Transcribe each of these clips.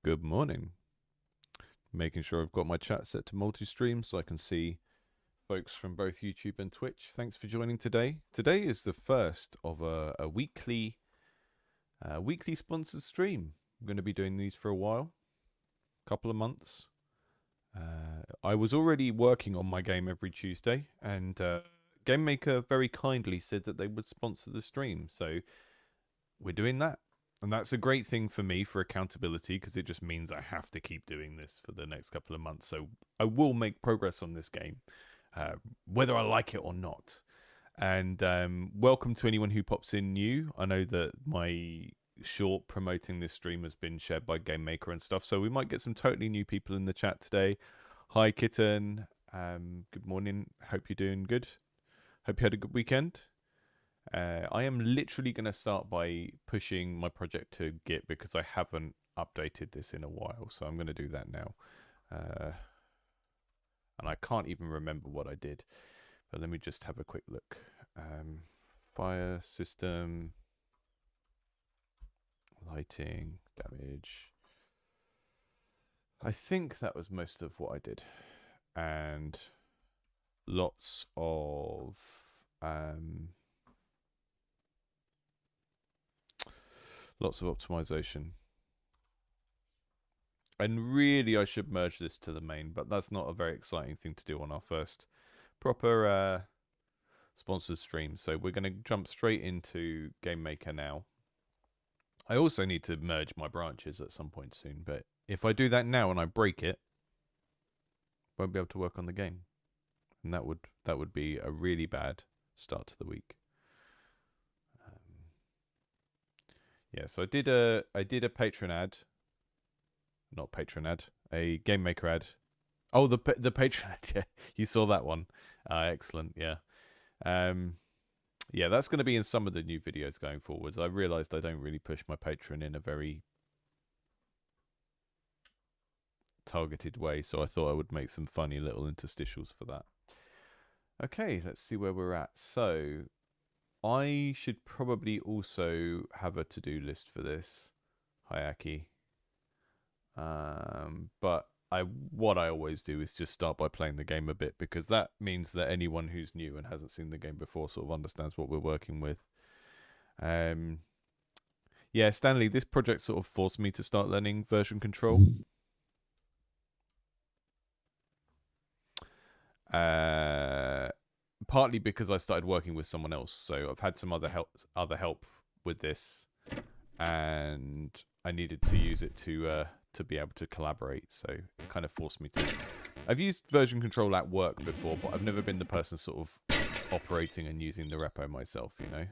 Good morning. Making sure I've got my chat set to multi-stream so I can see folks from both YouTube and Twitch. Thanks for joining today. Today is the first of a weekly sponsored stream. I'm going to be doing these for a while, couple of months. I was already working on my game every Tuesday, and GameMaker very kindly said that they would sponsor the stream, so we're doing that. And that's a great thing for me for accountability because it just means I have to keep doing this for the next couple of months. So I will make progress on this game, whether I like it or not. And welcome to anyone who pops in new. I know that my short promoting this stream has been shared by GameMaker and stuff. So we might get some totally new people in the chat today. Hi, Kitten. Good morning. Hope you're doing good. Hope you had a good weekend. I am literally going to start by pushing my project to Git because I haven't updated this in a while. So I'm going to do that now. And I can't even remember what I did. But let me just have a quick look. Fire system, lighting, damage. I think that was most of what I did. And lots of... lots of optimization. And really, I should merge this to the main, but that's not a very exciting thing to do on our first proper sponsored stream. So we're going to jump straight into GameMaker now. I also need to merge my branches at some point soon, but if I do that now and I break it, I won't be able to work on the game. And that would be a really bad start to the week. Yeah, so I did a Patreon ad, not Patreon ad, a GameMaker ad. Oh, the Patreon ad. Yeah, you saw that one. Excellent. Yeah, yeah, that's going to be in some of the new videos going forwards. I realised I don't really push my Patreon in a very targeted way, so I thought I would make some funny little interstitials for that. Okay, let's see where we're at. So I should probably also have a to-do list for this. Hi, Aki. But what I always do is just start by playing the game a bit because that means that anyone who's new and hasn't seen the game before sort of understands what we're working with. Yeah, Stanley, this project sort of forced me to start learning version control. Partly because I started working with someone else, so I've had some other help with this, and I needed to use it to be able to collaborate. So it kind of forced me to. I've used version control at work before, but I've never been the person sort of operating and using the repo myself, you know.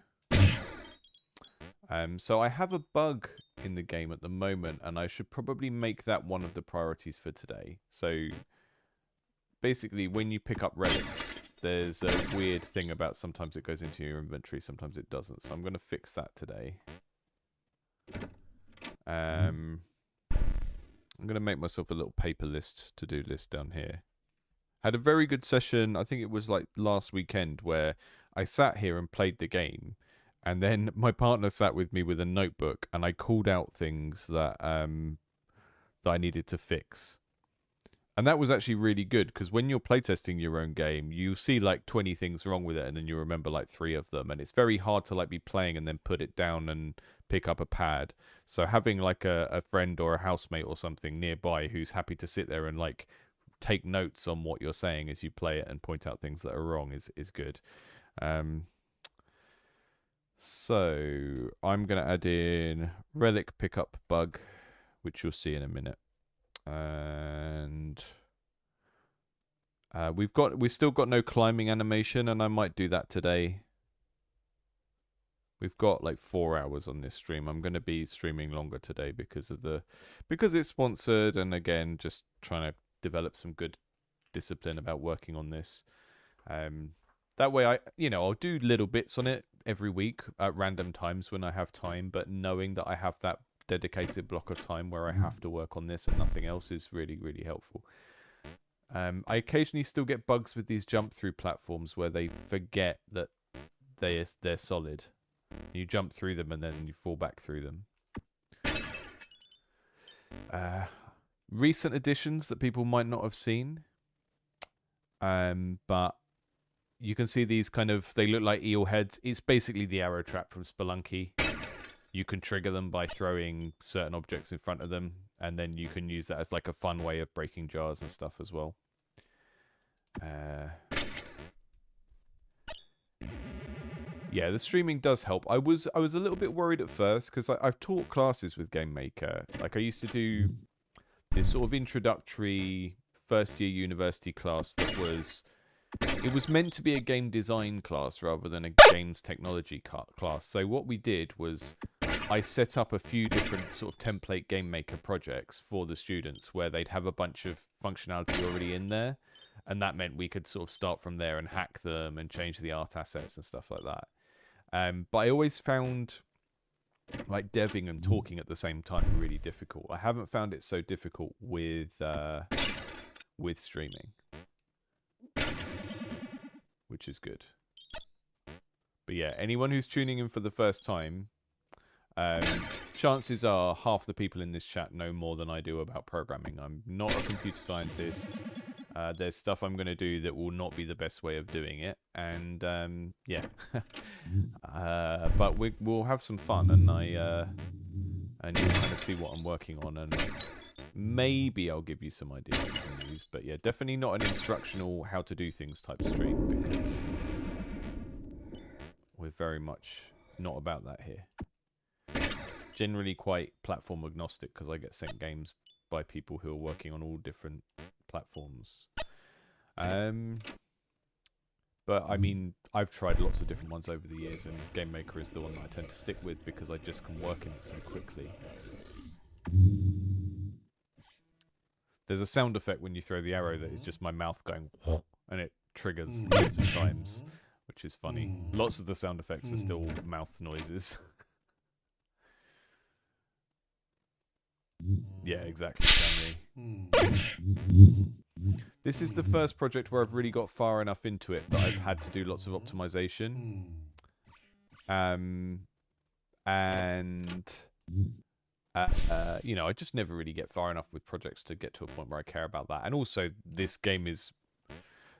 So I have a bug in the game at the moment, and I should probably make that one of the priorities for today. So basically, when you pick up relics, there's a weird thing about sometimes it goes into your inventory, sometimes it doesn't. So I'm going to fix that today. I'm going to make myself a little paper list, to-do list down here. Had a very good session, I think it was like last weekend, where I sat here and played the game. And then my partner sat with me with a notebook, and I called out things that that I needed to fix. And that was actually really good because when you're playtesting your own game, you see like 20 things wrong with it, and then you remember like 3 of them. And it's very hard to like be playing and then put it down and pick up a pad. So having like a friend or a housemate or something nearby who's happy to sit there and like take notes on what you're saying as you play it and point out things that are wrong is good. So I'm going to add in relic pickup bug, which you'll see in a minute. And we've still got no climbing animation, and I might do that today. We've got like 4 hours on this stream. I'm going to be streaming longer today because it's sponsored, and again, just trying to develop some good discipline about working on this. That way, I'll do little bits on it every week at random times when I have time, but knowing that I have that dedicated block of time where I have to work on this and nothing else is really, really helpful. I occasionally still get bugs with these jump through platforms where they forget that they're solid. You jump through them and then you fall back through them. uh, recent additions that people might not have seen. But you can see these kind of, they look like eel heads. It's basically the arrow trap from Spelunky. You can trigger them by throwing certain objects in front of them, and then you can use that as like a fun way of breaking jars and stuff as well. Yeah, the streaming does help. I was a little bit worried at first because I've taught classes with GameMaker. Like I used to do this sort of introductory first year university class that was, it was meant to be a game design class rather than a games technology class. So what we did was I set up a few different sort of template GameMaker projects for the students where they'd have a bunch of functionality already in there. And that meant we could sort of start from there and hack them and change the art assets and stuff like that. But I always found like deving and talking at the same time really difficult. I haven't found it so difficult with streaming, which is good. But yeah, anyone who's tuning in for the first time, chances are half the people in this chat know more than I do about programming. I'm not a computer scientist. There's stuff I'm going to do that will not be the best way of doing it, and yeah. But we'll have some fun, and you'll kind of see what I'm working on, and maybe I'll give you some ideas you can use. But yeah, definitely not an instructional how to do things type stream, because we're very much not about that here. Generally quite platform agnostic because I get sent games by people who are working on all different platforms. But I mean, I've tried lots of different ones over the years, and GameMaker is the one that I tend to stick with because I just can work in it so quickly. There's a sound effect when you throw the arrow that is just my mouth going, and it triggers loads of times, which is funny. Lots of the sound effects are still mouth noises. Yeah, exactly, Henry. This is the first project where I've really got far enough into it that I've had to do lots of optimization. You know, I just never really get far enough with projects to get to a point where I care about that. And also, this game is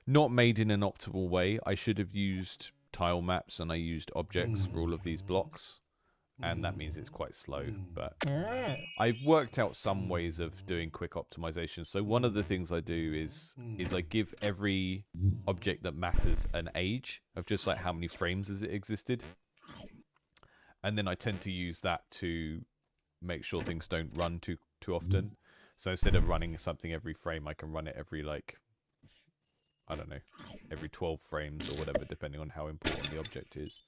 not made in an optimal way. I should have used tile maps, and I used objects for all of these blocks. And that means it's quite slow, but I've worked out some ways of doing quick optimization. So one of the things I do is I give every object that matters an age of just like how many frames has it existed. And then I tend to use that to make sure things don't run too often. So instead of running something every frame, I can run it every, like, I don't know, every 12 frames or whatever, depending on how important the object is.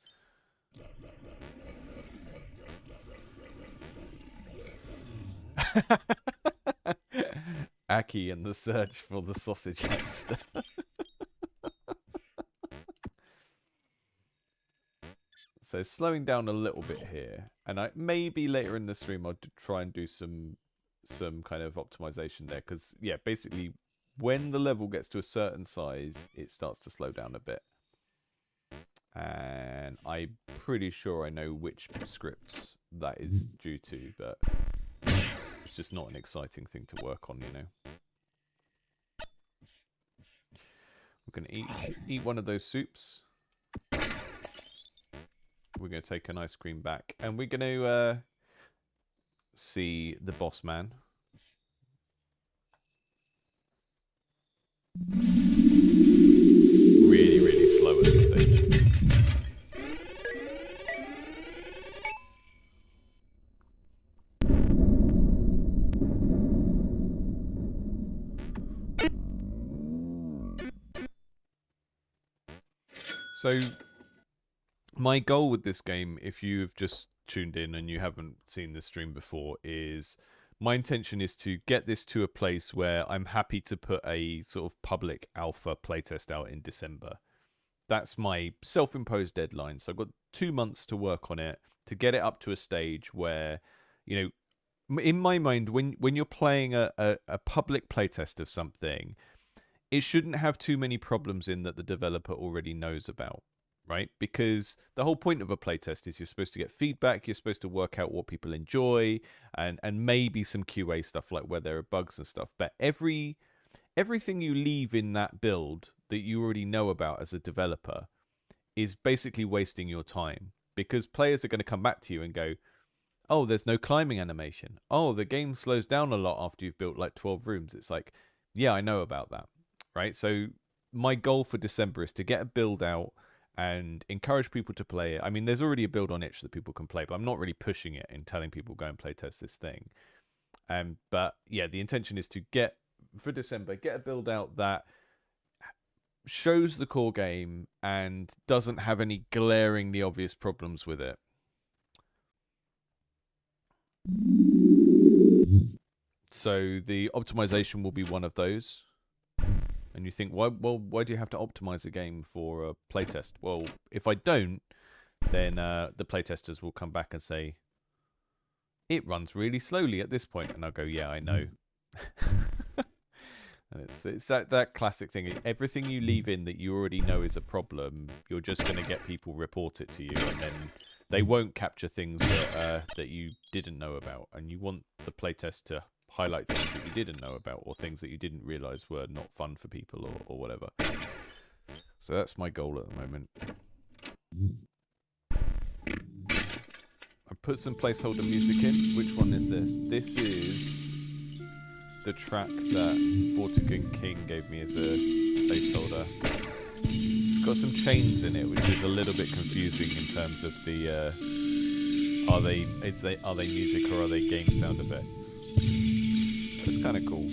Aki and the search for the sausage hamster. So slowing down a little bit here, and maybe later in the stream I'll try and do some kind of optimization there, because yeah, basically when the level gets to a certain size, it starts to slow down a bit. And I'm pretty sure I know which script that is due to, but it's just not an exciting thing to work on, you know. We're going to eat one of those soups. We're going to take an ice cream back, and we're going to see the boss man. Really, really slow at this stage. So, my goal with this game, if you've just tuned in and you haven't seen this stream before, is my intention is to get this to a place where I'm happy to put a sort of public alpha playtest out in December. That's my self-imposed deadline. So I've got 2 months to work on it to get it up to a stage where, you know, in my mind, when you're playing a public playtest of something, it shouldn't have too many problems in that the developer already knows about, right? Because the whole point of a playtest is you're supposed to get feedback, you're supposed to work out what people enjoy, and maybe some QA stuff like where there are bugs and stuff. But everything you leave in that build that you already know about as a developer is basically wasting your time, because players are going to come back to you and go, oh, there's no climbing animation. Oh, the game slows down a lot after you've built like 12 rooms. It's like, yeah, I know about that, right? So my goal for December is to get a build out and encourage people to play it. I mean, there's already a build on itch that people can play, but I'm not really pushing it and telling people go and play test this thing. But yeah, the intention is to get, for December, get a build out that shows the core game and doesn't have any glaringly obvious problems with it. So the optimization will be one of those. And you think, why do you have to optimize a game for a playtest? Well, if I don't, then the playtesters will come back and say, it runs really slowly at this point. And I'll go, yeah, I know. And it's that classic thing. Everything you leave in that you already know is a problem, you're just going to get people report it to you, and then they won't capture things that you didn't know about. And you want the playtest to highlight things that you didn't know about, or things that you didn't realize were not fun for people, or whatever. So that's my goal at the moment. I put some placeholder music in. Which one is this? This is the track that Vortigern King gave me as a placeholder. It's got some chains in it, which is a little bit confusing in terms of the are they music or are they game sound effects? It's kind of cool.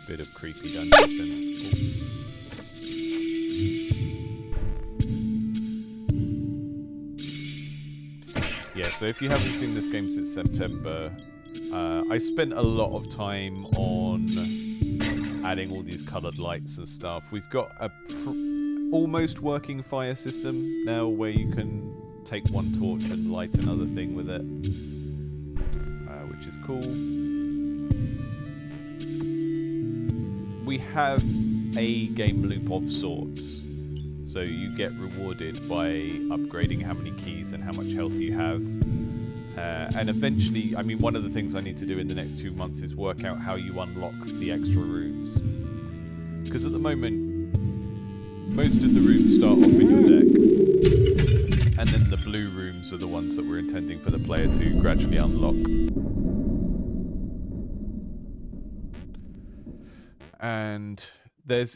Bit of creepy dungeon synth. Yeah, so if you haven't seen this game since September, I spent a lot of time on adding all these coloured lights and stuff. We've got a almost working fire system now where you can take one torch and light another thing with it, which is cool. We have a game loop of sorts. So you get rewarded by upgrading how many keys and how much health you have. And eventually, I mean, one of the things I need to do in the next 2 months is work out how you unlock the extra rooms. Because at the moment, most of the rooms start off in your deck. And then the blue rooms are the ones that we're intending for the player to gradually unlock. And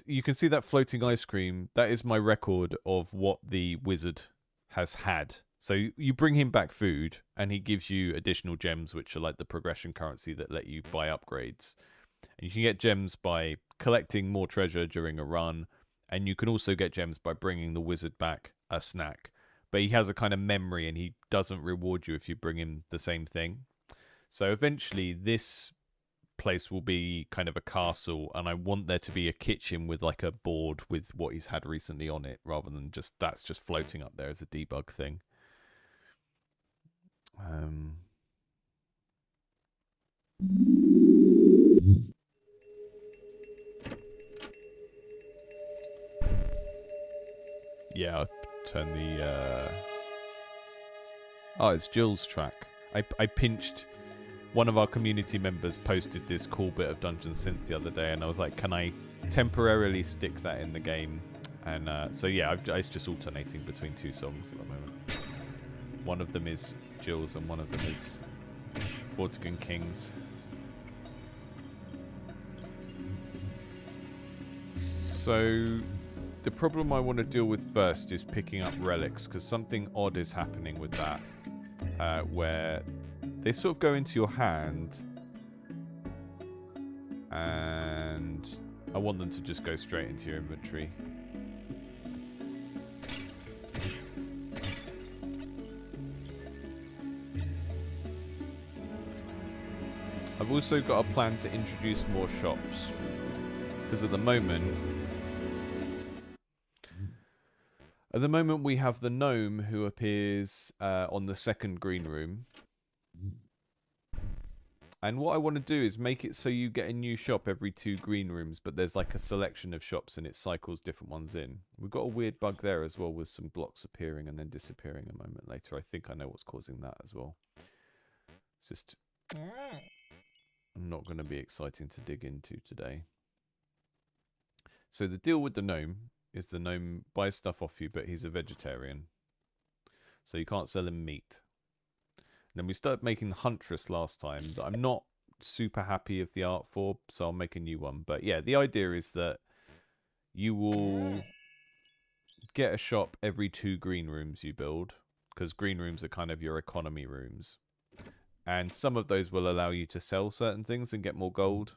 you can see that floating ice cream. That is my record of what the wizard has had. So you bring him back food, and he gives you additional gems, which are like the progression currency that let you buy upgrades. And you can get gems by collecting more treasure during a run, and you can also get gems by bringing the wizard back a snack. But he has a kind of memory, and he doesn't reward you if you bring him the same thing. So eventually, this place will be kind of a castle, and I want there to be a kitchen with like a board with what he's had recently on it, rather than that's just floating up there as a debug thing. Yeah, I'll turn the oh, it's Jill's track. I pinched one of our community members posted this cool bit of dungeon synth the other day, and I was like, can I temporarily stick that in the game? And so yeah, it's just alternating between two songs at the moment. One of them is Jill's and one of them is Vortigern King's. So the problem I want to deal with first is picking up relics, because something odd is happening with that, where they sort of go into your hand, and I want them to just go straight into your inventory. I've also got a plan to introduce more shops, because at the moment we have the gnome who appears on the second green room, And what I want to do is make it so you get a new shop every 2 green rooms, but there's like a selection of shops and it cycles different ones in. We've got a weird bug there as well with some blocks appearing and then disappearing a moment later. I think I know what's causing that as well. It's just not going to be exciting to dig into today. So the deal with the gnome is the gnome buys stuff off you, but he's a vegetarian. So you can't sell him meat. Then we started making the Huntress last time that I'm not super happy of the art for, so I'll make a new one. But yeah, the idea is that you will get a shop every 2 green rooms you build, because green rooms are kind of your economy rooms. And some of those will allow you to sell certain things and get more gold.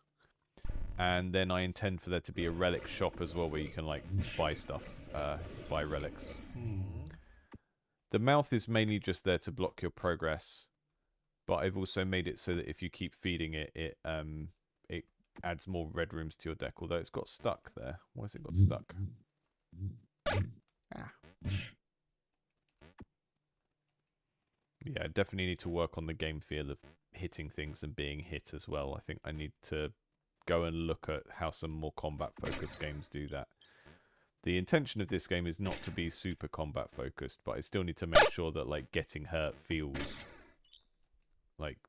And then I intend for there to be a relic shop as well, where you can like buy stuff, buy relics. The mouth is mainly just there to block your progress, but I've also made it so that if you keep feeding it, it adds more red rooms to your deck, although it's got stuck there. Why has it got stuck? Ah. Yeah, I definitely need to work on the game feel of hitting things and being hit as well. I think I need to go and look at how some more combat-focused games do that. The intention of this game is not to be super combat focused, but I still need to make sure that like getting hurt feels like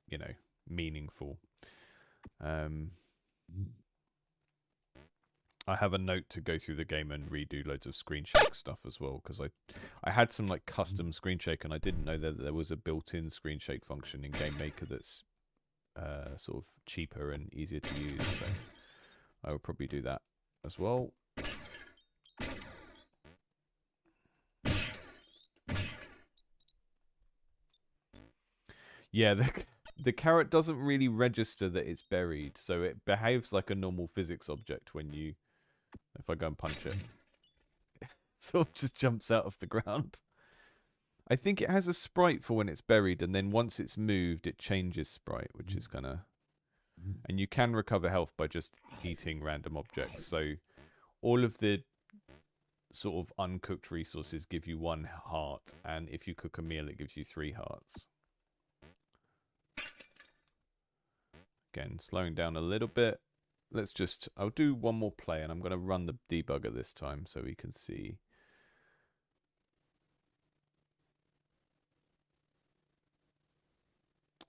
you know, meaningful. I have a note to go through the game and redo loads of screen shake stuff as well, because I had some like custom screen shake and I didn't know that there was a built-in screen shake function in GameMaker that's sort of cheaper and easier to use. So I will probably do that as well. Yeah, the carrot doesn't really register that it's buried, so it behaves like a normal physics object when you... If I go and punch it. It sort of just jumps out of the ground. I think it has a sprite for when it's buried, and then once it's moved, it changes sprite, which is kind of... And you can recover health by just eating random objects, so all of the sort of uncooked resources give you 1 heart, and if you cook a meal, it gives you 3 hearts. Again, slowing down a little bit. Let's just... I'll do one more play, and I'm going to run the debugger this time so we can see.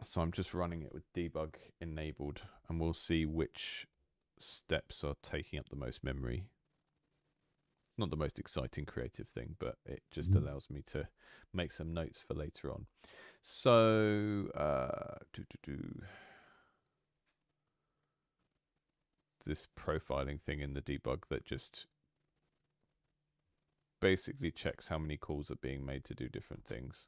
So I'm just running it with debug enabled, and we'll see which steps are taking up the most memory. Not the most exciting creative thing, but it just allows me to make some notes for later on. So, this profiling thing in the debug that just basically checks how many calls are being made to do different things.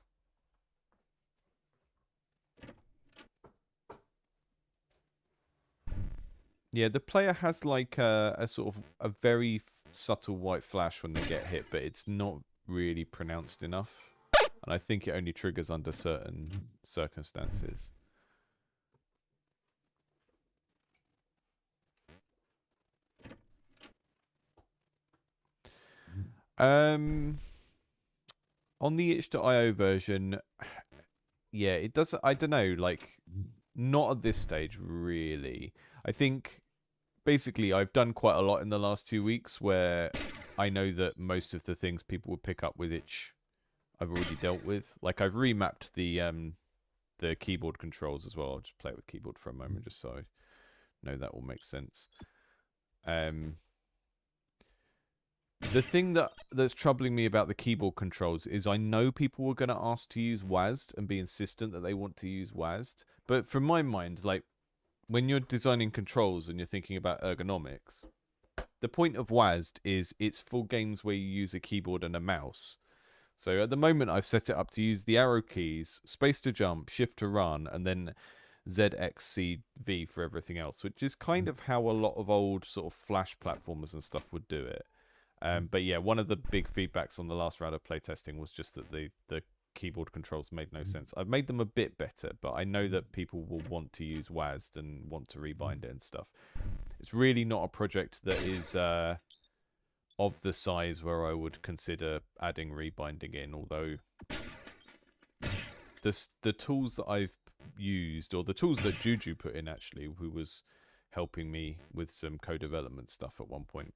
Yeah, the player has like a sort of a very subtle white flash when they get hit, but it's not really pronounced enough. And I think it only triggers under certain circumstances. On the itch.io version, yeah, it does. I don't know, like, not at this stage, really. I think basically I've done quite a lot in the last 2 weeks where I know that most of the things people would pick up with itch I've already dealt with. Like, I've remapped the keyboard controls as well. I'll just play it with keyboard for a moment just so I know that will make sense. The thing that's troubling me about the keyboard controls is I know people were going to ask to use WASD and be insistent that they want to use WASD. But from my mind, like, when you're designing controls and you're thinking about ergonomics, the point of WASD is it's for games where you use a keyboard and a mouse. So at the moment, I've set it up to use the arrow keys, space to jump, shift to run, and then ZXCV for everything else, which is kind of how a lot of old sort of Flash platformers and stuff would do it. But yeah, one of the big feedbacks on the last round of playtesting was just that the keyboard controls made no sense. I've made them a bit better, but I know that people will want to use WASD and want to rebind it and stuff. It's really not a project that is of the size where I would consider adding rebinding in, although the tools that I've used, or the tools that Juju put in actually, who was helping me with some co-development stuff at one point.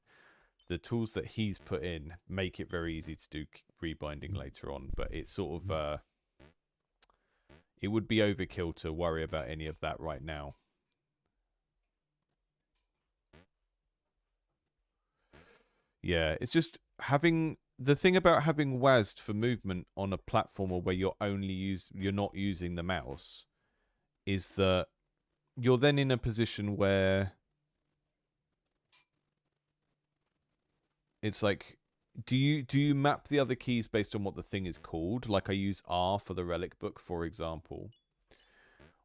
The tools that he's put in make it very easy to do rebinding later on, but it's sort of it would be overkill to worry about any of that right now. Yeah, it's just having the thing about having WASD for movement on a platformer where you're not using the mouse is that you're then in a position where it's like, do you map the other keys based on what the thing is called? Like I use R for the relic book, for example.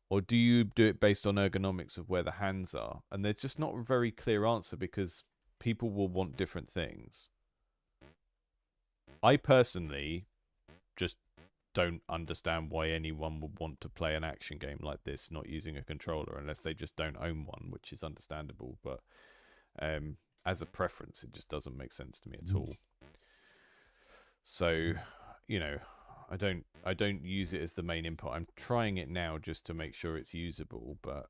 Or do you do it based on ergonomics of where the hands are? And there's just not a very clear answer because people will want different things. I personally just don't understand why anyone would want to play an action game like this not using a controller unless they just don't own one, which is understandable. But as a preference, it just doesn't make sense to me at all. So, you know, I don't use it as the main input. I'm trying it now just to make sure it's usable, but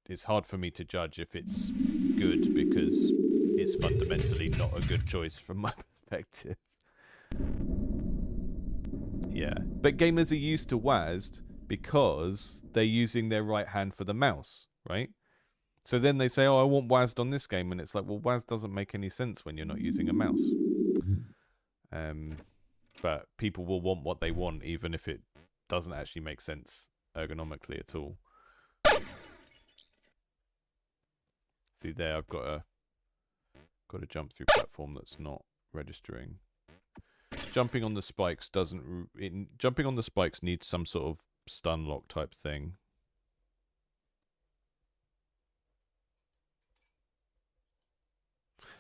it's hard for me to judge if it's good because it's fundamentally not a good choice from my perspective. Yeah, but gamers are used to WASD because they're using their right hand for the mouse, right? So then they say, oh, I want WASD on this game, and it's like, well, WASD doesn't make any sense when you're not using a mouse. But people will want what they want, even if it doesn't actually make sense ergonomically at all. See there, I've got a jump through platform that's not registering. Jumping on the spikes jumping on the spikes needs some sort of stun lock type thing.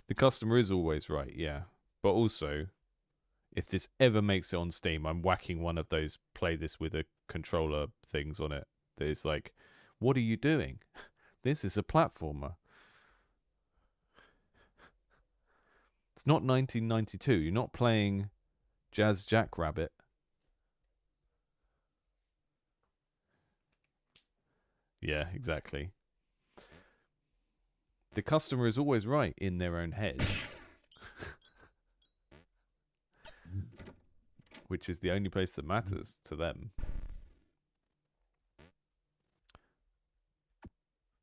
The customer is always right, yeah. But also, if this ever makes it on Steam, I'm whacking one of those play this with a controller things on it. That is like, what are you doing? This is a platformer. It's not 1992. You're not playing Jazz Jackrabbit. Yeah, exactly. The customer is always right in their own head. Which is the only place that matters to them.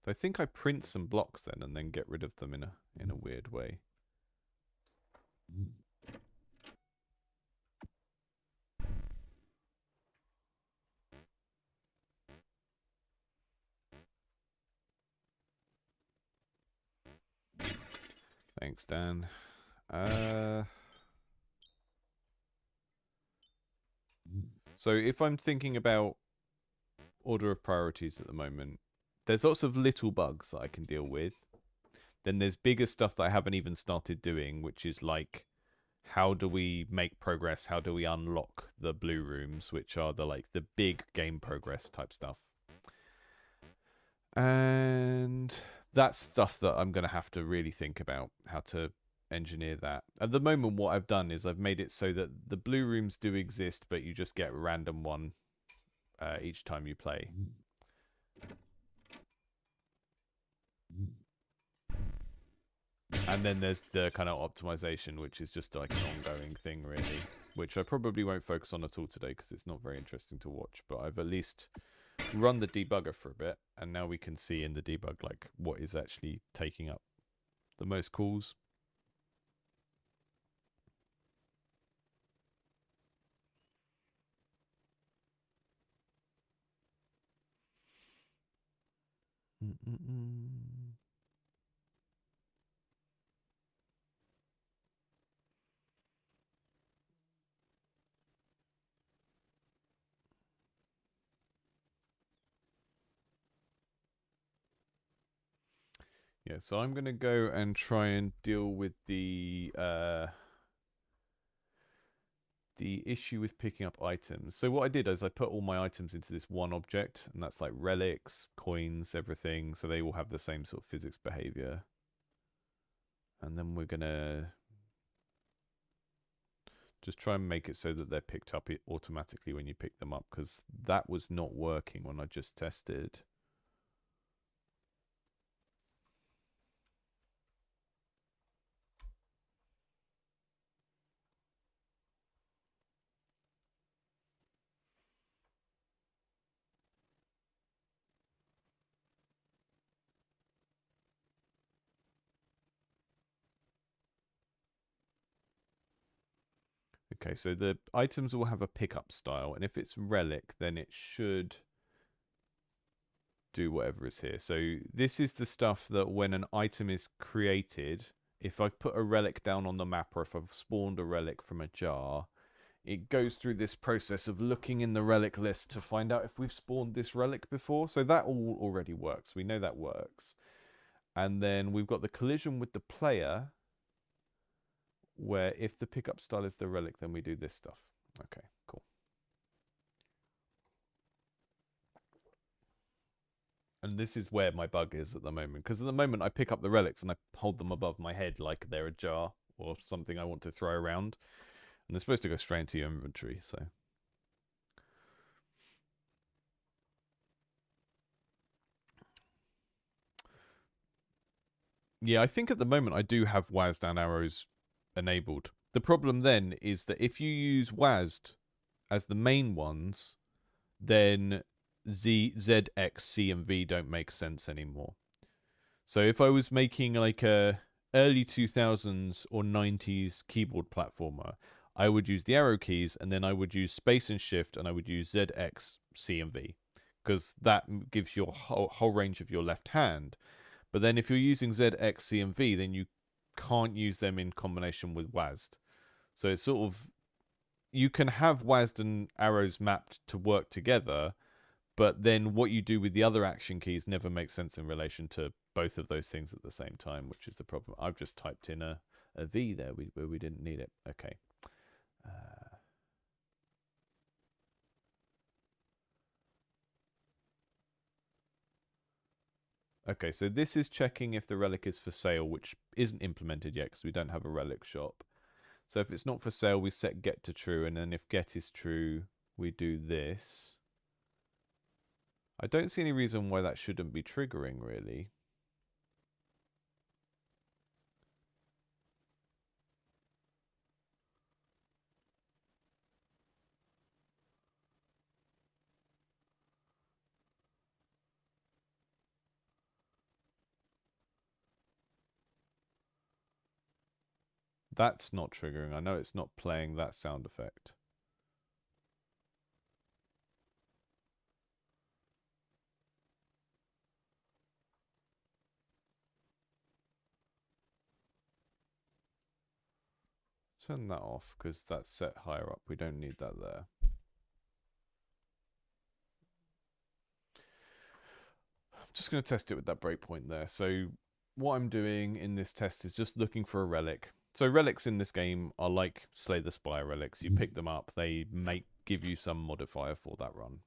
So I think I print some blocks then and then get rid of them in a weird way. Thanks, Dan. So if I'm thinking about order of priorities at the moment, there's lots of little bugs that I can deal with. Then there's bigger stuff that I haven't even started doing, which is like, how do we make progress? How do we unlock the blue rooms, which are the big game progress type stuff? And that's stuff that I'm going to have to really think about how to engineer that. At the moment, what I've done is I've made it so that the blue rooms do exist, but you just get a random one each time you play. And then there's the kind of optimization, which is just like an ongoing thing, really, which I probably won't focus on at all today because it's not very interesting to watch. But I've at least run the debugger for a bit, and now we can see in the debug like what is actually taking up the most calls. Yeah, so I'm going to go and try and deal with the issue with picking up items. So what I did is I put all my items into this one object, and that's like relics, coins, everything, so they all have the same sort of physics behavior. And then we're going to Just try and make it so that they're picked up automatically when you pick them up, because that was not working when I just tested. Okay, so the items will have a pickup style, and if it's relic, then it should do whatever is here. So this is the stuff that when an item is created, if I've put a relic down on the map, or if I've spawned a relic from a jar, it goes through this process of looking in the relic list to find out if we've spawned this relic before. So that all already works. We know that works. And then we've got the collision with the player, where if the pickup style is the relic, then we do this stuff. Okay, cool. And this is where my bug is at the moment, because at the moment I pick up the relics and I hold them above my head like they're a jar or something I want to throw around, and they're supposed to go straight into your inventory. So yeah, I think at the moment I do have WASD and arrows enabled. The problem then is that if you use WASD as the main ones, then Z, X, C, and V don't make sense anymore. So if I was making like a early 2000s or 90s keyboard platformer, I would use the arrow keys, and then I would use space and shift, and I would use Z, X, C, and V, because that gives you a whole range of your left hand. But then if you're using Z, X, C, and V, then you can't use them in combination with WASD. So it's sort of, you can have WASD and arrows mapped to work together, but then what you do with the other action keys never makes sense in relation to both of those things at the same time, which is the problem. I've just typed in a V there where we didn't need it. Okay. Okay, so this is checking if the relic is for sale, which isn't implemented yet because we don't have a relic shop. So if it's not for sale, we set get to true, and then if get is true, we do this. I don't see any reason why that shouldn't be triggering, really. That's not triggering. I know it's not playing that sound effect. Turn that off because that's set higher up. We don't need that there. I'm just going to test it with that breakpoint there. So what I'm doing in this test is just looking for a relic. So relics in this game are like Slay the Spire relics. You pick them up, they give you some modifier for that run.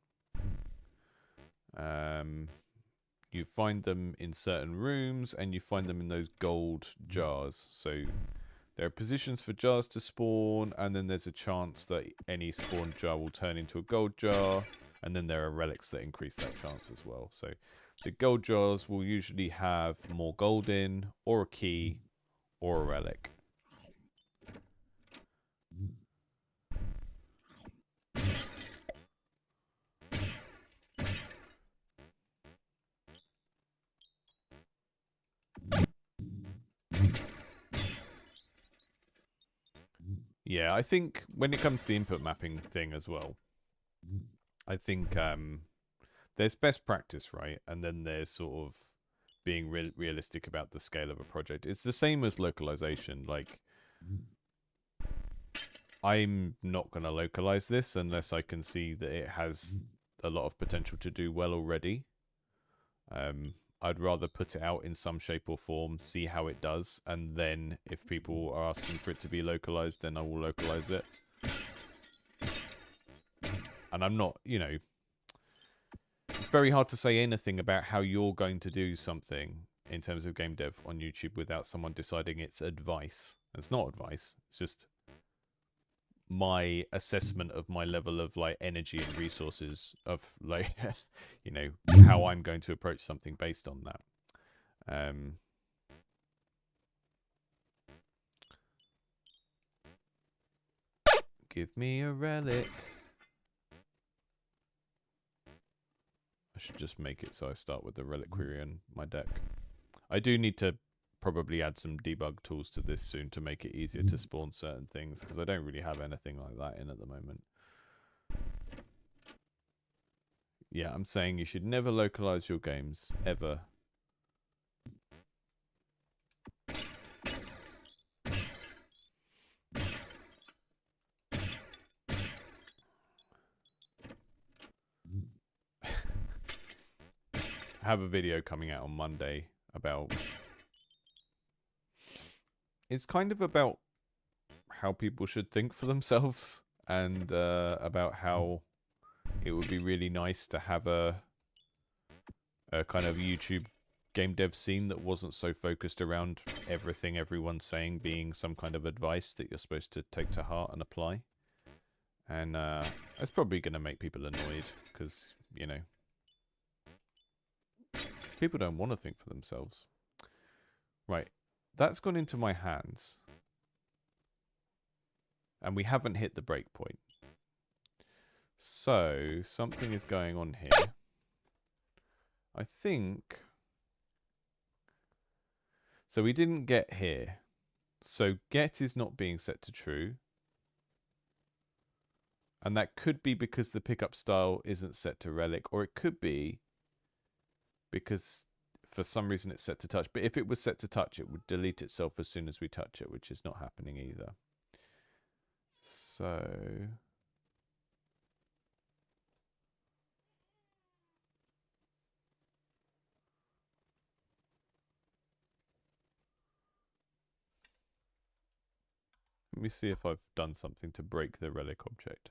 You find them in certain rooms, and you find them in those gold jars. So there are positions for jars to spawn, and then there's a chance that any spawned jar will turn into a gold jar, and then there are relics that increase that chance as well. So the gold jars will usually have more gold in, or a key, or a relic. Yeah, I think when it comes to the input mapping thing as well, I think there's best practice, right? And then there's sort of being realistic about the scale of a project. It's the same as localization. Like, I'm not going to localize this unless I can see that it has a lot of potential to do well already. I'd rather put it out in some shape or form, see how it does, and then if people are asking for it to be localized, then I will localize it. And I'm not, you know, it's very hard to say anything about how you're going to do something in terms of game dev on YouTube without someone deciding it's advice. It's not advice. It's just my assessment of my level of like energy and resources of like you know, how I'm going to approach something based on that. Give me a relic. I should just make it so I start with the reliquary in my deck. I do need to probably add some debug tools to this soon to make it easier to spawn certain things, because I don't really have anything like that in at the moment. Yeah, I'm saying you should never localize your games, ever. I have a video coming out on Monday about... It's kind of about how people should think for themselves, and about how it would be really nice to have a kind of YouTube game dev scene that wasn't so focused around everything everyone's saying being some kind of advice that you're supposed to take to heart and apply. And it's probably going to make people annoyed, because, you know, people don't want to think for themselves. Right, that's gone into my hands. And we haven't hit the break point. So, something is going on here. I think... So we didn't get here. So get is not being set to true. And that could be because the pickup style isn't set to relic, or it could be because for some reason it's set to touch. But if it was set to touch, it would delete itself as soon as we touch it, which is not happening either. So... Let me see if I've done something to break the relic object.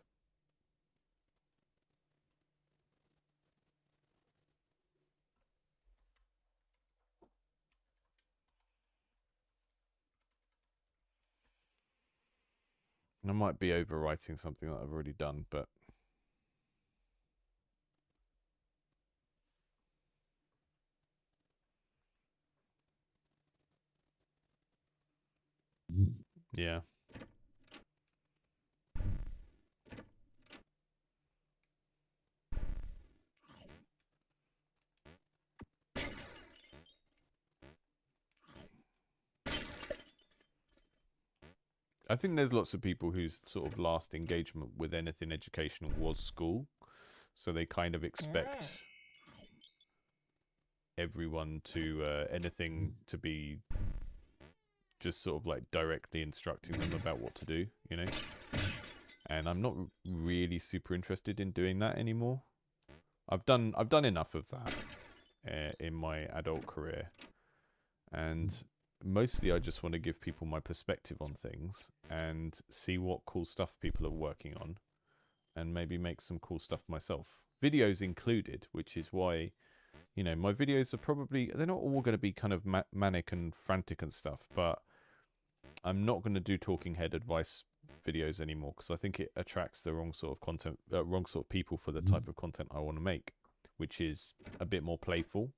I might be overwriting something that I've already done, but... Yeah. I think there's lots of people whose sort of last engagement with anything educational was school. So they kind of expect everyone to, anything to be just sort of like directly instructing them about what to do, you know? And I'm not really super interested in doing that anymore. I've done enough of that in my adult career. And mostly I just want to give people my perspective on things and see what cool stuff people are working on and maybe make some cool stuff myself. Videos included, which is why, you know, my videos are probably, they're not all going to be kind of manic and frantic and stuff, but I'm not going to do talking head advice videos anymore because I think it attracts the wrong sort of content, wrong sort of people for the type of content I want to make, which is a bit more playful,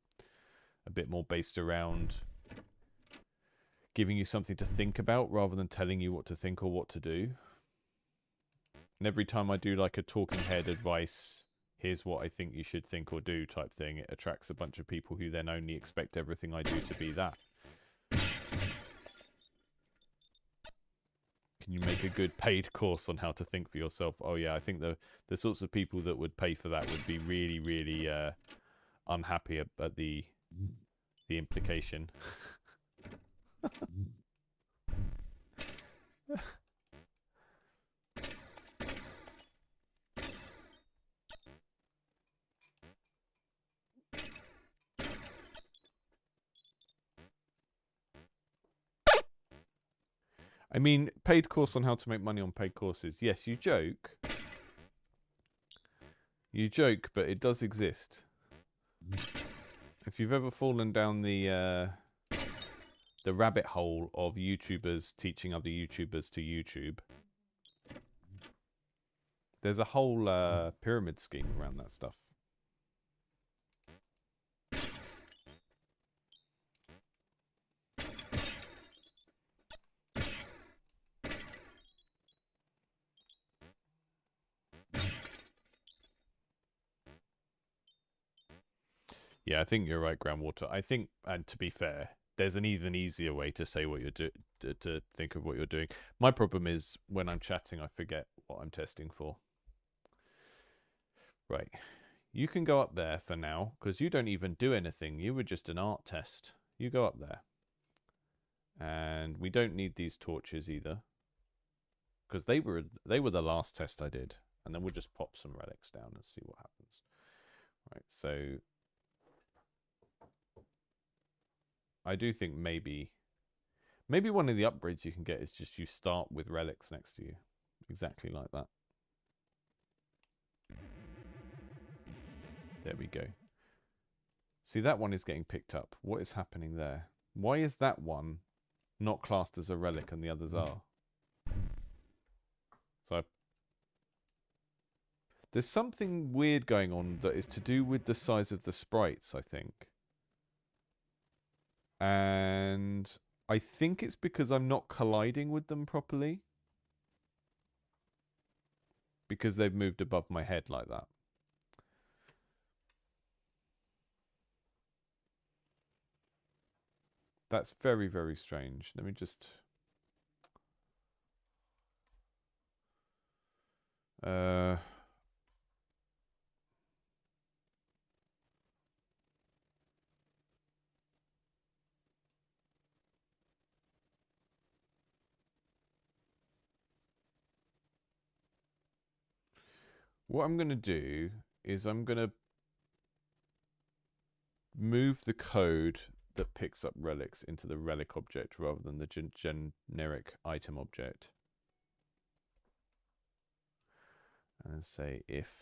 a bit more based around giving you something to think about rather than telling you what to think or what to do. And every time I do like a talking head advice, here's what I think you should think or do type thing, it attracts a bunch of people who then only expect everything I do to be that. Can you make a good paid course on how to think for yourself? Oh yeah, I think the sorts of people that would pay for that would be really, really unhappy at the implication. I mean, paid course on how to make money on paid courses. Yes, you joke. You joke, but it does exist. If you've ever fallen down the rabbit hole of YouTubers teaching other YouTubers to YouTube, There's a whole pyramid scheme around that stuff. Yeah, I think you're right, Groundwater. I think, and to be fair, there's an even easier way to say what you're to think of what you're doing. My problem is when I'm chatting, I forget what I'm testing for. Right. You can go up there for now, because you don't even do anything. You were just an art test. You go up there. And we don't need these torches either, because they were the last test I did. And then we'll just pop some relics down and see what happens. Right, so I do think maybe one of the upgrades you can get is just you start with relics next to you. Exactly like that. There we go. See, that one is getting picked up. What is happening there? Why is that one not classed as a relic and the others are? So there's something weird going on that is to do with the size of the sprites, I think. And I think it's because I'm not colliding with them properly. Because they've moved above my head like that. That's very, very strange. Let me just... What I'm going to do is I'm going to move the code that picks up relics into the relic object rather than the generic item object. And say if...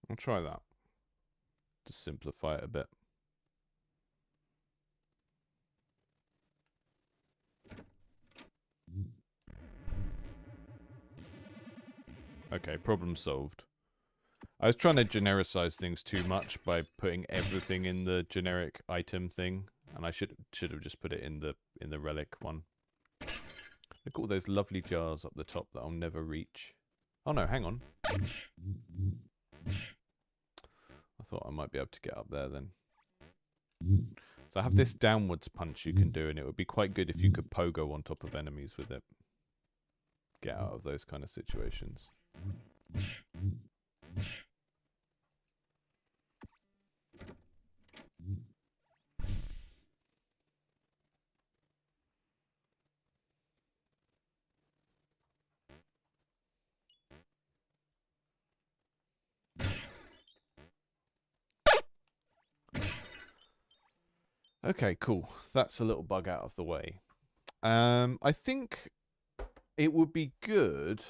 I'll try that. Just simplify it a bit. Okay, problem solved. I was trying to genericize things too much by putting everything in the generic item thing, and I should have just put it in the relic one. Look at all those lovely jars up the top that I'll never reach. Oh no, hang on. I thought I might be able to get up there then. So I have this downwards punch you can do, and it would be quite good if you could pogo on top of enemies with it. Get out of those kind of situations. Okay, cool. That's a little bug out of the way. I think it would be good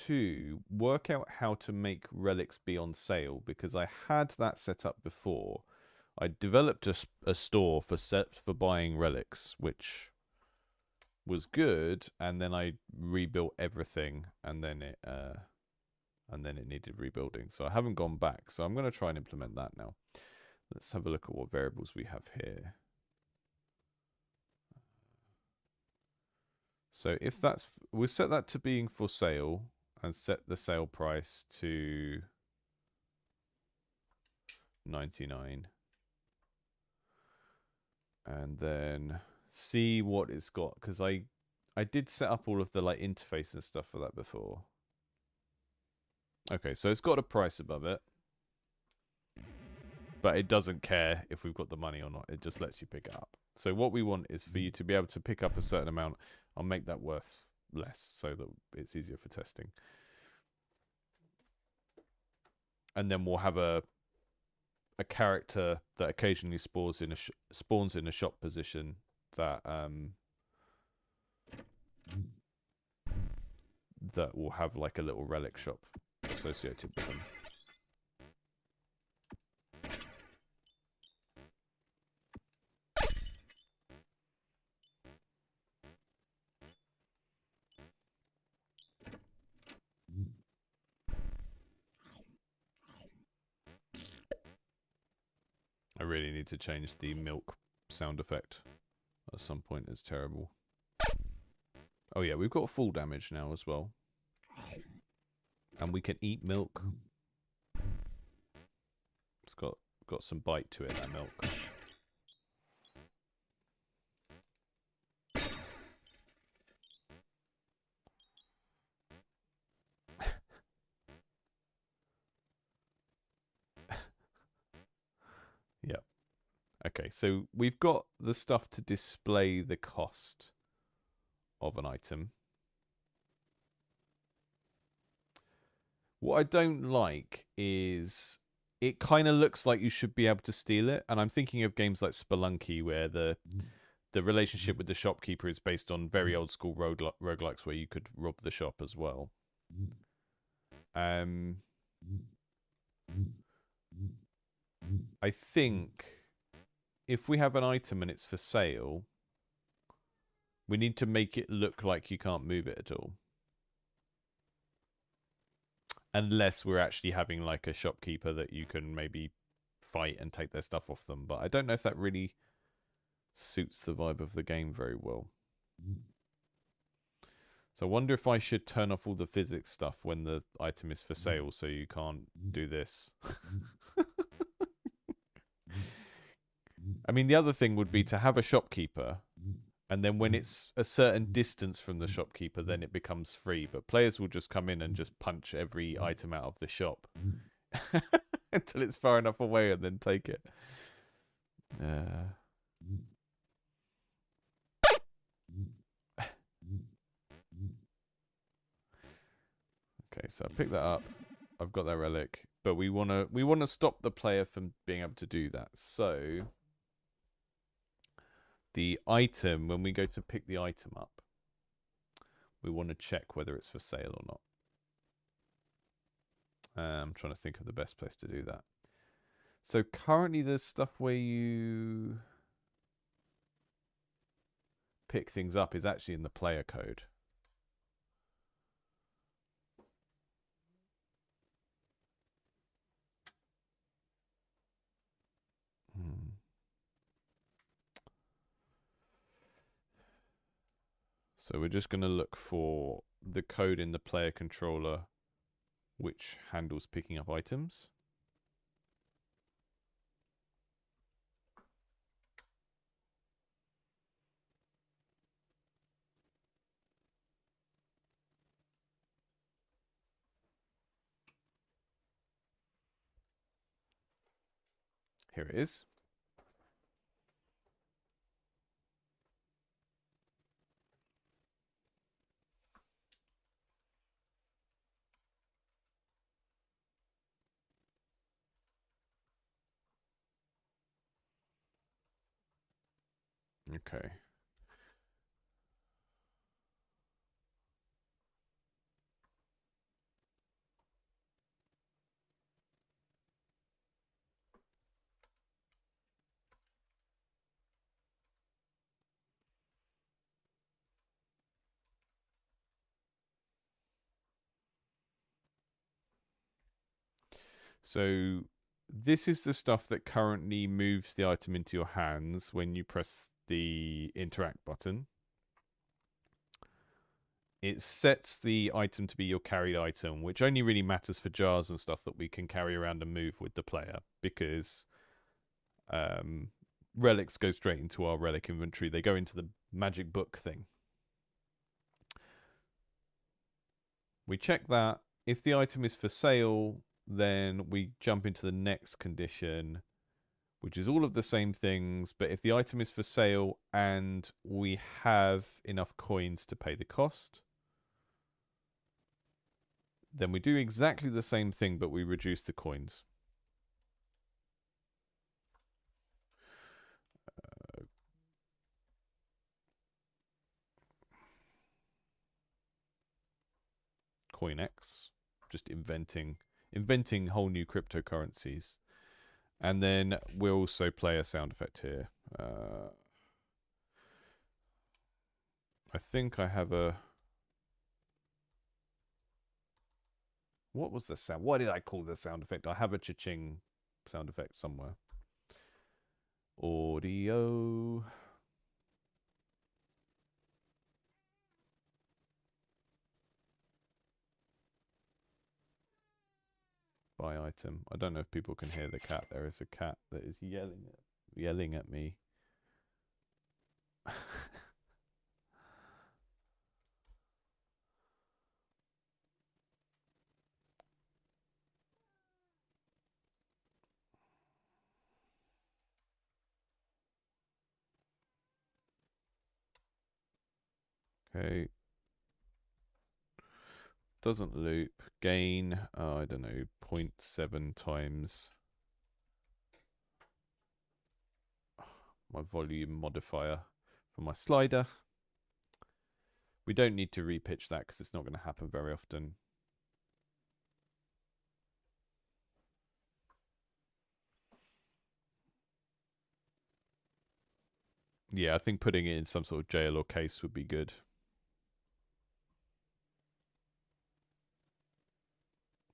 to work out how to make relics be on sale, because I had that set up before. I developed a store for buying relics, which was good, and then I rebuilt everything, and then it needed rebuilding. So I haven't gone back. So I'm going to try and implement that now. Let's have a look at what variables we have here. So if that's, we'll set that to being for sale and set the sale price to 99. And then see what it's got, because I did set up all of the like interface and stuff for that before. Okay, so it's got a price above it. But it doesn't care if we've got the money or not. It just lets you pick it up. So what we want is for you to be able to pick up a certain amount. I'll make that worth less so that it's easier for testing. and then we'll have a character that occasionally spawns in a shop position that that will have like a little relic shop associated with them. I really need to change the milk sound effect at some point. It's terrible. Oh yeah, we've got full damage now as well. And we can eat milk. It's got some bite to it, that milk. Yep. Okay, so we've got the stuff to display the cost of an item. What I don't like is it kind of looks like you should be able to steal it, and I'm thinking of games like Spelunky where the relationship with the shopkeeper is based on very old school roguelikes where you could rob the shop as well. I think if we have an item and it's for sale, we need to make it look like you can't move it at all. Unless we're actually having like a shopkeeper that you can maybe fight and take their stuff off them. But I don't know if that really suits the vibe of the game very well. So I wonder if I should turn off all the physics stuff when the item is for sale so you can't do this. I mean, the other thing would be to have a shopkeeper, and then when it's a certain distance from the shopkeeper, then it becomes free. But players will just come in and just punch every item out of the shop until it's far enough away and then take it. Okay, so I picked that up. I've got that relic, but we wanna stop the player from being able to do that. So the item, when we go to pick the item up, we want to check whether it's for sale or not. I'm trying to think of the best place to do that. So currently there's stuff where you pick things up is actually in the player code. So we're just going to look for the code in the player controller which handles picking up items. Here it is. Okay. So this is the stuff that currently moves the item into your hands when you press the interact button. It sets the item to be your carried item, which only really matters for jars and stuff that we can carry around and move with the player, because relics go straight into our relic inventory. They go into the magic book thing. We check that. If the item is for sale, then we jump into the next condition, which is all of the same things. But if the item is for sale and we have enough coins to pay the cost, Then we do exactly the same thing, but we reduce the coins. CoinX, just inventing whole new cryptocurrencies. And then we'll also play a sound effect here. I think I have a... What was the sound? What did I call the sound effect? I have a cha-ching sound effect somewhere. Audio. Buy item. I don't know if people can hear the cat. There is a cat that is yelling at me. Okay. Doesn't loop. Gain, I don't know, 0.7 times my volume modifier for my slider. We don't need to repitch that because it's not going to happen very often. Yeah, I think putting it in some sort of jail or case would be good.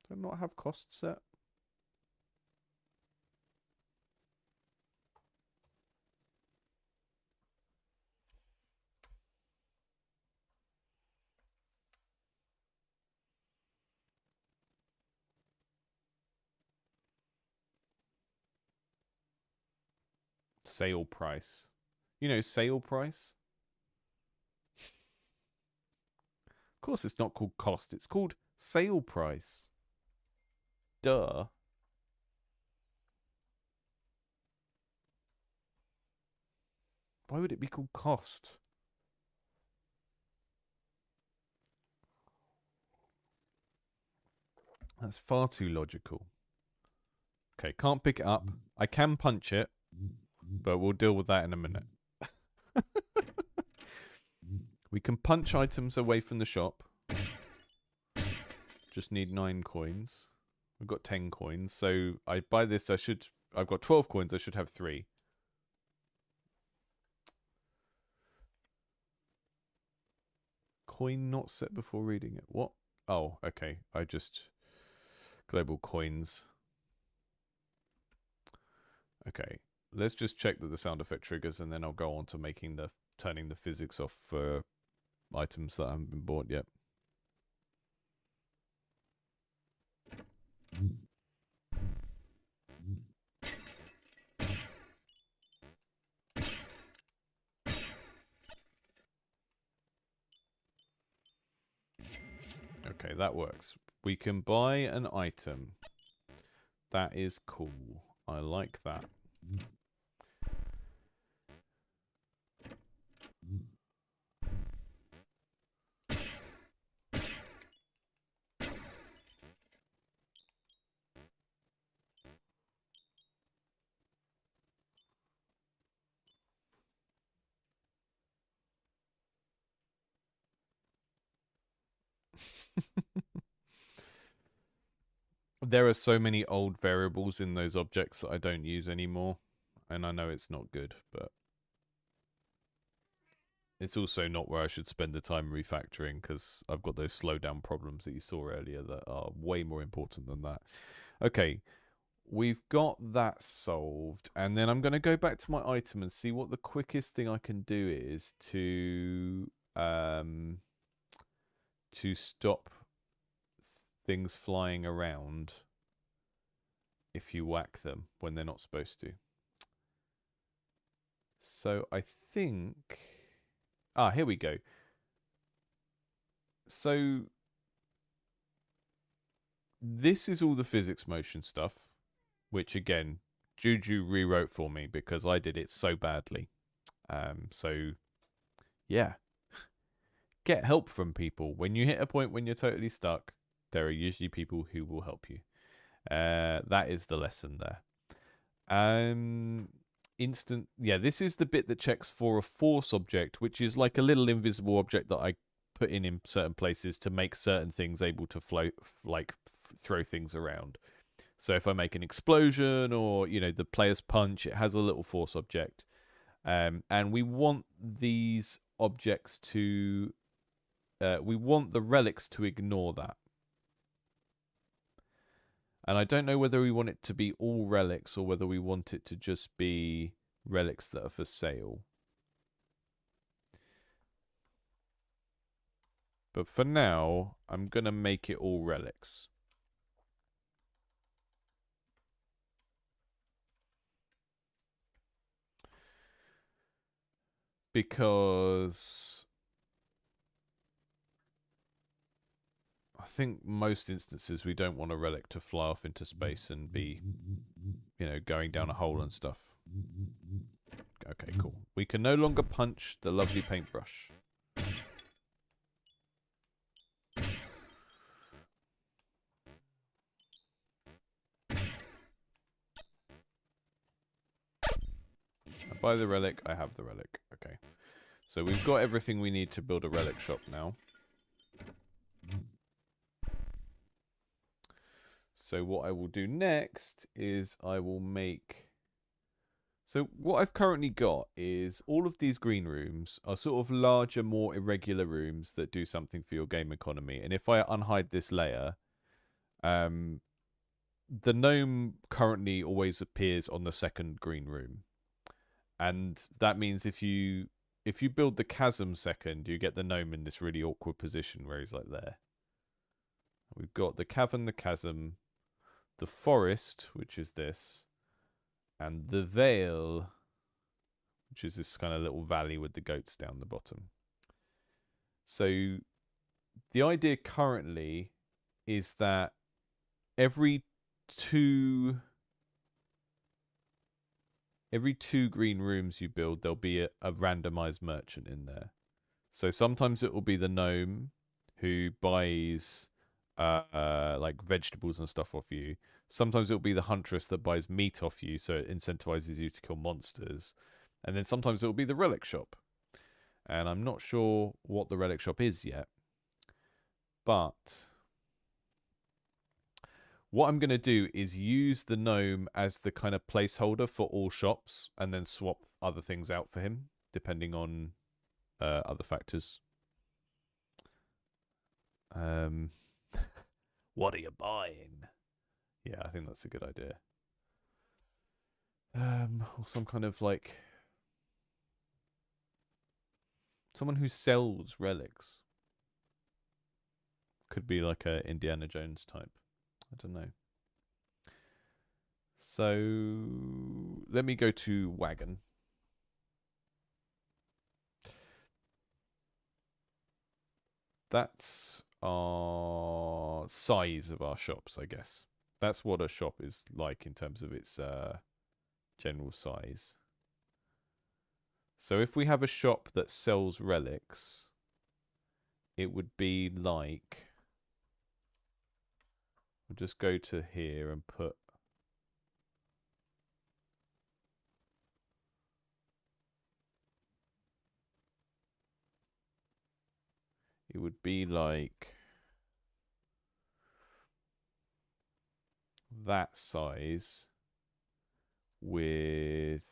Do I not have cost set? Sale price. You know, sale price? Of course it's not called cost. It's called sale price. Duh. Why would it be called cost? That's far too logical. Okay, can't pick it up. I can punch it, but we'll deal with that in a minute. We can punch items away from the shop. Just need 9 coins. We've got 10 coins, so I buy this. I've got 12 coins. I should have 3. Coin not set before reading it. What? Oh, okay. Global coins. Okay. Let's just check that the sound effect triggers, and then I'll go on to turning the physics off for items that haven't been bought yet. Okay, that works. We can buy an item. That is cool. I like that. There are so many old variables in those objects that I don't use anymore. And I know it's not good, but it's also not where I should spend the time refactoring because I've got those slowdown problems that you saw earlier that are way more important than that. Okay, we've got that solved. And then I'm going to go back to my item and see what the quickest thing I can do is to stop things flying around if you whack them when they're not supposed to. So I think... Ah, here we go. So this is all the physics motion stuff, which again, Juju rewrote for me because I did it so badly. So yeah, get help from people when you hit a point when you're totally stuck. There are usually people who will help you. That is the lesson there. This is the bit that checks for a force object, which is like a little invisible object that I put in certain places to make certain things able to float, like throw things around. So if I make an explosion or, the player's punch, it has a little force object. And we want these objects to, we want the relics to ignore that. And I don't know whether we want it to be all relics or whether we want it to just be relics that are for sale. But for now, I'm going to make it all relics. Because I think most instances we don't want a relic to fly off into space and be, going down a hole and stuff. Okay, cool. We can no longer punch the lovely paintbrush. I buy the relic, I have the relic. Okay. So we've got everything we need to build a relic shop now. So what I will do next is I will make... So what I've currently got is all of these green rooms are sort of larger, more irregular rooms that do something for your game economy. And if I unhide this layer, the gnome currently always appears on the second green room. And that means if you build the chasm second, you get the gnome in this really awkward position where he's like there. We've got the cavern, the chasm, the forest, which is this, and the vale, which is this kind of little valley with the goats down the bottom. So the idea currently is that every two green rooms you build, there'll be a randomized merchant in there. So sometimes it will be the gnome who buys like vegetables and stuff off you. Sometimes it'll be the huntress that buys meat off you, so it incentivizes you to kill monsters. And then sometimes it'll be the relic shop. And I'm not sure what the relic shop is yet. But what I'm going to do is use the gnome as the kind of placeholder for all shops and then swap other things out for him, depending on other factors. What are you buying? Yeah, I think that's a good idea. Or some kind of like someone who sells relics. Could be like a Indiana Jones type. I don't know. So let me go to wagon. That's our size of our shops, I guess. That's what a shop is like in terms of its general size. So if we have a shop that sells relics, it would be like... We'll just go to here and put... It would be like... that size with...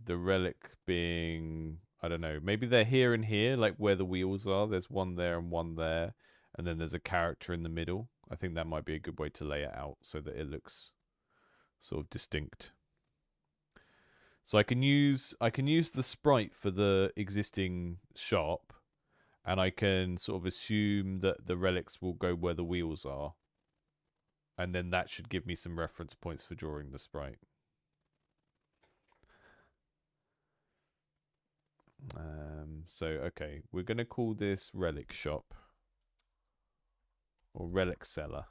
the relic being, I don't know, maybe they're here and here, like where the wheels are. There's one there and one there, and then there's a character in the middle. I think that might be a good way to lay it out so that it looks sort of distinct. So I can use the sprite for the existing shop, and I can sort of assume that the relics will go where the wheels are. And then that should give me some reference points for drawing the sprite. So, okay, we're going to call this relic shop. Or relic seller.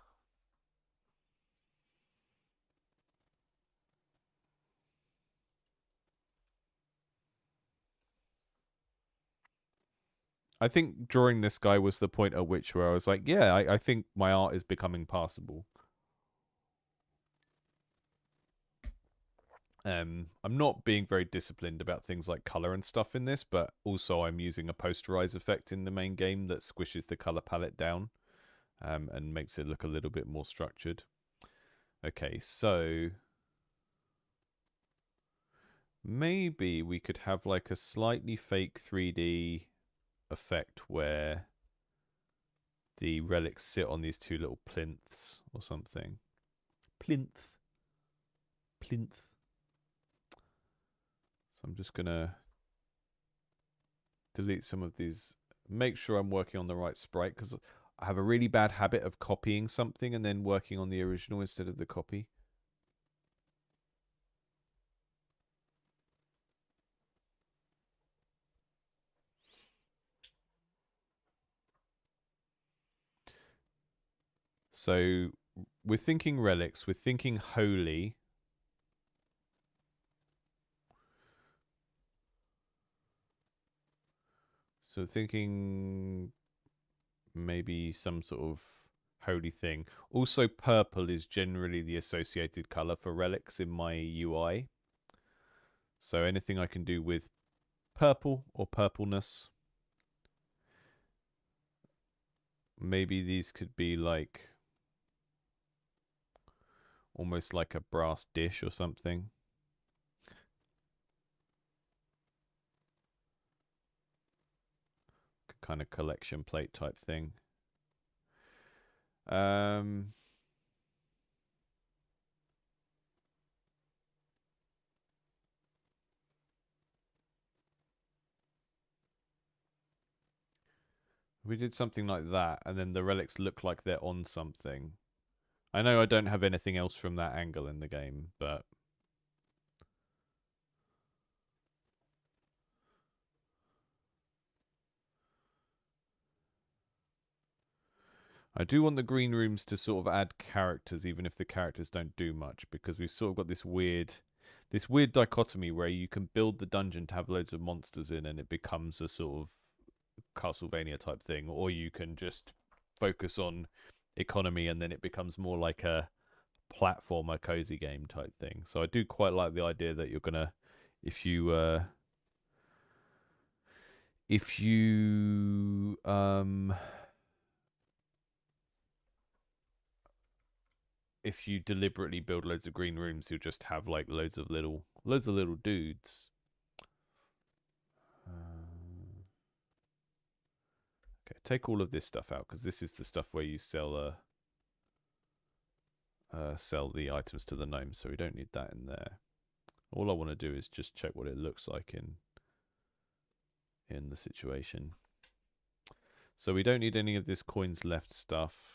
I think drawing this guy was the point at which where I was like, yeah, I think my art is becoming passable. I'm not being very disciplined about things like color and stuff in this, but also I'm using a posterize effect in the main game that squishes the color palette down, and makes it look a little bit more structured. Okay, so maybe we could have like a slightly fake 3D effect where the relics sit on these two little plinths or something. Plinth. Plinth. So I'm just going to delete some of these. Make sure I'm working on the right sprite, because I have a really bad habit of copying something and then working on the original instead of the copy. So we're thinking relics, we're thinking holy. So thinking maybe some sort of holy thing. Also, purple is generally the associated color for relics in my UI. So anything I can do with purple or purpleness. Maybe these could be like almost like a brass dish or something. Kind of collection plate type thing. We did something like that, and then the relics look like they're on something. I know I don't have anything else from that angle in the game, but I do want the green rooms to sort of add characters, even if the characters don't do much, because we've sort of got this weird dichotomy where you can build the dungeon to have loads of monsters in, and it becomes a sort of Castlevania type thing, or you can just focus on economy, and then it becomes more like a platformer cozy game type thing. So I do quite like the idea that you're gonna, if you if you if you deliberately build loads of green rooms, you'll just have like loads of little dudes. Okay, take all of this stuff out, because this is the stuff where you sell the items to the gnomes, so we don't need that in there. All I want to do is just check what it looks like in the situation. So we don't need any of this coins left stuff.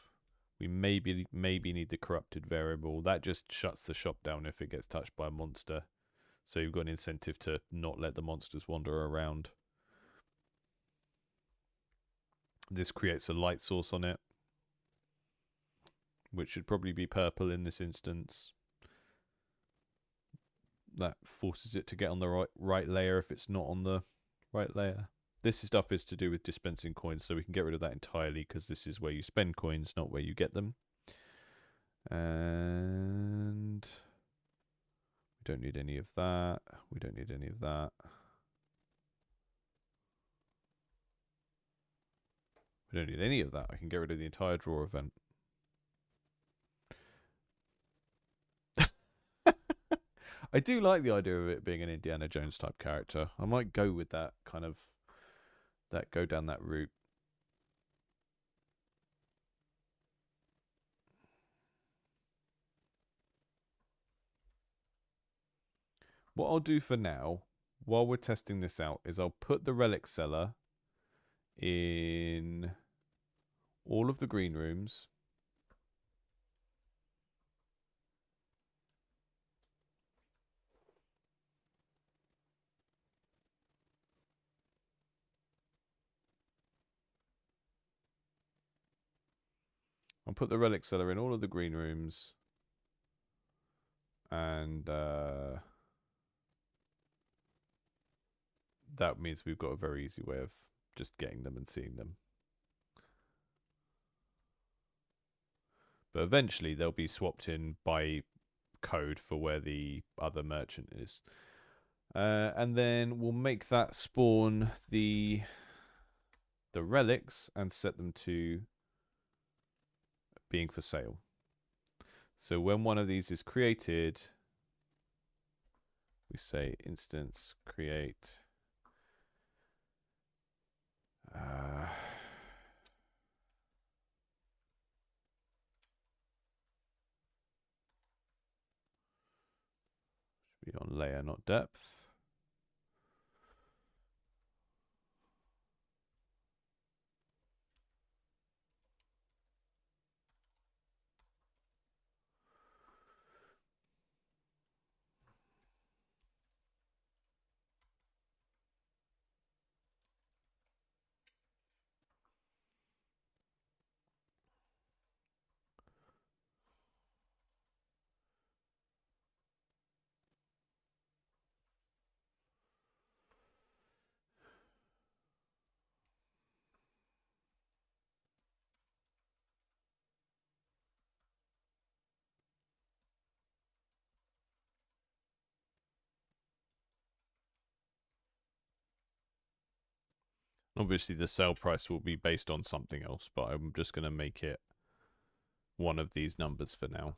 We maybe need the corrupted variable. That just shuts the shop down if it gets touched by a monster. So you've got an incentive to not let the monsters wander around. This creates a light source on it, which should probably be purple in this instance. That forces it to get on the right layer if it's not on the right layer. This stuff is to do with dispensing coins, so we can get rid of that entirely, because this is where you spend coins, not where you get them. And we don't need any of that. We don't need any of that. We don't need any of that. I can get rid of the entire draw event. I do like the idea of it being an Indiana Jones type character. I might go with that kind of, go down that route. What I'll do for now, while we're testing this out, is I'll put the relic seller in all of the green rooms. I'll put the relic seller in all of the green rooms. And that means we've got a very easy way of just getting them and seeing them. But eventually they'll be swapped in by code for where the other merchant is. And then we'll make that spawn the relics and set them to being for sale. So when one of these is created, we say instance create should be on layer, not depth. Obviously, the sale price will be based on something else, but I'm just going to make it one of these numbers for now.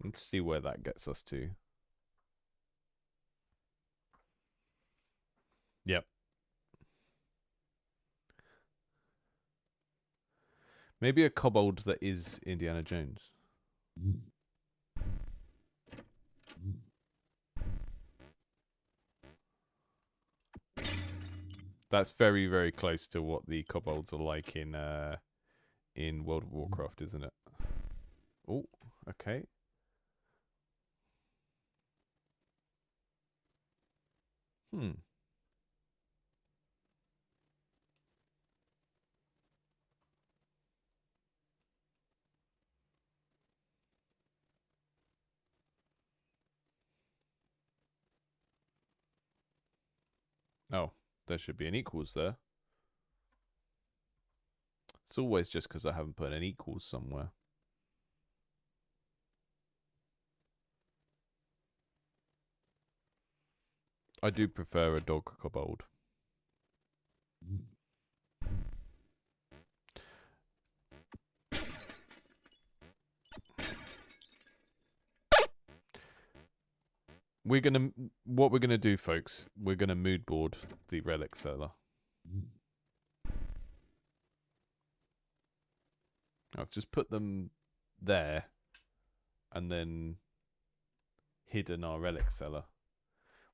Let's see where that gets us to. Yep. Maybe a kobold that is Indiana Jones. That's very, very close to what the kobolds are like in World of Warcraft, isn't it? Oh, okay. Oh, there should be an equals there. It's always just because I haven't put an equals somewhere. I do prefer a dog kobold. What we're gonna do, folks, we're gonna mood board the relic seller. Let's just put them there and then hidden our relic seller.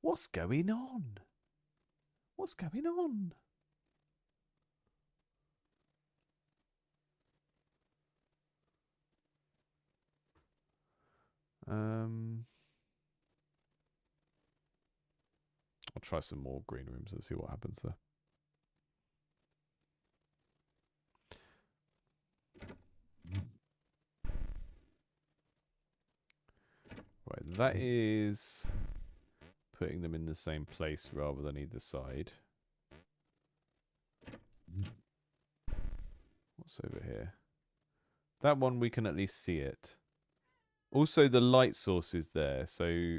What's going on? What's going on? I'll try some more green rooms and see what happens there. Right, that is putting them in the same place rather than either side. What's over here? That one, we can at least see it. Also, the light source is there, so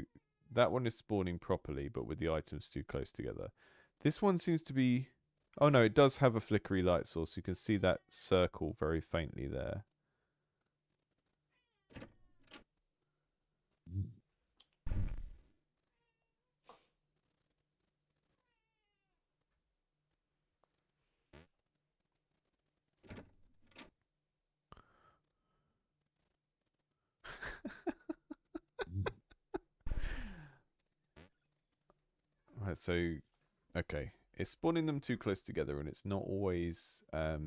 that one is spawning properly, but with the items too close together. This one seems to be... Oh no, it does have a flickery light source. You can see that circle very faintly there. Right, so... Okay. It's spawning them too close together, and it's not always... I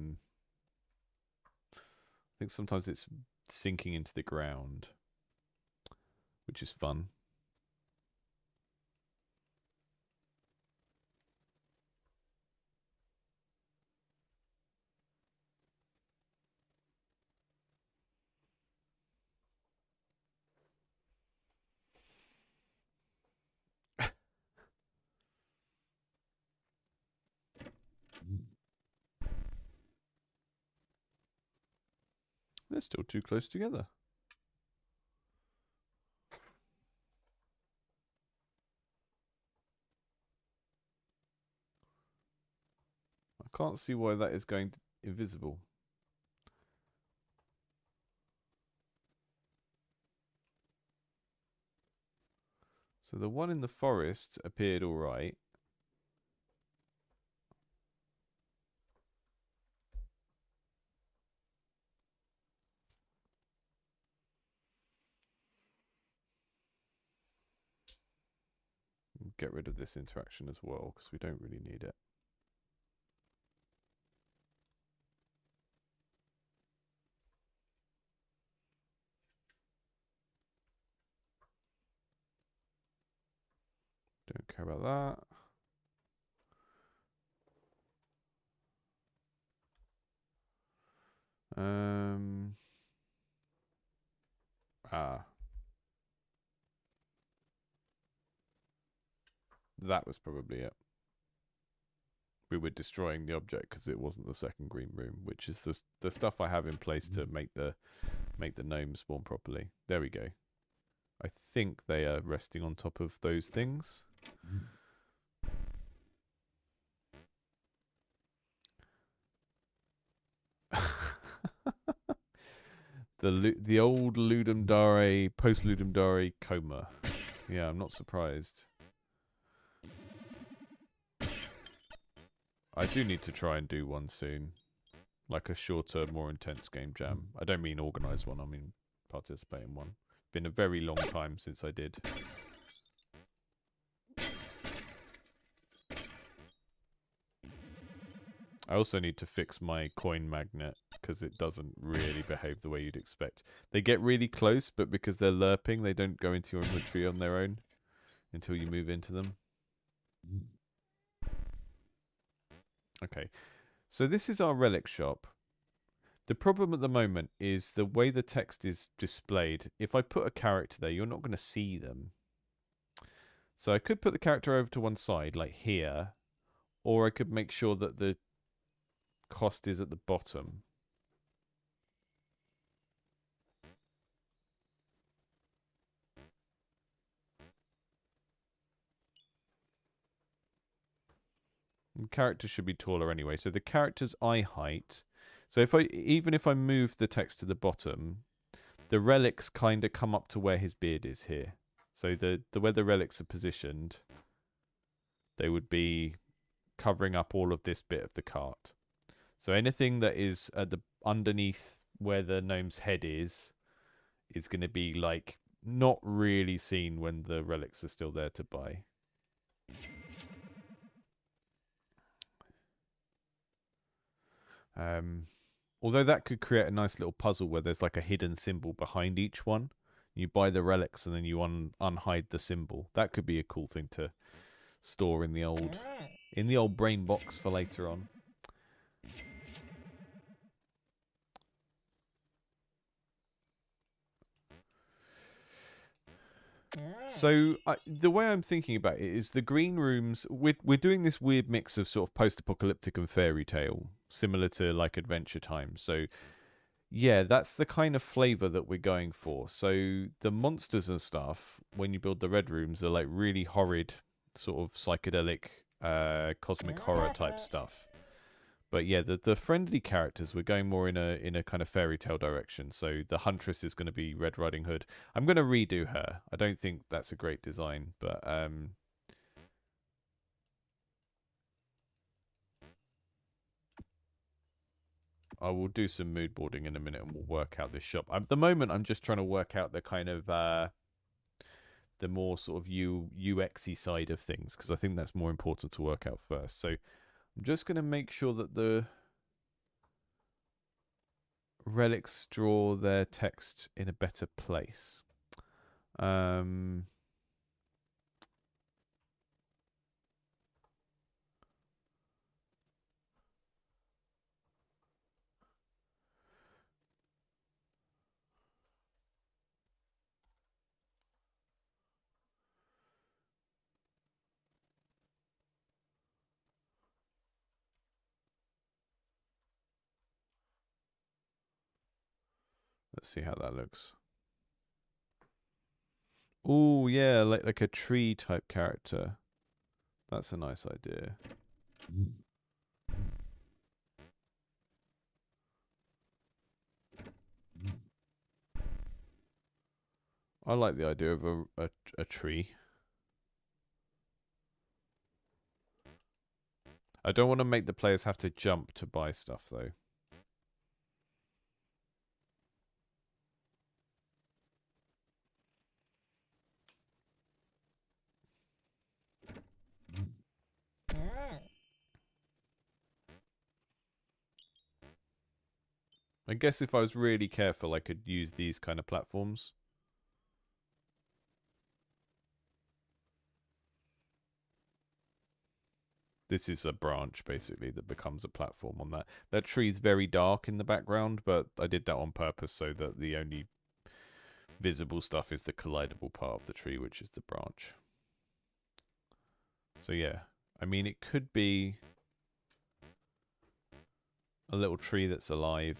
think sometimes it's sinking into the ground, which is fun. They're still too close together. I can't see why that is going invisible. So the one in the forest appeared all right. Get rid of this interaction as well, because we don't really need it. Don't care about that. That was probably it. We were destroying the object because it wasn't the second green room, which is the stuff I have in place to make the gnomes spawn properly. There we go. I think they are resting on top of those things. The old Ludum Dare, post Ludum Dare coma. Yeah, I'm not surprised. I do need to try and do one soon. Like a shorter, more intense game jam. I don't mean organise one, I mean participate in one. Been a very long time since I did. I also need to fix my coin magnet because it doesn't really behave the way you'd expect. They get really close, but because they're lerping, they don't go into your inventory on their own until you move into them. Okay, so this is our relic shop. The problem at the moment is the way the text is displayed. If I put a character there, you're not going to see them. So I could put the character over to one side, like here, or I could make sure that the cost is at the bottom. The character should be taller anyway. So the character's eye height. So even if I move the text to the bottom, the relics kind of come up to where his beard is here. So the where the relics are positioned, they would be covering up all of this bit of the cart. So anything that is at the underneath where the gnome's head is going to be like not really seen when the relics are still there to buy. Although that could create a nice little puzzle where there's like a hidden symbol behind each one. You buy the relics and then you unhide the symbol. That could be a cool thing to store in the old brain box for later on. So the way I'm thinking about it is the green rooms. We're doing this weird mix of sort of post-apocalyptic and fairy tale, similar to like Adventure Time. So yeah, that's the kind of flavor that we're going for. So the monsters and stuff, when you build the red rooms, are like really horrid, sort of psychedelic, cosmic horror type stuff. But yeah, the friendly characters, we're going more in a kind of fairy tale direction. So the Huntress is going to be Red Riding Hood. I'm going to redo her. I don't think that's a great design, but I will do some mood boarding in a minute and we'll work out this shop. At the moment, I'm just trying to work out the kind of the more sort of UXy side of things because I think that's more important to work out first. So I'm just going to make sure that the relics draw their text in a better place. Let's see how that looks. Oh yeah, like a tree type character. That's a nice idea. I like the idea of a tree. I don't want to make the players have to jump to buy stuff though. I guess if I was really careful, I could use these kind of platforms. This is a branch, basically, that becomes a platform on that. That tree's very dark in the background, but I did that on purpose so that the only visible stuff is the collidable part of the tree, which is the branch. So yeah, I mean, it could be a little tree that's alive.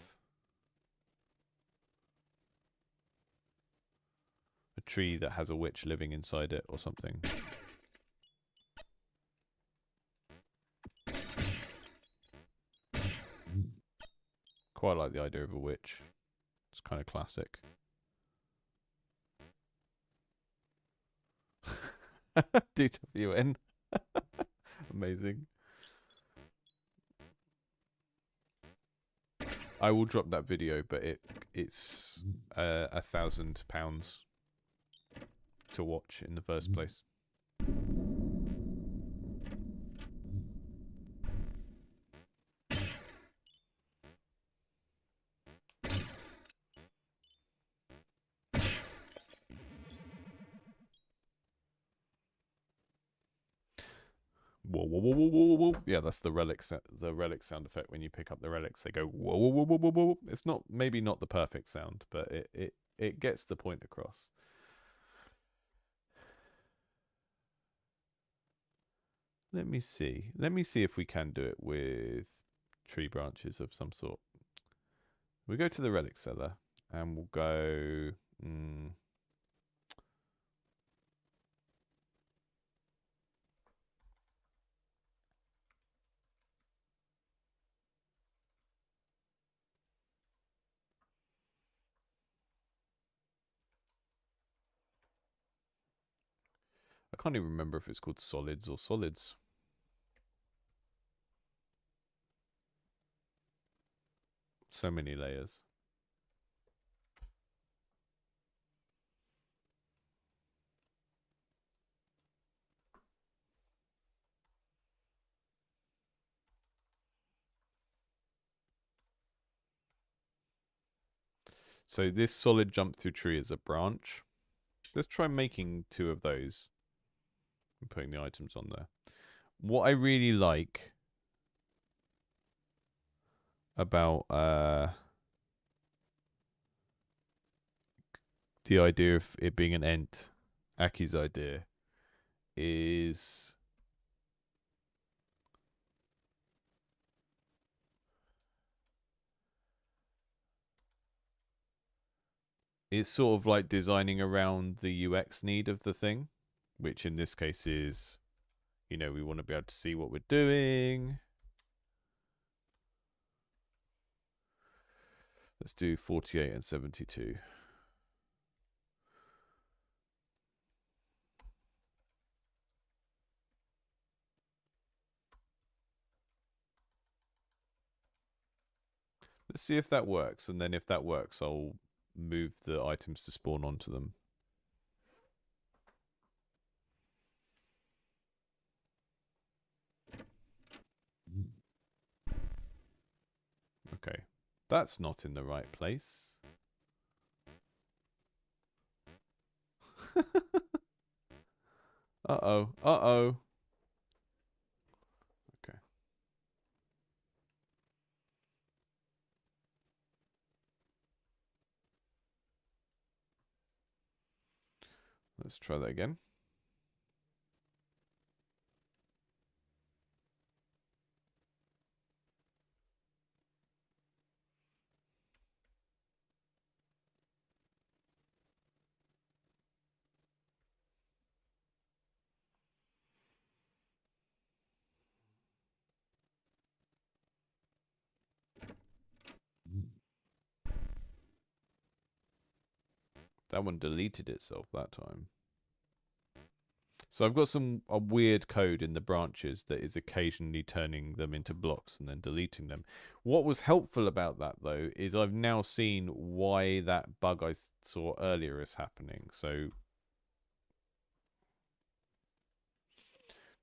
A tree that has a witch living inside it or something. Quite like the idea of a witch. It's kind of classic. DWN. Amazing. I will drop that video, but it's £1,000 to watch in the first place. Whoa, whoa, whoa, whoa, whoa, whoa. Yeah, that's the relic sound effect. When you pick up the relics, they go whoa, whoa, whoa, whoa, whoa, whoa. It's not, maybe not the perfect sound, but it gets the point across. Let me see. Let me see if we can do it with tree branches of some sort. We go to the relic seller and we'll go. I can't even remember if it's called solids or solids. So many layers. So this solid jump through tree is a branch. Let's try making 2 of those and putting the items on there. What I really like about the idea of it being an ent, Aki's idea, is it's sort of like designing around the UX need of the thing, which in this case is, you know, we want to be able to see what we're doing. Let's do 48 and 72. Let's see if that works, and then if that works, I'll move the items to spawn onto them. Okay, that's not in the right place. Uh-oh, uh-oh. Okay. Let's try that again. That one deleted itself that time. So I've got some weird code in the branches that is occasionally turning them into blocks and then deleting them. What was helpful about that, though, is I've now seen why that bug I saw earlier is happening. So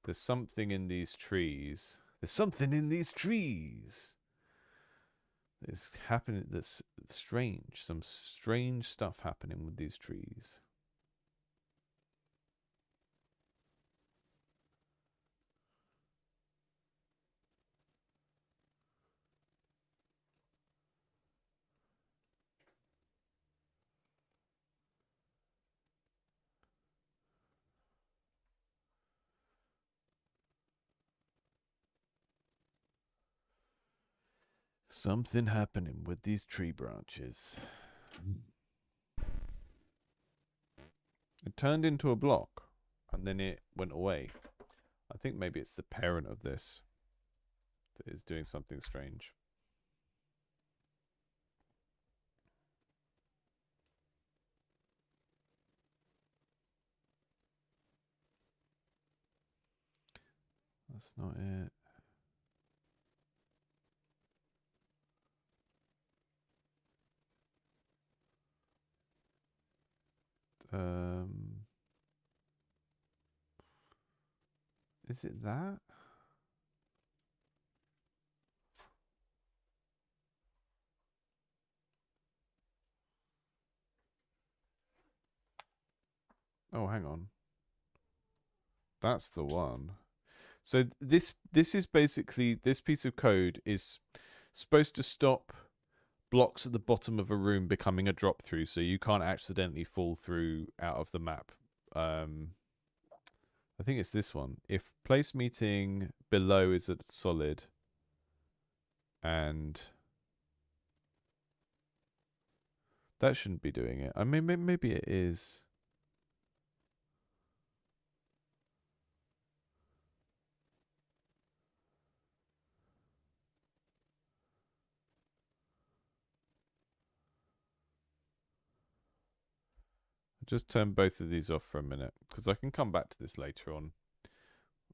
there's something in these trees. There's something in these trees. There's happening. That's strange. Some strange stuff happening with these trees. Something happening with these tree branches. It turned into a block, and then it went away. I think maybe it's the parent of this that is doing something strange. That's not it. Is it that? Oh, hang on. That's the one. So this is basically, this piece of code is supposed to stop blocks at the bottom of a room becoming a drop through, so you can't accidentally fall through out of the map. I think it's this one. If place meeting below is a solid and that shouldn't be doing it. I mean, maybe it is. Just turn both of these off for a minute because I can come back to this later on.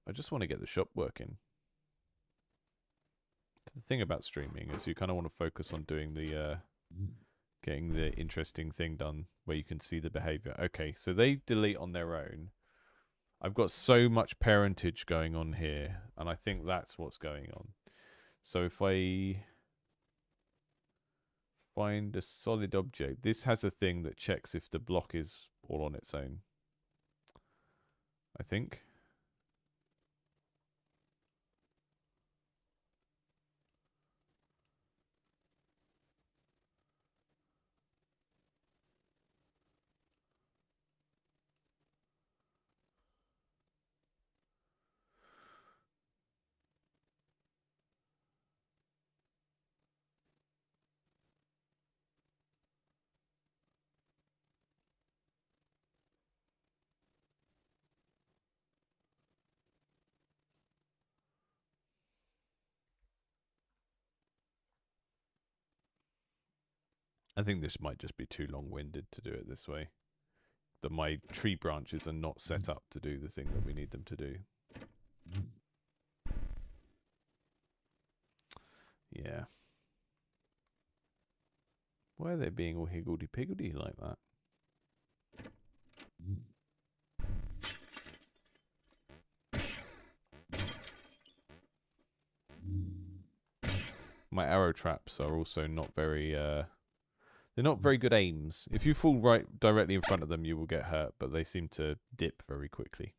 I just want to get the shop working. The thing about streaming is you kind of want to focus on doing the getting the interesting thing done where you can see the behavior. Okay, so they delete on their own. I've got so much parentage going on here, and I think that's what's going on. So if I find a solid object, this has a thing that checks if the block is all on its own, I think. I think this might just be too long-winded to do it this way. That my tree branches are not set up to do the thing that we need them to do. Yeah. Why are they being all higgledy-piggledy like that? My arrow traps are also not very, they're not very good aims. If you fall right directly in front of them, you will get hurt, but they seem to dip very quickly.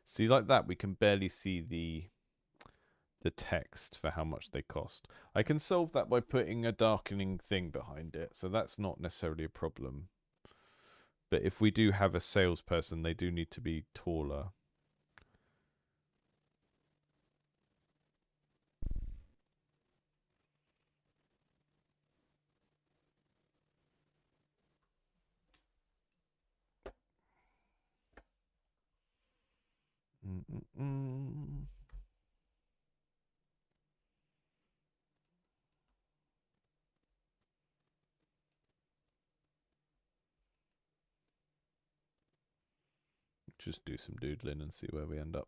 See, like that, we can barely see the text for how much they cost. I can solve that by putting a darkening thing behind it, so that's not necessarily a problem. But if we do have a salesperson, they do need to be taller. Just do some doodling and see where we end up.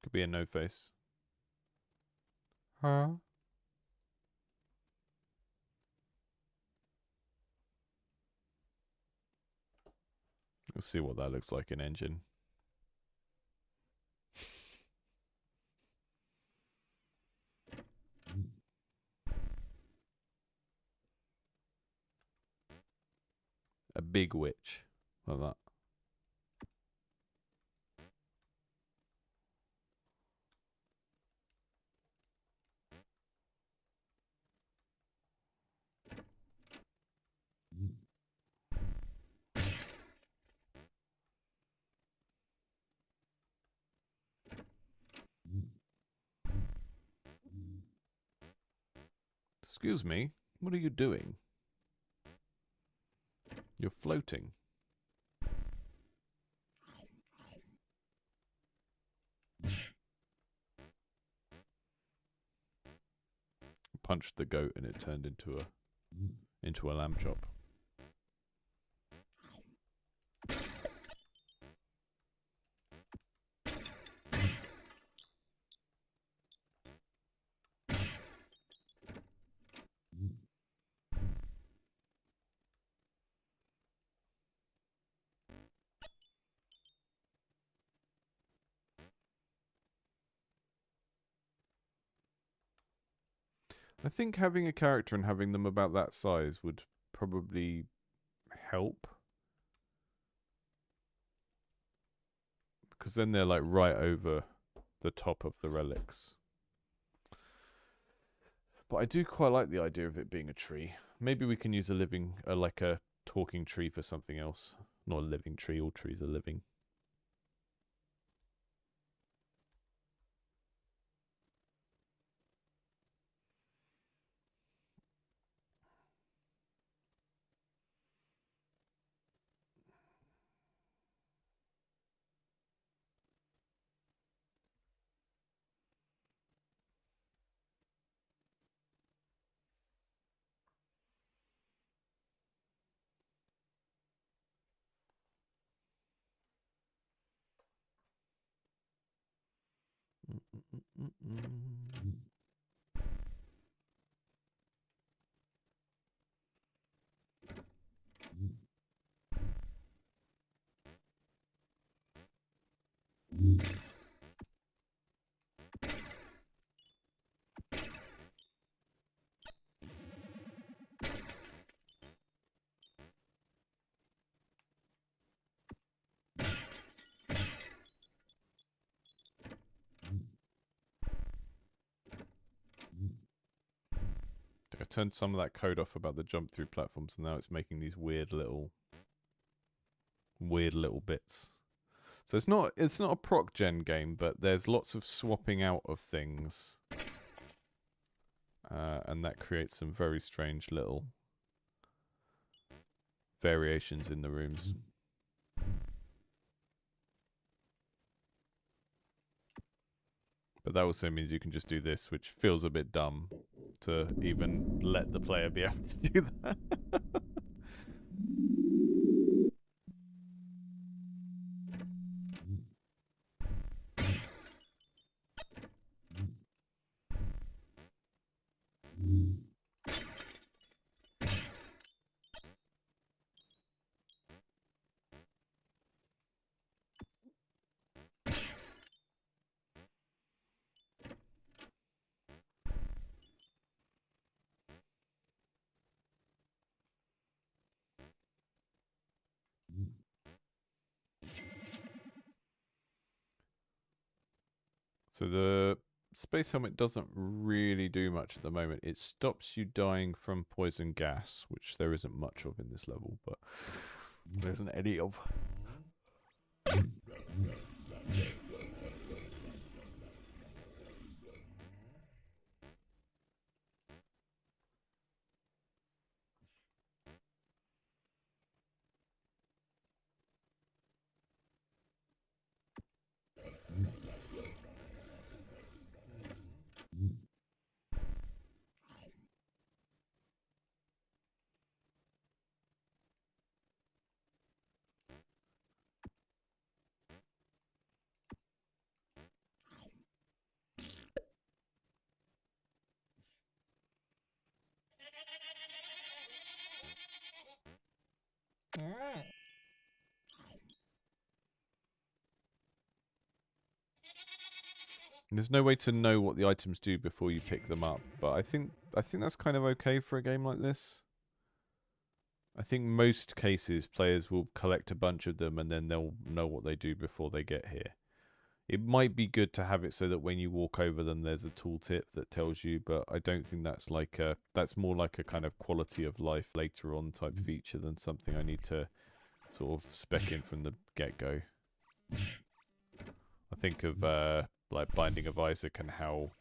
Could be a no face. Huh? We'll see what that looks like in engine. A big witch. Like that. Excuse me, what are you doing? You're floating. Punched the goat and it turned into a lamb chop. I think having a character and having them about that size would probably help. Because then they're like right over the top of the relics. But I do quite like the idea of it being a tree. Maybe we can use like a talking tree for something else. Not a living tree, all trees are living. I turned some of that code off about the jump through platforms, and now it's making these weird little bits. So it's not a proc gen game, but there's lots of swapping out of things, and that creates some very strange little variations in the rooms. But that also means you can just do this, which feels a bit dumb to even let the player be able to do that. So space helmet doesn't really do much at the moment. It stops you dying from poison gas, which there isn't much of in this level, but there's an eddy of. There's no way to know what the items do before you pick them up, but I think that's kind of okay for a game like this. I think most cases players will collect a bunch of them and then they'll know what they do before they get here. It might be good to have it so that when you walk over them there's a tooltip that tells you, but I don't think that's like that's more like a kind of quality of life later on type feature than something I need to sort of spec in from the get-go. I think of like Binding of Isaac and how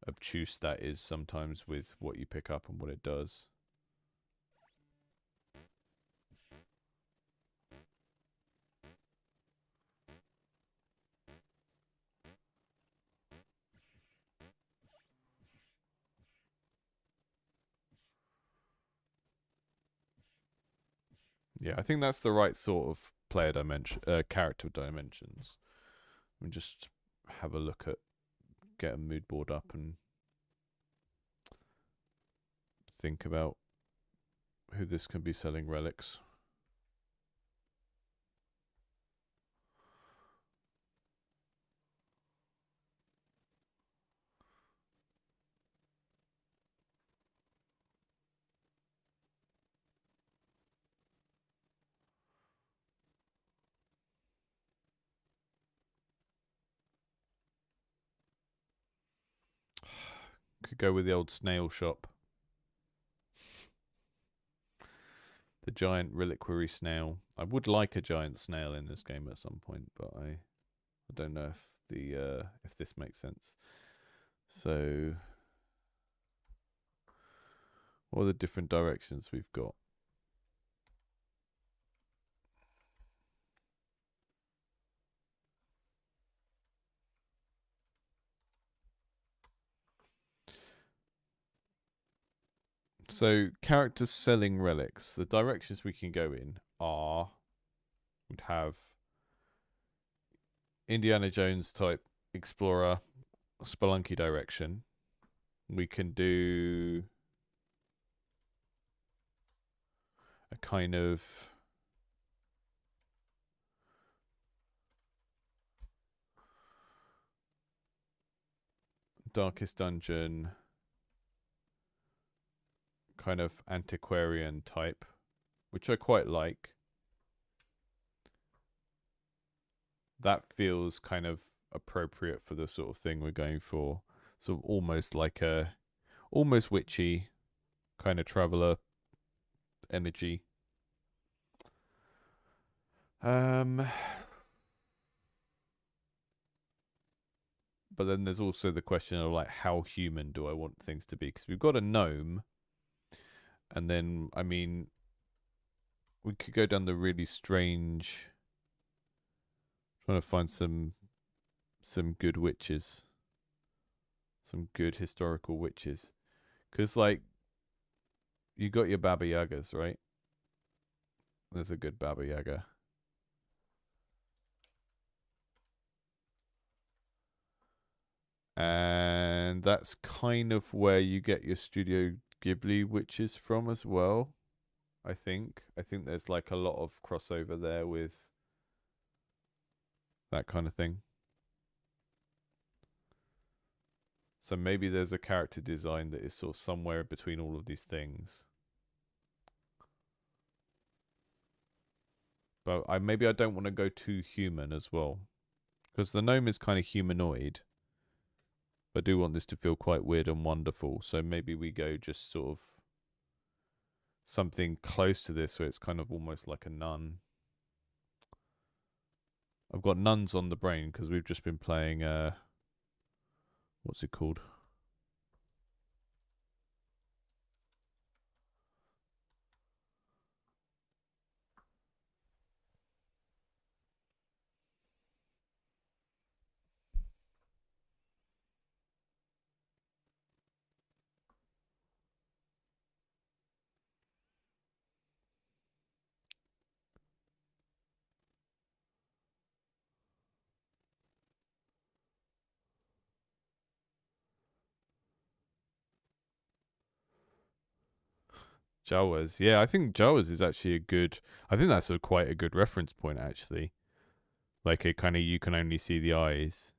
obtuse that is sometimes with what you pick up and what it does. Yeah, I think that's the right sort of player dimension, character dimensions. And just have a look at, get a mood board up and think about who this can be selling relics. Could go with the old snail shop. The giant reliquary snail. I would like a giant snail in this game at some point, but I don't know if the if this makes sense. So, what are the different directions we've got? So, characters selling relics. The directions we can go in are, we'd have Indiana Jones type explorer, spelunky direction. We can do a kind of Darkest Dungeon, kind of antiquarian type, which I quite like. That feels kind of appropriate for the sort of thing we're going for. So almost like a, almost witchy kind of traveler energy. But then there's also the question of like how human do I want things to be? Because we've got a gnome, and then I mean, we could go down the really strange. Trying to find some good witches, some good historical witches, because like you got your Baba Yagas, right? There's a good Baba Yaga. And that's kind of where you get your Studio Ghibli witches from as well. I think there's like a lot of crossover there with that kind of thing. So maybe there's a character design that is sort of somewhere between all of these things. But maybe I don't want to go too human as well, because the gnome is kind of humanoid. I do want this to feel quite weird and wonderful, so maybe we go just sort of something close to this where it's kind of almost like a nun. I've got nuns on the brain because we've just been playing, what's it called? Jawas. Yeah, I think Jawas is actually a good. I think that's quite a good reference point actually. Like it kind of you can only see the eyes.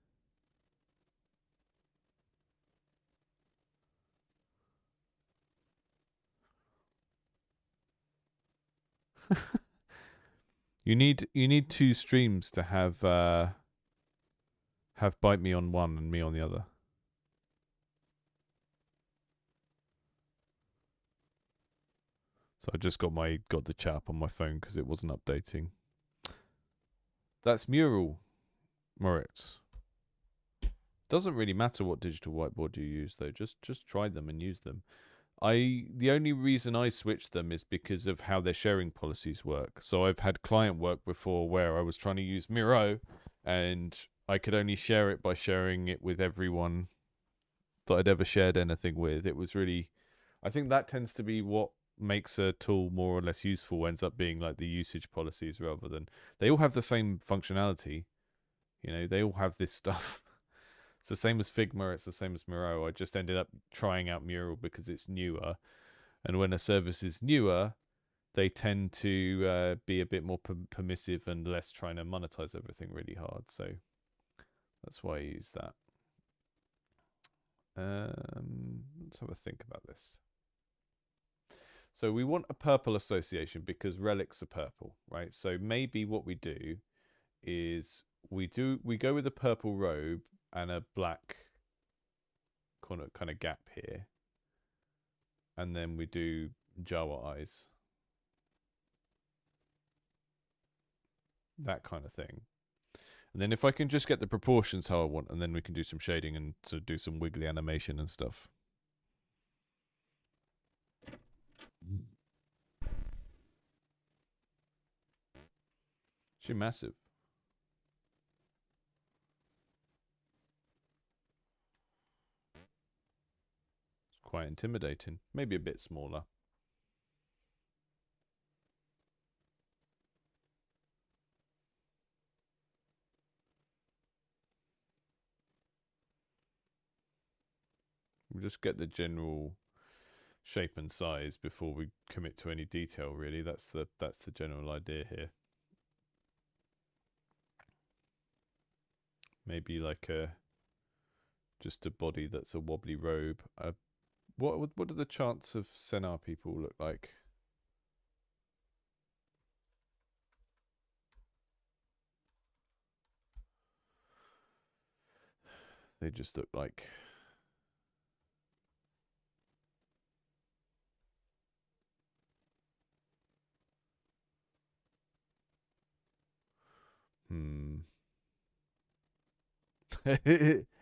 You need two streams to have Bite Me on one and me on the other. So I just got the chat up on my phone because it wasn't updating. That's Mural, Moritz. Doesn't really matter what digital whiteboard you use though. Just try them and use them. The only reason I switched them is because of how their sharing policies work. So I've had client work before where I was trying to use Miro and I could only share it by sharing it with everyone that I'd ever shared anything with. It was really, I think that tends to be what makes a tool more or less useful, ends up being like the usage policies rather than, they all have the same functionality. You know, they all have this stuff. It's the same as Figma, it's the same as Miro. I just ended up trying out Mural because it's newer. And when a service is newer, they tend to be a bit more permissive and less trying to monetize everything really hard. So that's why I use that. Let's have a think about this. So we want a purple association because relics are purple, right? So maybe what we do is we go with a purple robe and a black kind of gap here, and then we do Jawa eyes, that kind of thing. And then if I can just get the proportions how I want, and then we can do some shading and sort of do some wiggly animation and stuff. She's massive. It's quite intimidating. Maybe a bit smaller. We'll just get the general shape and size before we commit to any detail, really. That's the general idea here. Maybe like just a body that's a wobbly robe. What do the chants of Senar people look like? They just look like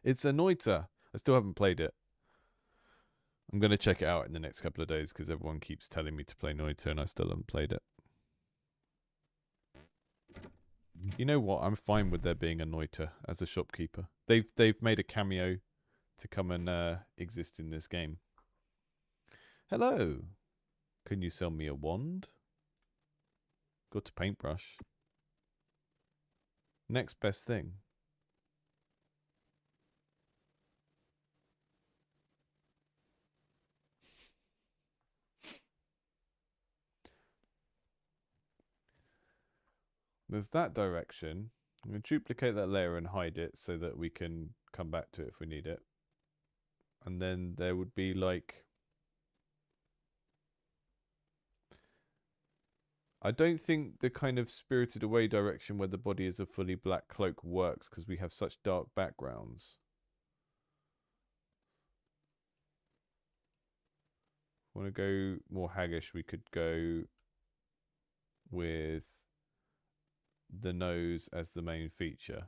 It's a Noita. I still haven't played it. I'm going to check it out in the next couple of days because everyone keeps telling me to play Noita and I still haven't played it. You know what? I'm fine with there being a Noita as a shopkeeper. They've made a cameo to come and exist in this game. Hello. Can you sell me a wand? Got a paintbrush. Next best thing. There's that direction. I'm going to duplicate that layer and hide it so that we can come back to it if we need it. And then there would be like... I don't think the kind of Spirited Away direction where the body is a fully black cloak works because we have such dark backgrounds. Want to go more haggish? We could go with the nose as the main feature.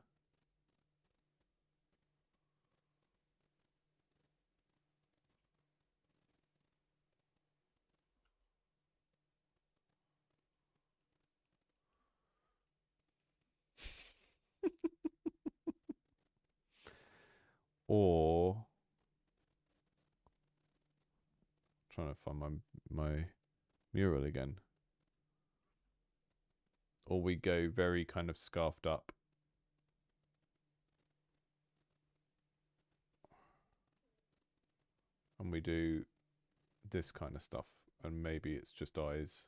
Or trying to find my mural again. Or we go very kind of scarfed up. And we do this kind of stuff. And maybe it's just eyes.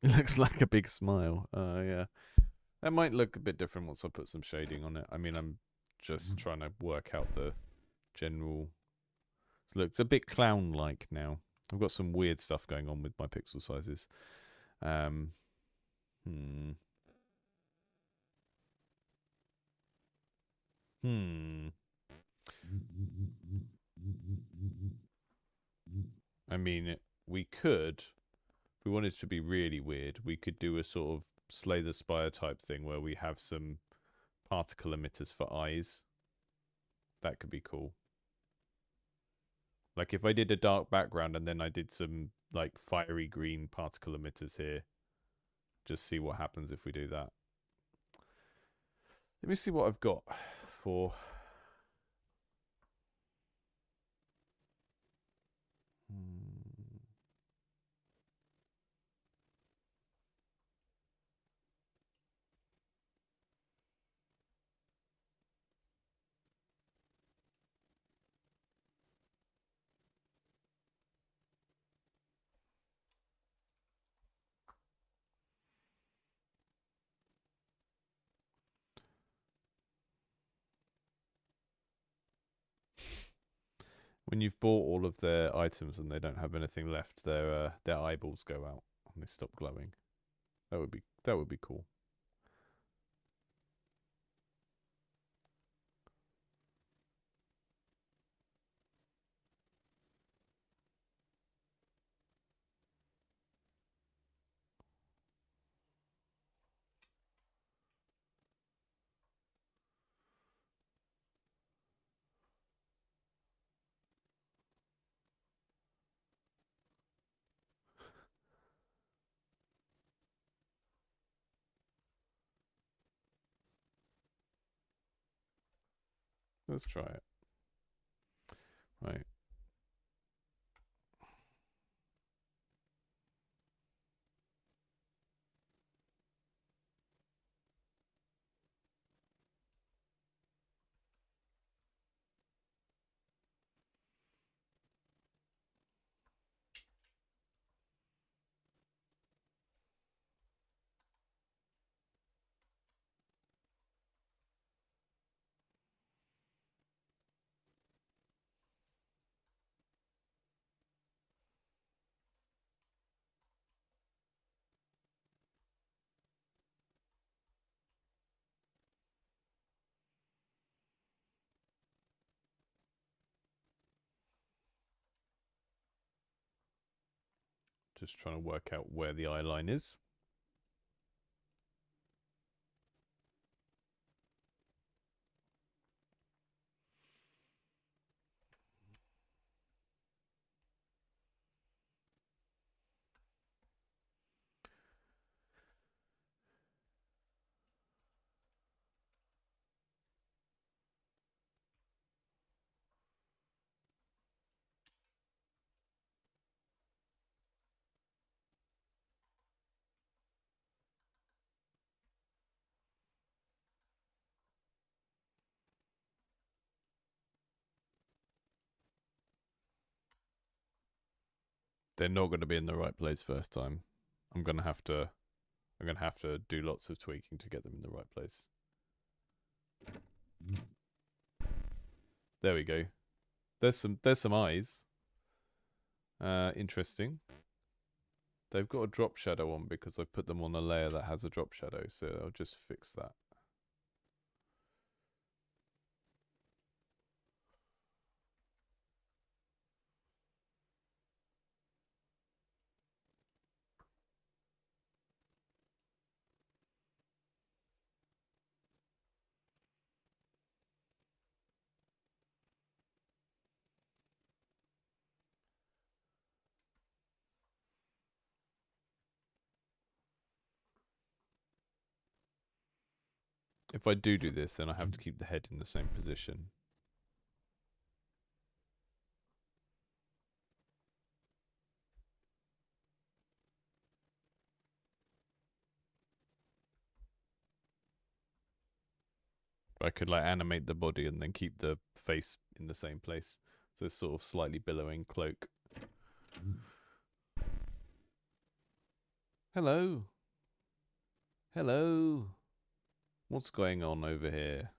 It looks like a big smile. Yeah. That might look a bit different once I put some shading on it. I mean, I'm just trying to work out the general. So look, it's a bit clown-like now. I've got some weird stuff going on with my pixel sizes. Um, hmm. Hmm. I mean, we could, if we wanted to be really weird, we could do a sort of Slay the Spire type thing where we have some particle emitters for eyes. That could be cool. Like if I did a dark background and then I did some like fiery green particle emitters here. Just see what happens if we do that. Let me see what I've got for... When you've bought all of their items and they don't have anything left, their eyeballs go out and they stop glowing. That would be cool. Let's try it. Right. Just trying to work out where the eye line is. they're not going to be in the right place first time. I'm gonna have to do lots of tweaking to get them in the right place. There we go. There's some eyes. Interesting. They've got a drop shadow on because I put them on a layer that has a drop shadow, so I'll just fix that. If I do this, then I have to keep the head in the same position. I could like animate the body and then keep the face in the same place. So it's sort of slightly billowing cloak. Hello. Hello. What's going on over here?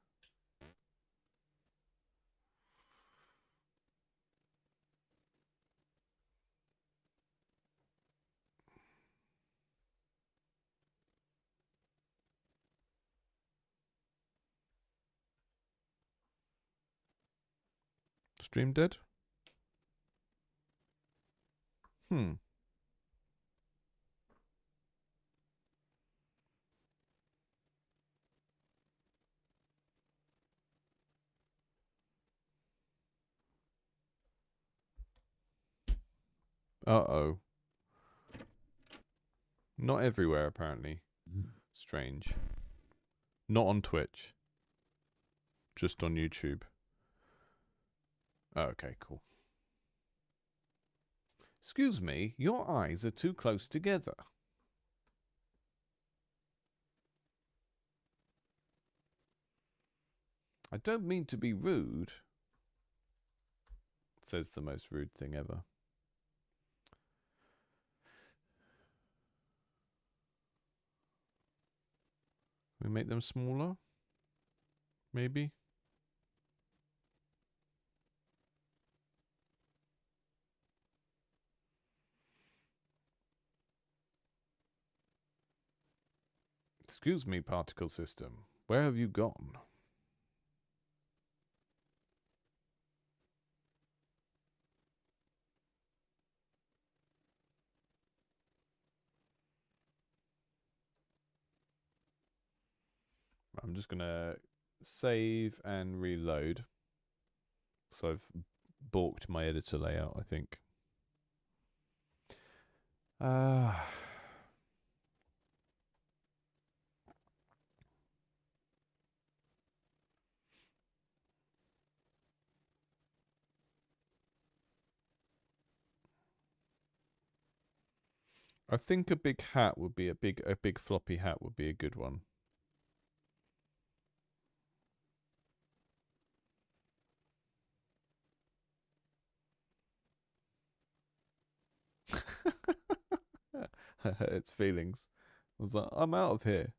Stream dead? Uh-oh. Not everywhere, apparently. Strange. Not on Twitch. Just on YouTube. Oh, okay, cool. Excuse me, your eyes are too close together. I don't mean to be rude. Says the most rude thing ever. We make them smaller? Maybe? Excuse me, particle system. Where have you gone? I'm just going to save and reload. So I've balked my editor layout, I think. I think a big hat would be a big floppy hat would be a good one. Its feelings. I was like, I'm out of here.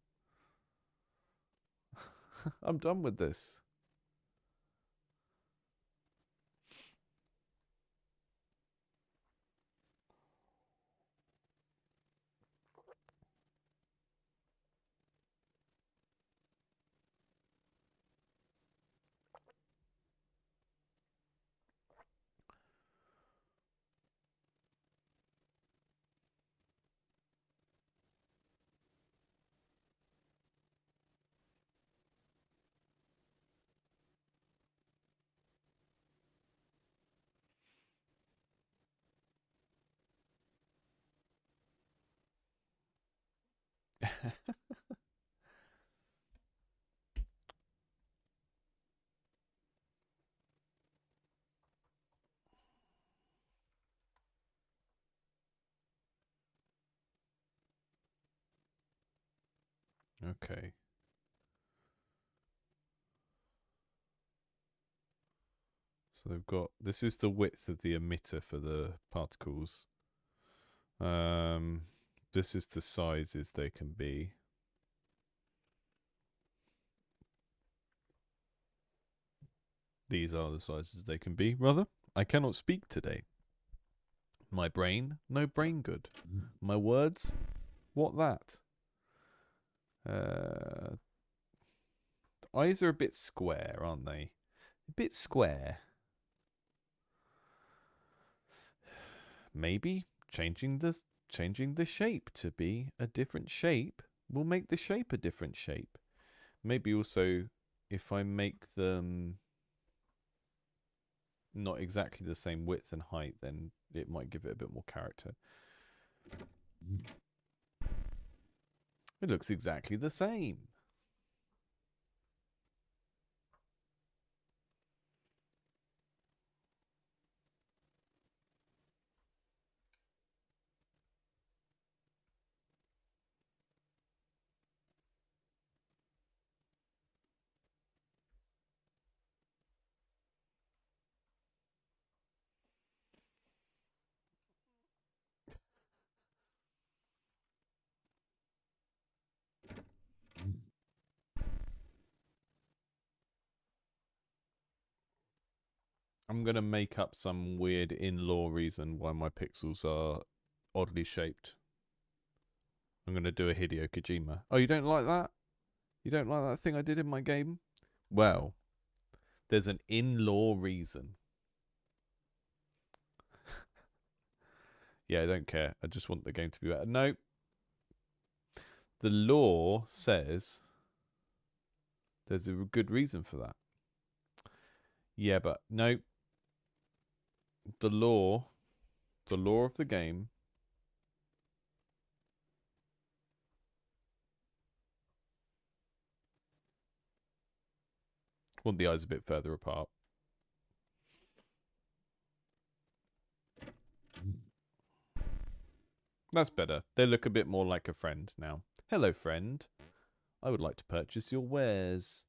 I'm done with this. Okay. So they've got, this is the width of the emitter for the particles. This is the sizes they can be. These are the sizes they can be, rather. I cannot speak today. My brain, no brain good. My words, what that? Eyes are a bit square, aren't they? A bit square. Maybe changing the shape to be a different shape will make the shape a different shape. Maybe also if I make them not exactly the same width and height, then it might give it a bit more character. It looks exactly the same. I'm going to make up some weird in-law reason why my pixels are oddly shaped. I'm going to do a Hideo Kojima. Oh, you don't like that? You don't like that thing I did in my game? Well, there's an in-law reason. Yeah, I don't care. I just want the game to be better. No. The law says there's a good reason for that. Yeah, but no. The law of the game want the eyes a bit further apart. That's better. They look a bit more like a friend now. Hello, friend. I would like to purchase your wares.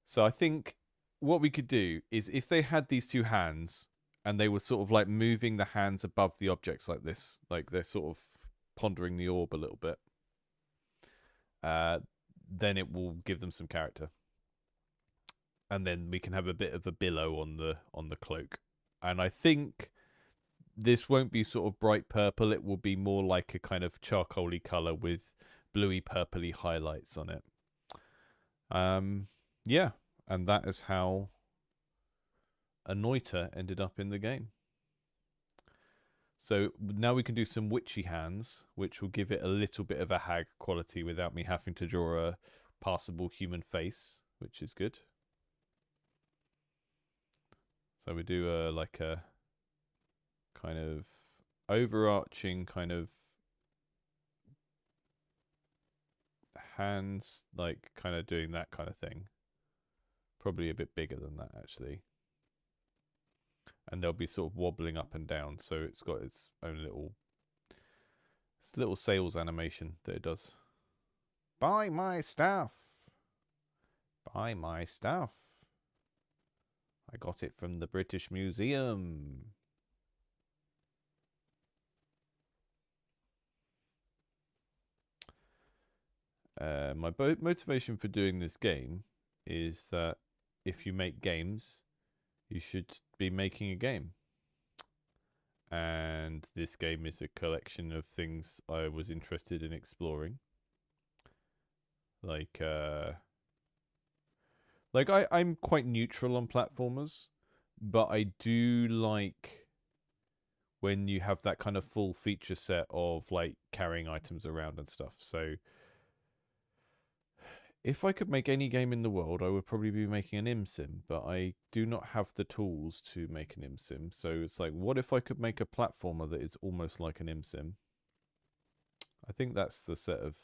So I think what we could do is if they had these two hands and they were sort of like moving the hands above the objects like this, like they're sort of pondering the orb a little bit, then it will give them some character. And then we can have a bit of a billow on the cloak. And I think this won't be sort of bright purple. It will be more like a kind of charcoaly color with bluey purpley highlights on it. Yeah, and that is how Anoita ended up in the game. So now we can do some witchy hands, which will give it a little bit of a hag quality without me having to draw a passable human face, which is good. So we do like a kind of overarching kind of hands, like kind of doing that kind of thing. Probably a bit bigger than that, actually. And they'll be sort of wobbling up and down, so it's got its own little sales animation that it does. Buy my stuff. Buy my stuff. I got it from the British Museum. My motivation for doing this game is that if you make games, you should be making a game. And this game is a collection of things I was interested in exploring. Like I'm quite neutral on platformers, but I do like when you have that kind of full feature set of like carrying items around and stuff. So if I could make any game in the world, I would probably be making an ImSim, but I do not have the tools to make an ImSim. So it's like, what if I could make a platformer that is almost like an ImSim? I think that's the set of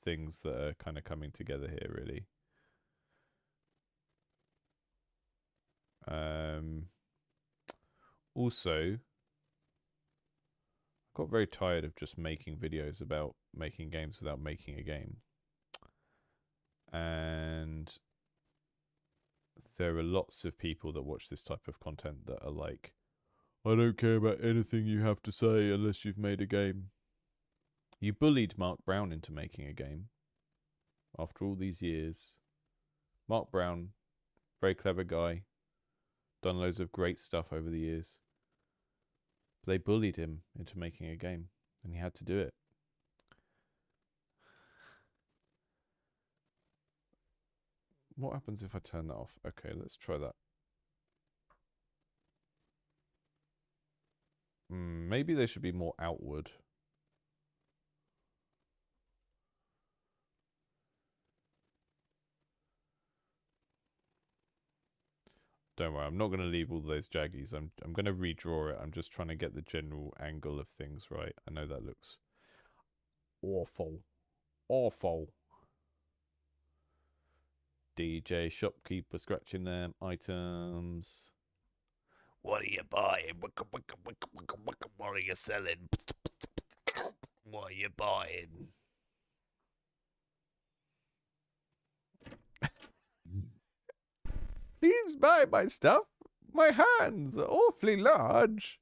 things that are kind of coming together here, really. Also, I got very tired of just making videos about making games without making a game. And there are lots of people that watch this type of content that are like, I don't care about anything you have to say unless you've made a game. You bullied Mark Brown into making a game. After all these years, Mark Brown, very clever guy, done loads of great stuff over the years. But they bullied him into making a game, and he had to do it. What happens if I turn that off? Okay, let's try that. Maybe they should be more outward. Don't worry, I'm not going to leave all those jaggies. I'm going to redraw it. I'm just trying to get the general angle of things right. I know that looks awful. Awful. DJ shopkeeper scratching them items. What are you buying? What are you selling? What are you buying? Please buy my stuff. My hands are awfully large.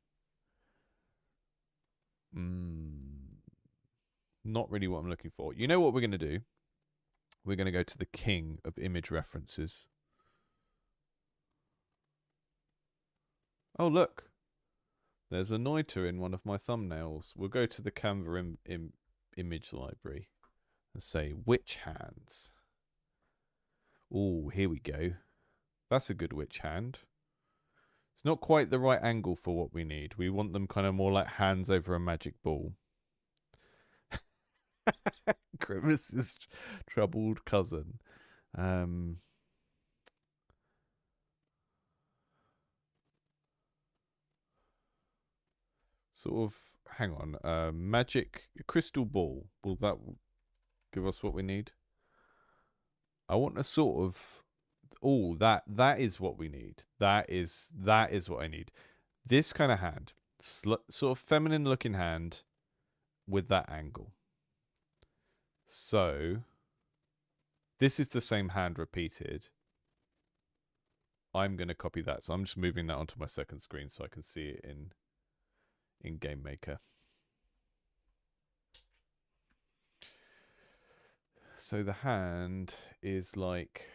Not really what I'm looking for. You know what we're going to do? We're going to go to the king of image references. Oh, look. There's a Noita in one of my thumbnails. We'll go to the Canva image library and say, witch hands. Oh, here we go. That's a good witch hand. It's not quite the right angle for what we need. We want them kind of more like hands over a magic ball. Grimace's troubled cousin. Sort of, hang on. Magic crystal ball. Will that give us what we need? I want a sort of... Oh, that is what we need. That is what I need. This kind of hand. Sort of feminine looking hand with that angle. So, this is the same hand repeated. I'm going to copy that. So I'm just moving that onto my second screen so I can see it in GameMaker. So the hand is like...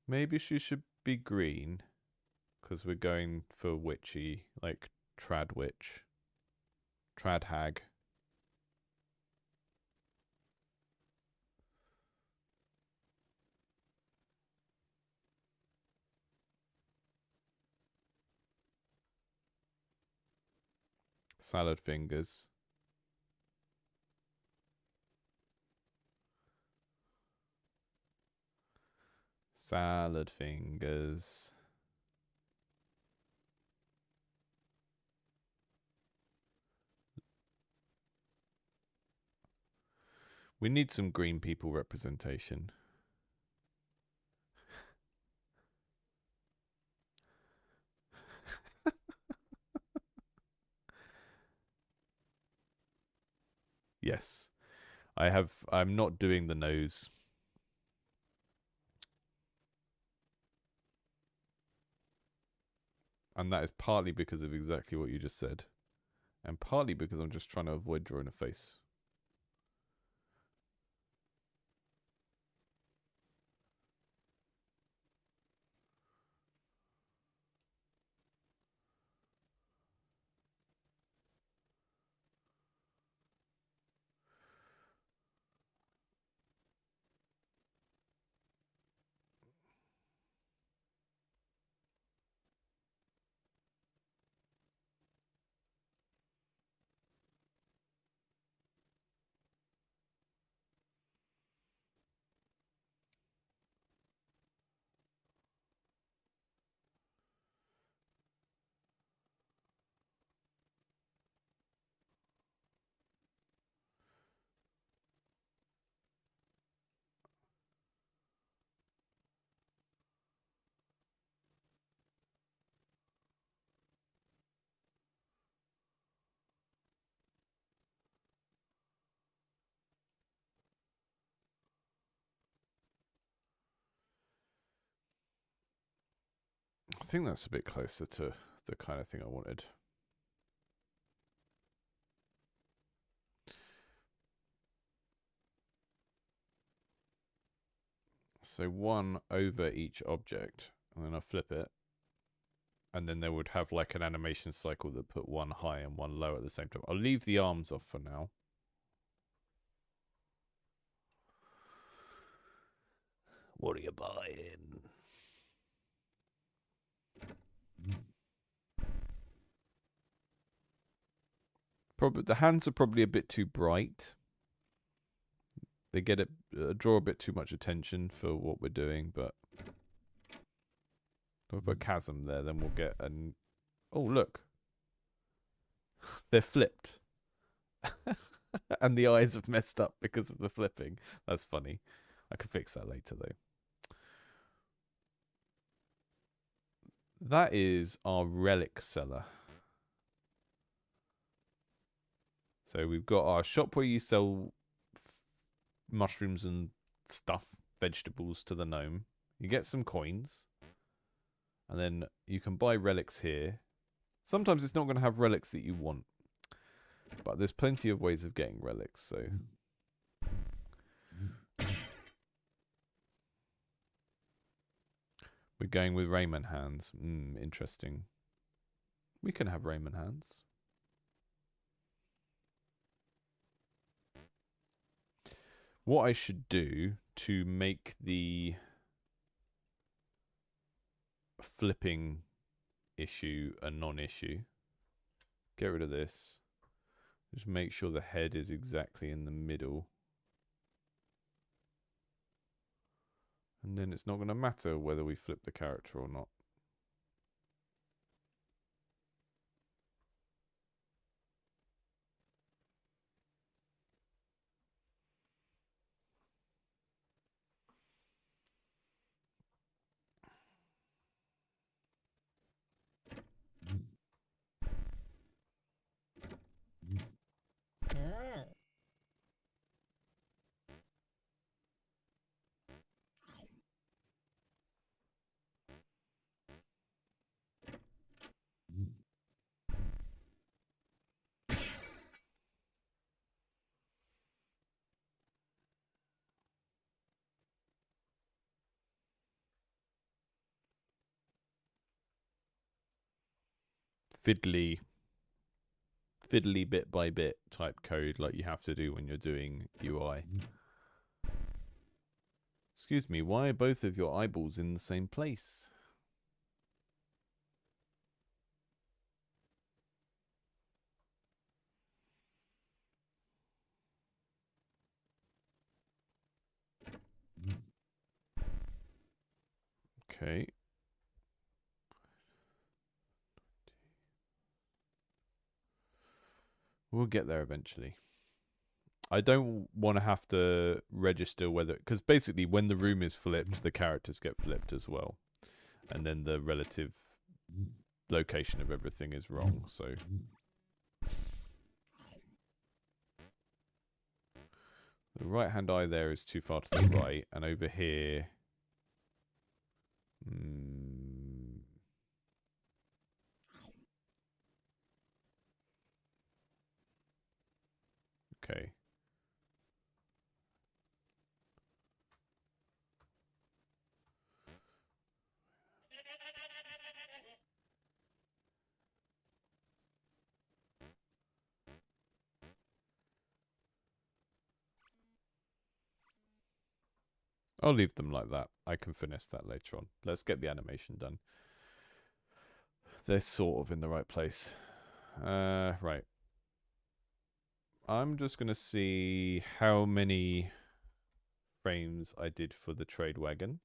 Maybe she should be green because we're going for witchy, like trad witch. Trad hag. Salad fingers. Salad fingers. We need some green people representation. Yes. I'm not doing the nose. And that is partly because of exactly what you just said. And partly because I'm just trying to avoid drawing a face. I think that's a bit closer to the kind of thing I wanted. So one over each object, and then I flip it, and then they would have like an animation cycle that put one high and one low at the same time. I'll leave the arms off for now. What are you buying? Probably the hands are probably a bit too bright. They get it draw a bit too much attention for what we're doing, but if we put a chasm there, then we'll get an. Oh look, they're flipped, and the eyes have messed up because of the flipping. That's funny. I could fix that later though. That is our relic cellar. So we've got our shop where you sell mushrooms and stuff, vegetables to the gnome. You get some coins. And then you can buy relics here. Sometimes it's not going to have relics that you want. But there's plenty of ways of getting relics, so... We're going with Rayman hands. Interesting. We can have Rayman hands. What I should do to make the flipping issue a non-issue. Get rid of this. Just make sure the head is exactly in the middle. And then it's not going to matter whether we flip the character or not. Fiddly bit by bit type code like you have to do when you're doing UI. Excuse me, why are both of your eyeballs in the same place? Okay. We'll get there eventually. I don't want to have to register whether... Because basically when the room is flipped, the characters get flipped as well. And then the relative location of everything is wrong, so... The right-hand eye there is too far to the right, and over here... Okay. I'll leave them like that. I can finesse that later on. Let's get the animation done. They're sort of in the right place. Right. I'm just going to see how many frames I did for the trade wagon.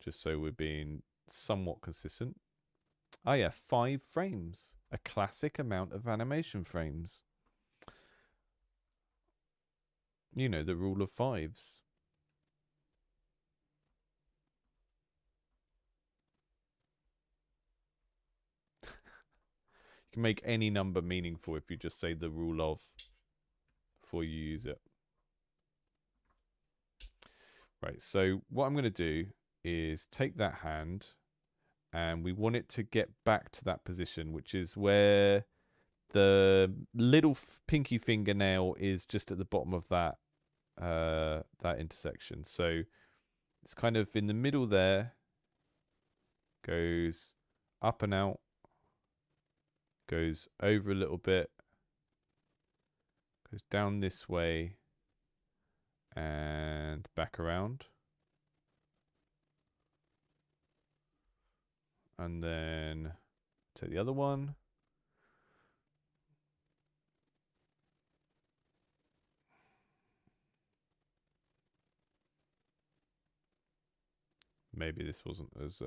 Just so we're being somewhat consistent. Oh yeah, 5 frames. A classic amount of animation frames. You know, the rule of 5s. You can make any number meaningful if you just say the rule of before you use it. Right, so what I'm going to do is take that hand and we want it to get back to that position, which is where the little pinky fingernail is just at the bottom of that that intersection. So it's kind of in the middle there, goes up and out, goes over a little bit, goes down this way, and back around. And then take the other one. Maybe this wasn't as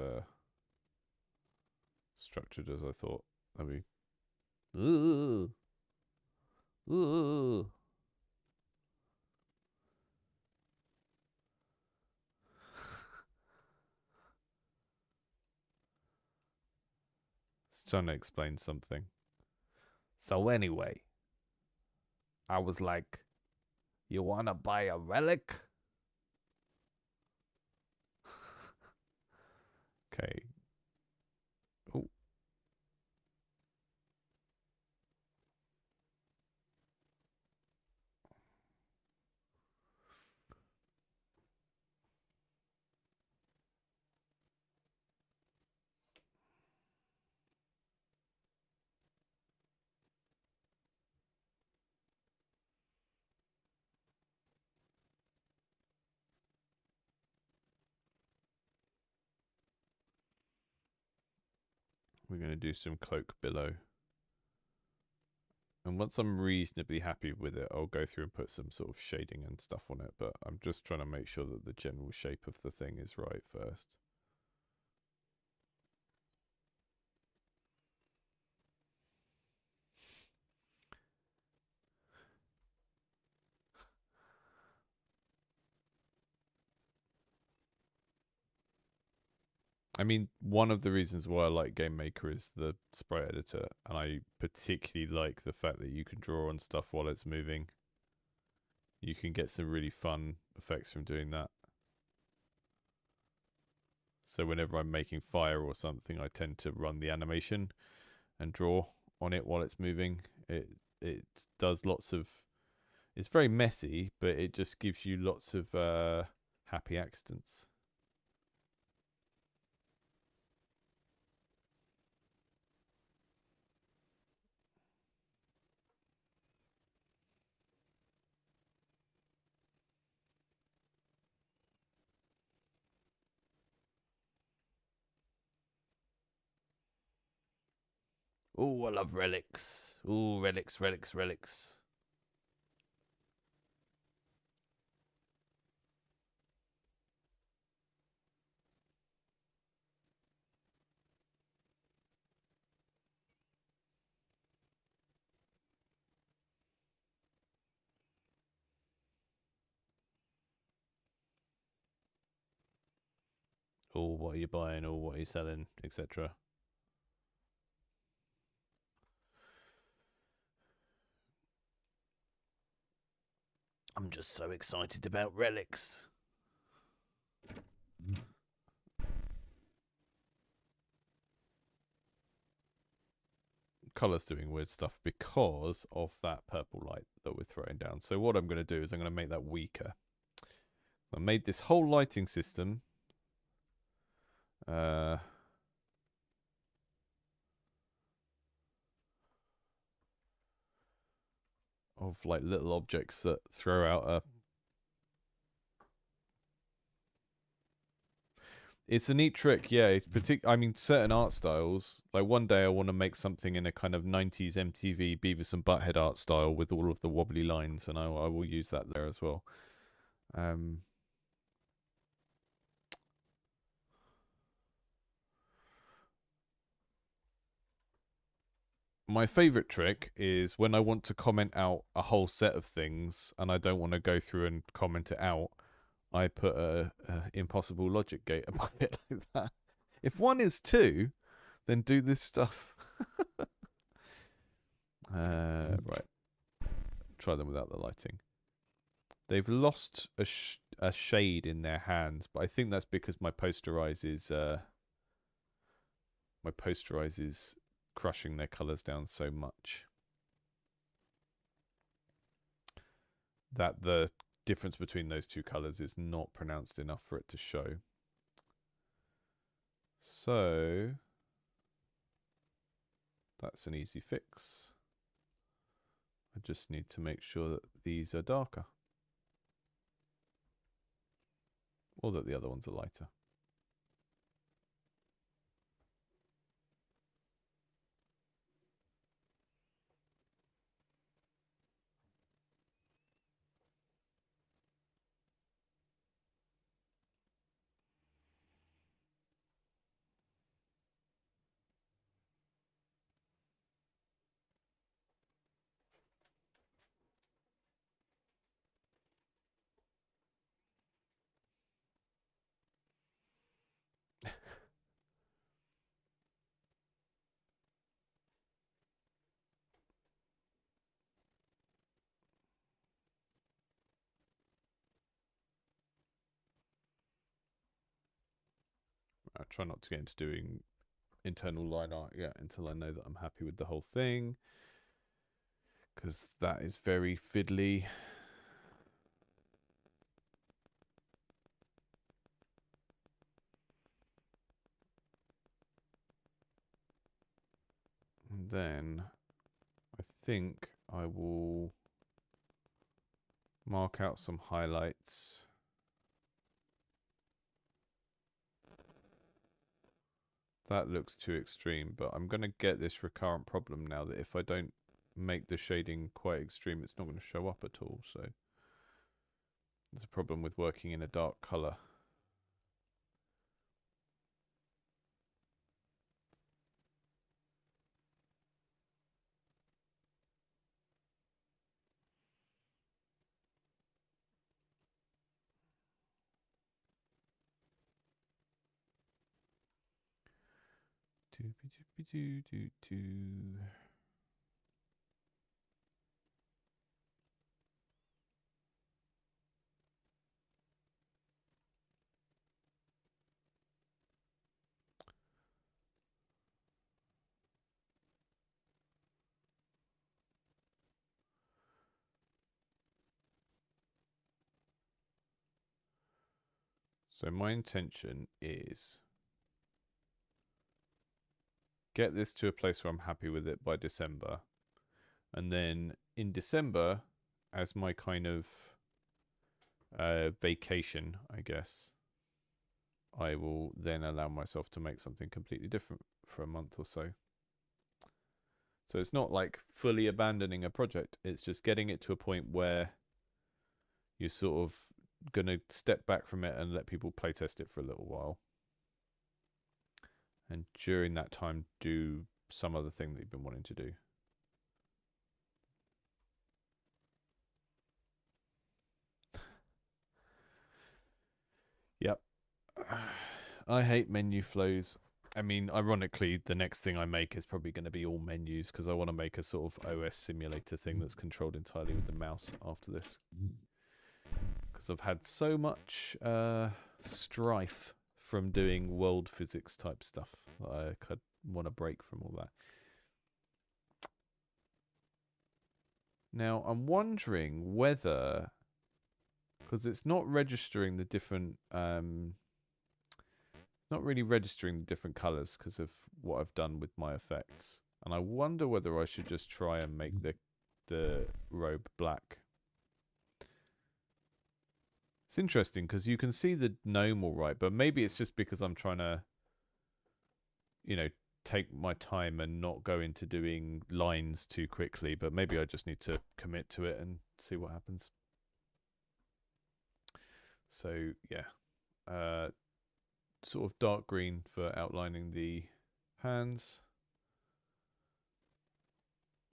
structured as I thought. Let me. Ooh. Ooh. It's trying to explain something. So anyway, I was like, "You wanna buy a relic?" Okay. Oh. We're going to do some cloak below. And once I'm reasonably happy with it, I'll go through and put some sort of shading and stuff on it. But I'm just trying to make sure that the general shape of the thing is right first. I mean, one of the reasons why I like GameMaker is the sprite editor, and I particularly like the fact that you can draw on stuff while it's moving. You can get some really fun effects from doing that. So whenever I'm making fire or something, I tend to run the animation and draw on it while it's moving. It does lots of. It's very messy, but it just gives you lots of happy accidents. Oh, I love relics. Oh, relics, relics, relics. Oh, what are you buying? Or what are you selling, etc. I'm just so excited about relics. Color's doing weird stuff because of that purple light that we're throwing down. So what I'm going to do is I'm going to make that weaker. I made this whole lighting system of like little objects that throw out a. It's a neat trick, yeah. It's I mean, certain art styles. Like one day, I want to make something in a kind of '90s MTV Beavis and Butthead art style with all of the wobbly lines, and I will use that there as well. My favorite trick is when I want to comment out a whole set of things and I don't want to go through and comment it out. I put a impossible logic gate above it like that. If one is two, then do this stuff. Right. Try them without the lighting. They've lost a shade in their hands, but I think that's because my poster eyes is my posterize is crushing their colors down so much that the difference between those two colors is not pronounced enough for it to show. So that's an easy fix. I just need to make sure that these are darker, or that the other ones are lighter. I try not to get into doing internal line art yet until I know that I'm happy with the whole thing, because that is very fiddly. And then I think I will mark out some highlights. That looks too extreme, but I'm going to get this recurrent problem now that if I don't make the shading quite extreme, it's not going to show up at all. So there's a problem with working in a dark color. So my intention is get this to a place where I'm happy with it by December. And then in December, as my kind of vacation, I guess, I will then allow myself to make something completely different for a month or so. So it's not like fully abandoning a project. It's just getting it to a point where you're sort of going to step back from it and let people play test it for a little while. And during that time, do some other thing that you've been wanting to do. Yep. I hate menu flows. I mean, ironically, the next thing I make is probably going to be all menus because I want to make a sort of OS simulator thing that's controlled entirely with the mouse after this. Because I've had so much strife from doing world physics type stuff that I could want to break from all that. Now, I'm wondering whether, because it's not registering the different, not really registering the different colors because of what I've done with my effects. And I wonder whether I should just try and make the robe black. It's interesting because you can see the gnome all right, but maybe it's just because I'm trying to, you know, take my time and not go into doing lines too quickly. But maybe I just need to commit to it and see what happens. So yeah, sort of dark green for outlining the hands.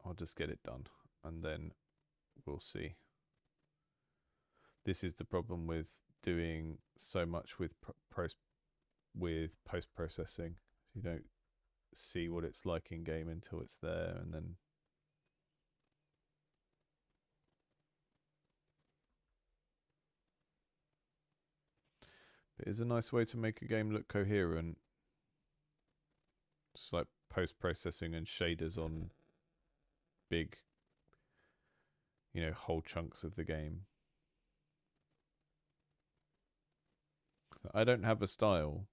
I'll just get it done and then we'll see. This is the problem with doing so much with post-processing. You don't see what it's like in game until it's there, and then it is a nice way to make a game look coherent. It's like post-processing and shaders on big, you know, whole chunks of the game. I don't have a style.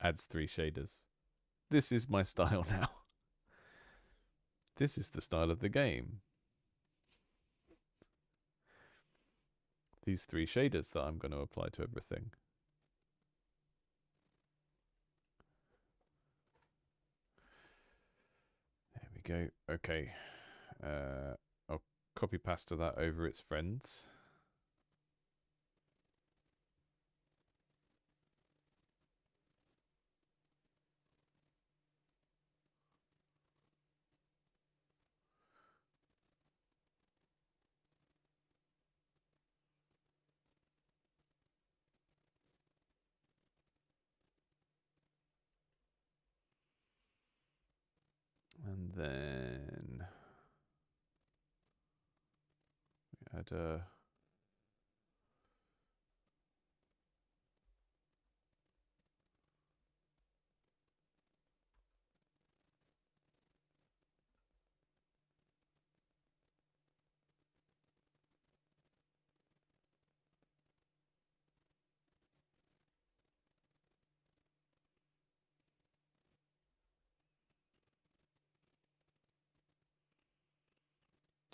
Adds 3 shaders. This is my style now. This is the style of the game. These 3 shaders that I'm going to apply to everything. There we go. Okay. I'll copy pasta that over its friends. And then we add a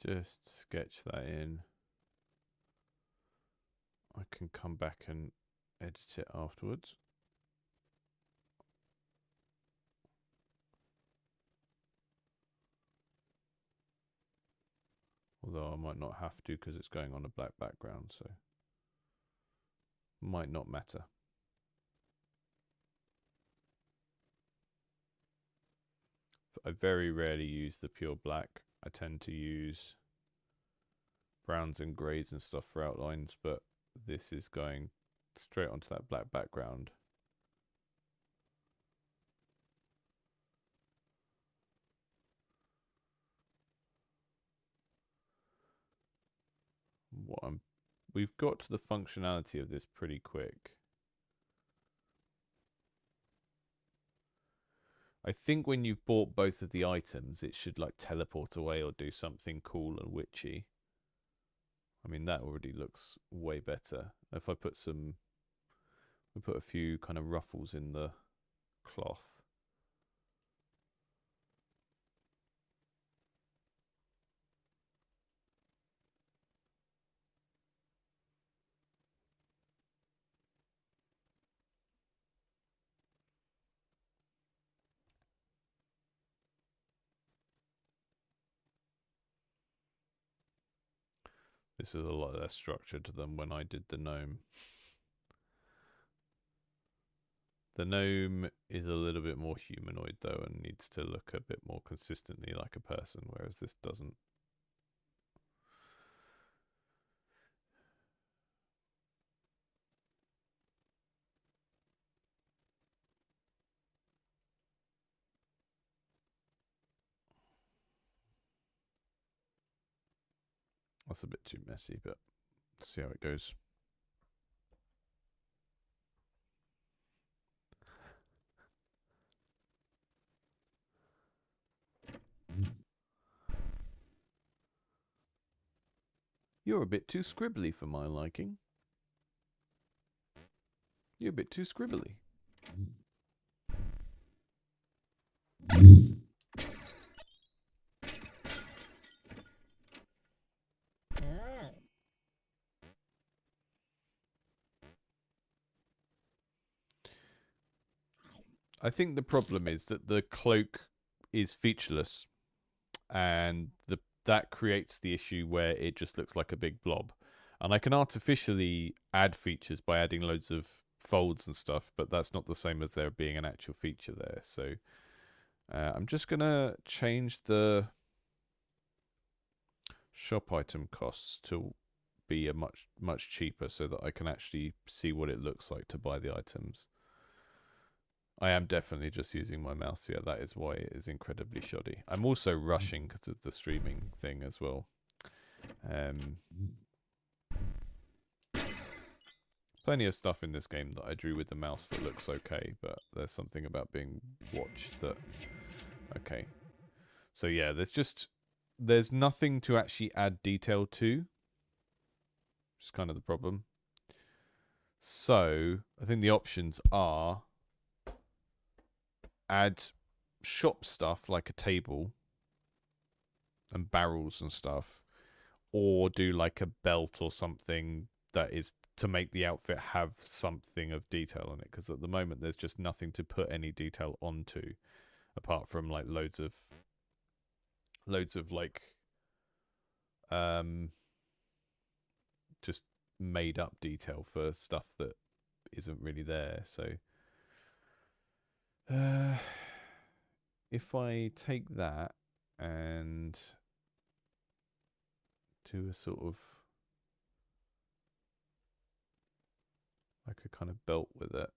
just sketch that in. I can come back and edit it afterwards. Although I might not have to because it's going on a black background, so might not matter. I very rarely use the pure black. I tend to use browns and greys and stuff for outlines, but this is going straight onto that black background. We've got to the functionality of this pretty quick. I think when you've bought both of the items, it should like teleport away or do something cool and witchy. I mean, that already looks way better. If I put a few kind of ruffles in the cloth. This is a lot less structured than when I did the gnome. The gnome is a little bit more humanoid though and needs to look a bit more consistently like a person, whereas this doesn't. That's a bit too messy, but let's see how it goes. You're a bit too scribbly for my liking. You're a bit too scribbly. I think the problem is that the cloak is featureless, and that creates the issue where it just looks like a big blob. And I can artificially add features by adding loads of folds and stuff, but that's not the same as there being an actual feature there. So I'm just going to change the shop item costs to be a much cheaper so that I can actually see what it looks like to buy the items. I am definitely just using my mouse here. That is why it is incredibly shoddy. I'm also rushing because of the streaming thing as well. plenty of stuff in this game that I drew with the mouse that looks okay, but there's something about being watched that... Okay. So yeah, there's nothing to actually add detail to, which is kind of the problem. So I think the options are add shop stuff like a table and barrels and stuff, or do like a belt or something that is to make the outfit have something of detail on it, because at the moment there's just nothing to put any detail onto apart from like loads of like just made up detail for stuff that isn't really there. So if I take that and do a sort of like a kind of belt with it.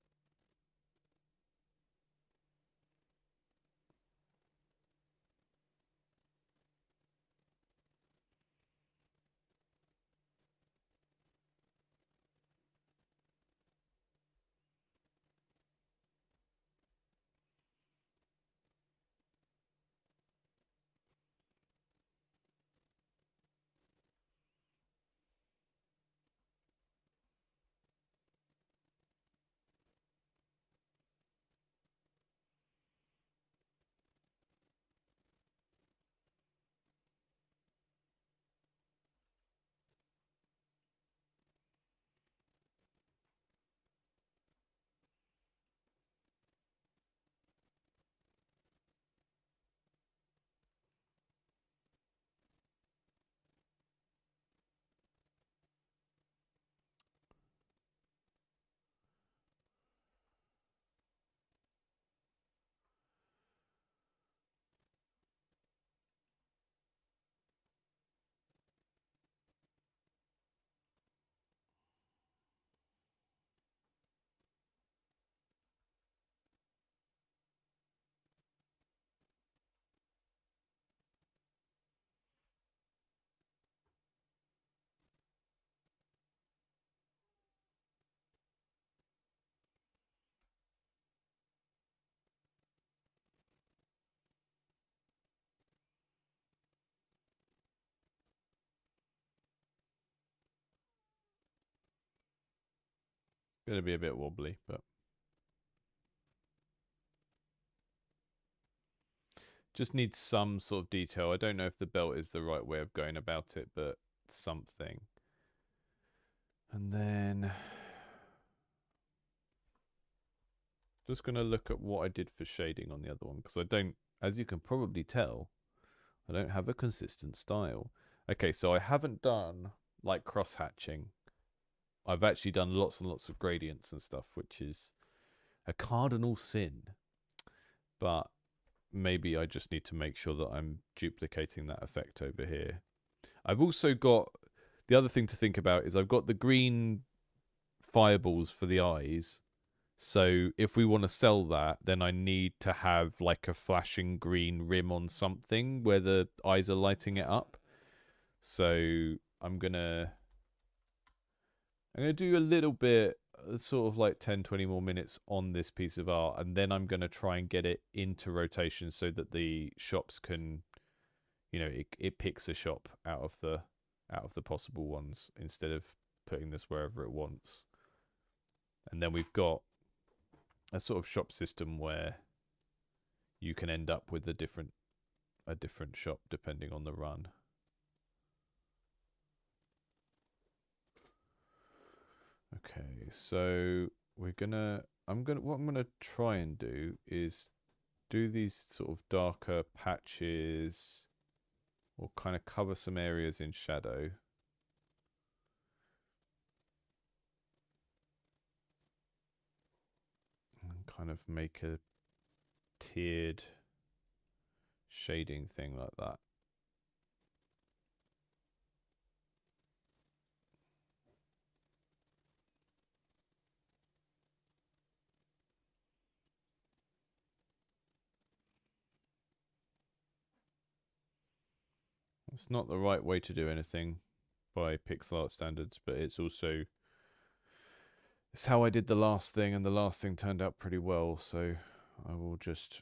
Gonna be a bit wobbly, but just needs some sort of detail. I don't know if the belt is the right way of going about it, but something. And then just going to look at what I did for shading on the other one, because I don't, as you can probably tell, I don't have a consistent style. Okay, so I haven't done like cross hatching. I've actually done lots and lots of gradients and stuff, which is a cardinal sin. But maybe I just need to make sure that I'm duplicating that effect over here. I've also got, the other thing to think about is I've got the green fireballs for the eyes. So if we want to sell that, then I need to have like a flashing green rim on something where the eyes are lighting it up. So I'm gonna do a little bit, sort of like 10, 20 more minutes on this piece of art, and then I'm gonna try and get it into rotation so that the shops can, you know, it picks a shop out of the possible ones instead of putting this wherever it wants. And then we've got a sort of shop system where you can end up with a different shop depending on the run. Okay, so what I'm gonna try and do is do these sort of darker patches, or kind of cover some areas in shadow. And kind of make a tiered shading thing like that. It's not the right way to do anything by pixel art standards, but it's also It's how I did the last thing, and the last thing turned out pretty well, so I will just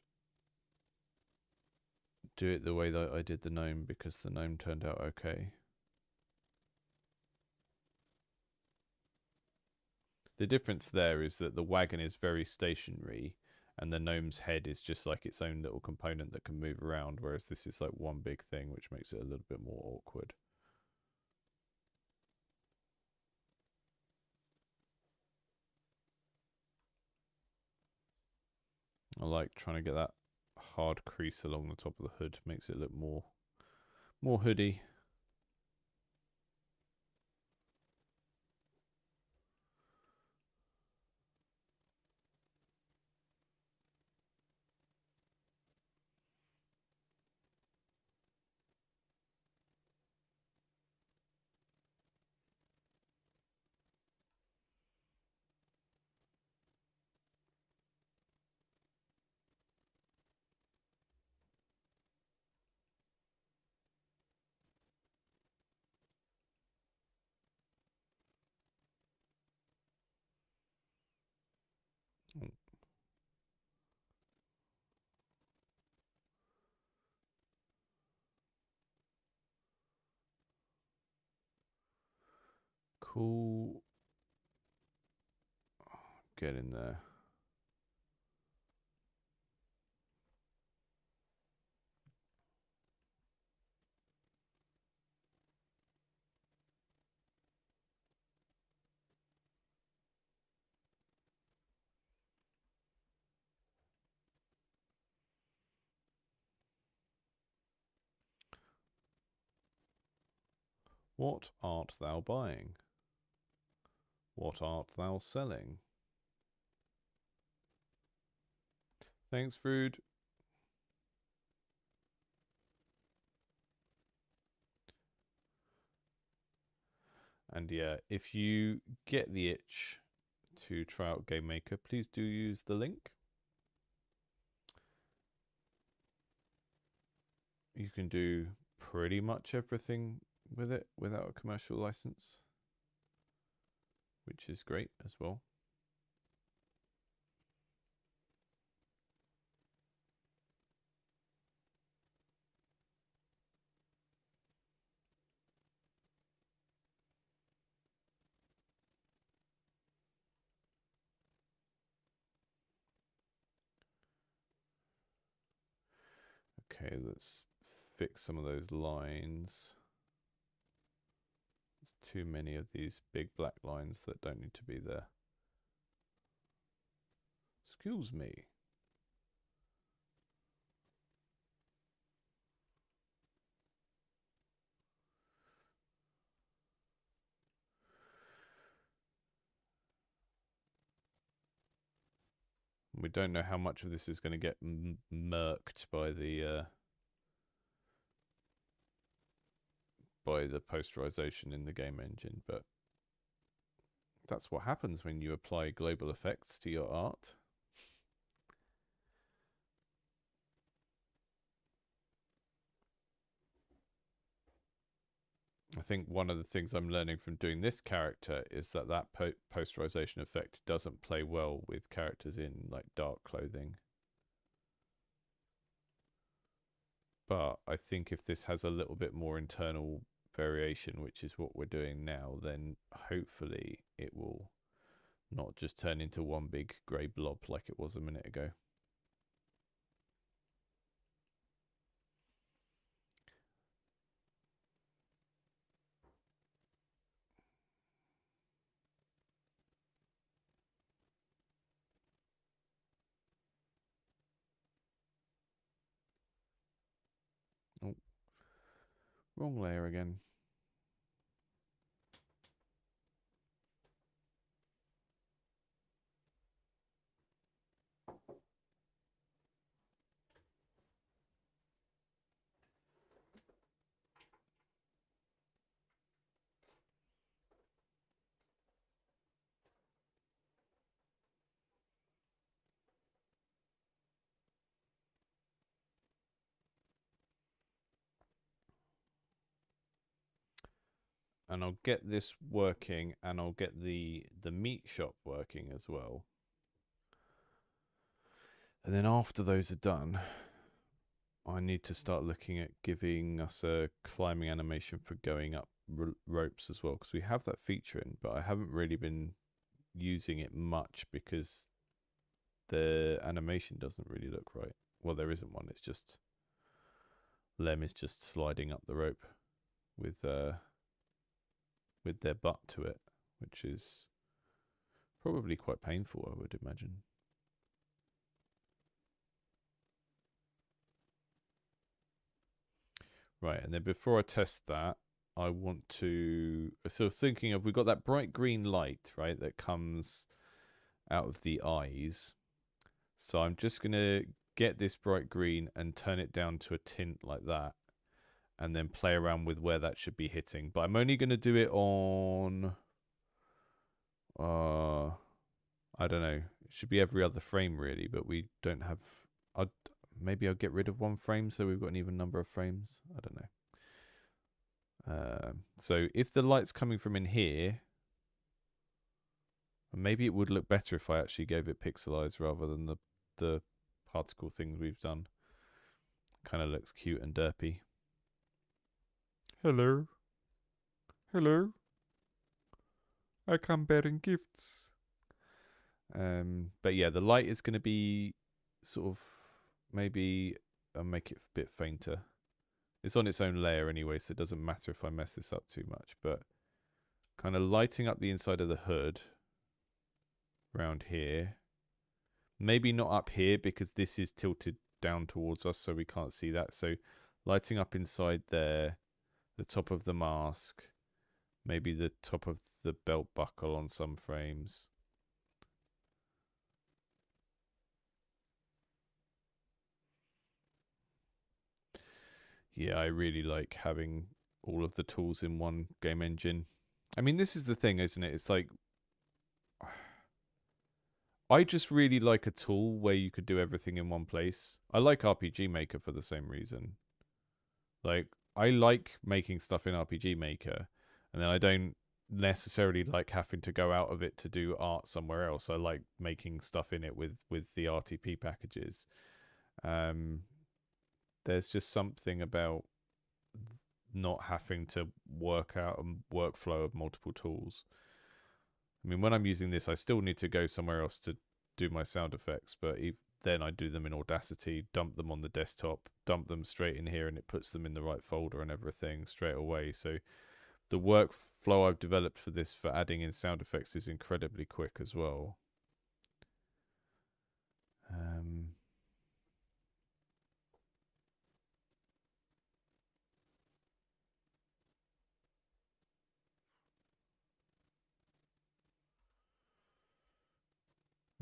do it the way that I did the gnome, because the gnome turned out okay. The difference there is that the wagon is very stationary, and the gnome's head is just like its own little component that can move around, whereas this is like one big thing, which makes it a little bit more awkward. I like trying to get that hard crease along the top of the hood, makes it look more hoodie. Cool. Get in there. What art thou buying? What art thou selling? Thanks, food. And yeah, if you get the itch to try out GameMaker, please do use the link. You can do pretty much everything with it without a commercial license, which is great as well. Okay, let's fix some of those lines. There's too many of these big black lines that don't need to be there. Excuse me. We don't know how much of this is going to get murked by the posterization in the game engine, but that's what happens when you apply global effects to your art. I think one of the things I'm learning from doing this character is that posterization effect doesn't play well with characters in like dark clothing. But I think if this has a little bit more internal variation, which is what we're doing now, then hopefully it will not just turn into one big grey blob like it was a minute ago. Oh, wrong layer again. and I'll get this working, and I'll get the meat shop working as well. And then after those are done, I need to start looking at giving us a climbing animation for going up ropes as well, because we have that feature in, but I haven't really been using it much because the animation doesn't really look right. Well, there isn't one. It's just Lem is just sliding up the rope with their butt to it, which is probably quite painful, I would imagine. Right, and then before I test that, I want to... So thinking of, we've got that bright green light, right, that comes out of the eyes. So I'm just going to get this bright green and turn it down to a tint like that. And then play around with where that should be hitting. But I'm only going to do it on... I don't know. It should be every other frame, really. But we don't have... Maybe I'll get rid of one frame so we've got an even number of frames. I don't know. So if the light's coming from in here, maybe it would look better if I actually gave it pixelized rather than the particle things we've done. Kind of looks cute and derpy. Hello. Hello. I come bearing gifts. But yeah, the light is going to be sort of... Maybe I'll make it a bit fainter. It's on its own layer anyway, so it doesn't matter if I mess this up too much. But kind of lighting up the inside of the hood around here. Maybe not up here because this is tilted down towards us, so we can't see that. So lighting up inside there, the top of the mask, maybe the top of the belt buckle on some frames. Yeah, I really like having all of the tools in one game engine. I mean, this is the thing, isn't it? It's like, I just really like a tool where you could do everything in one place. I like RPG Maker for the same reason. Like, I like making stuff in RPG Maker, and then I don't necessarily like having to go out of it to do art somewhere else. I like making stuff in it with the RTP packages. There's just something about not having to work out a workflow of multiple tools. I mean, when I'm using this, I still need to go somewhere else to do my sound effects, but then I do them in Audacity, dump them on the desktop, dump them straight in here, and it puts them in the right folder and everything straight away. So the workflow I've developed for this, for adding in sound effects, is incredibly quick as well.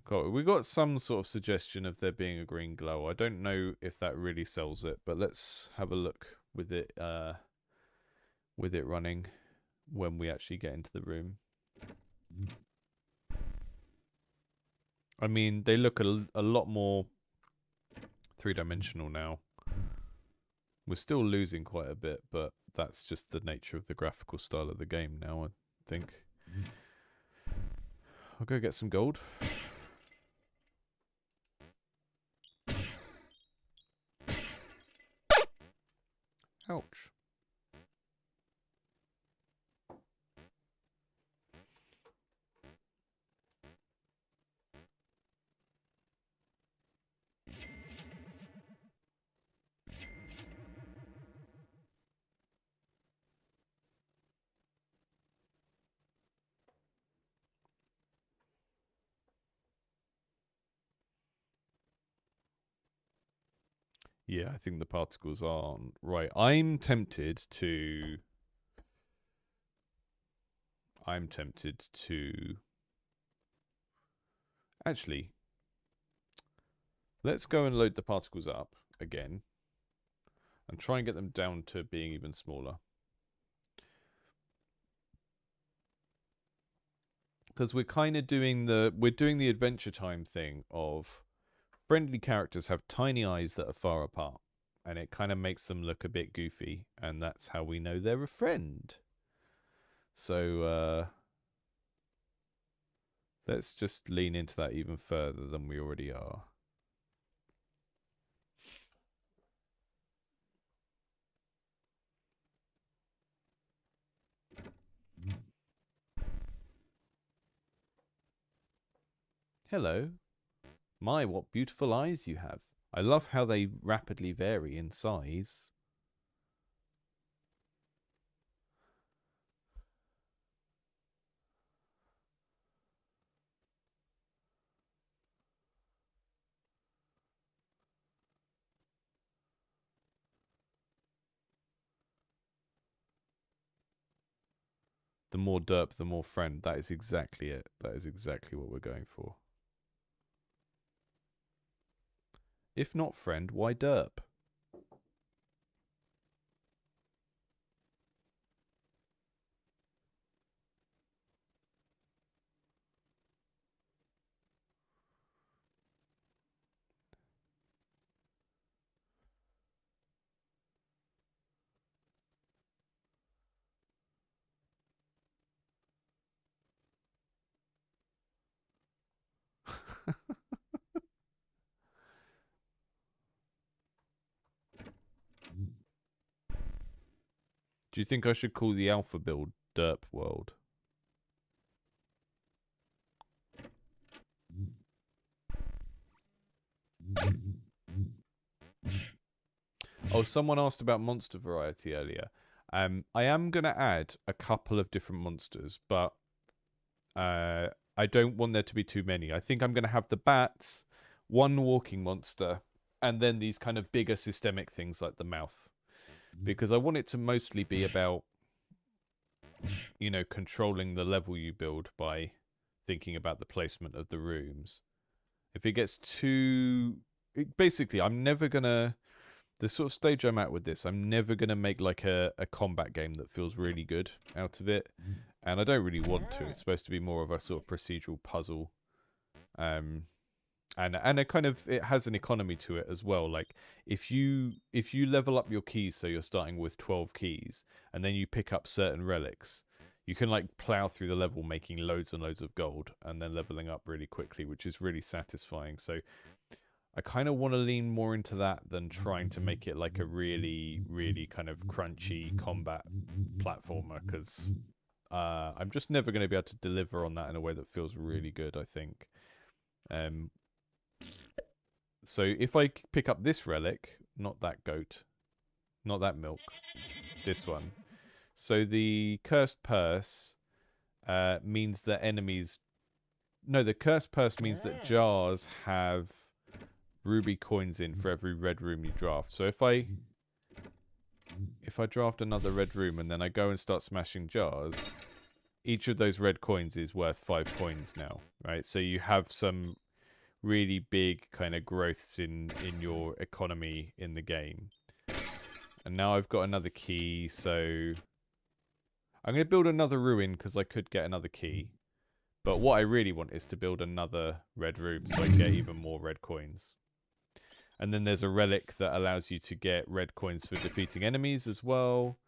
We got some sort of suggestion of there being a green glow. I don't know if that really sells it, but let's have a look with it running when we actually get into the room. I mean, they look a lot more three-dimensional now. We're still losing quite a bit, but that's just the nature of the graphical style of the game now, I think. I'll go get some gold. Ouch. Yeah, I think the particles aren't right. I'm tempted to... Actually, let's go and load the particles up again and try and get them down to being even smaller. Because we're kind of doing the Adventure Time thing of friendly characters have tiny eyes that are far apart, and it kind of makes them look a bit goofy, and that's how we know they're a friend. So let's just lean into that even further than we already are. Hello. My, what beautiful eyes you have. I love how they rapidly vary in size. The more derp, the more friend. That is exactly it. That is exactly what we're going for. If not friend, why derp? Do you think I should call the alpha build Derp World? Oh, someone asked about monster variety earlier. I am going to add a couple of different monsters, but I don't want there to be too many. I think I'm going to have the bats, one walking monster, and then these kind of bigger systemic things like the mouth. Because I want it to mostly be about, you know, controlling the level you build by thinking about the placement of the rooms. If it gets too... Basically, I'm never going to... The sort of stage I'm at with this, I'm never going to make like a combat game that feels really good out of it. And I don't really want to. It's supposed to be more of a sort of procedural puzzle. And a kind of, it has an economy to it as well. Like if you level up your keys, so you're starting with 12 keys, and then you pick up certain relics, you can like plow through the level making loads and loads of gold and then leveling up really quickly, which is really satisfying. So I kind of want to lean more into that than trying to make it like a really, really kind of crunchy combat platformer, because I'm just never going to be able to deliver on that in a way that feels really good, I think. So if I pick up this relic, not that goat, not that milk, this one. So the cursed purse means that enemies... No, the cursed purse means that jars have ruby coins in for every red room you draft. So if I draft another red room and then I go and start smashing jars, each of those red coins is worth 5 coins now, right? So you have some really big kind of growths in your economy in the game. And now I've got another key, so I'm going to build another ruin because I could get another key. But what I really want is to build another red room so I can get even more red coins. And then there's a relic that allows you to get red coins for defeating enemies as well.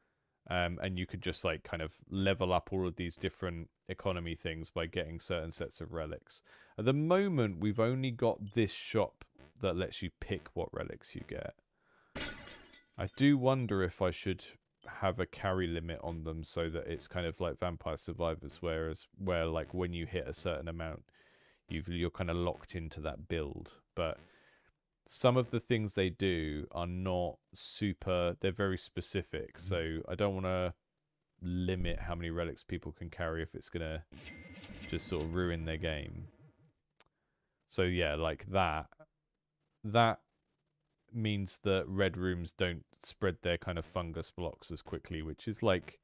And you could just like kind of level up all of these different economy things by getting certain sets of relics. At the moment, we've only got this shop that lets you pick what relics you get. I do wonder if I should have a carry limit on them so that it's kind of like Vampire Survivors, where like when you hit a certain amount, you're kind of locked into that build. But some of the things they do are not super, they're very specific, so I don't want to limit how many relics people can carry if it's going to just sort of ruin their game. So yeah, like that means that red rooms don't spread their kind of fungus blocks as quickly, which is like,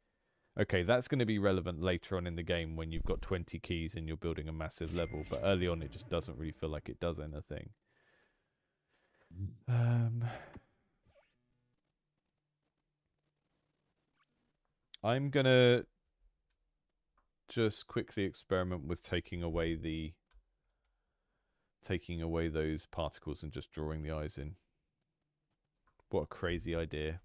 okay, that's going to be relevant later on in the game when you've got 20 keys and you're building a massive level, but early on it just doesn't really feel like it does anything. I'm gonna just quickly experiment with taking away those particles and just drawing the eyes in. What a crazy idea.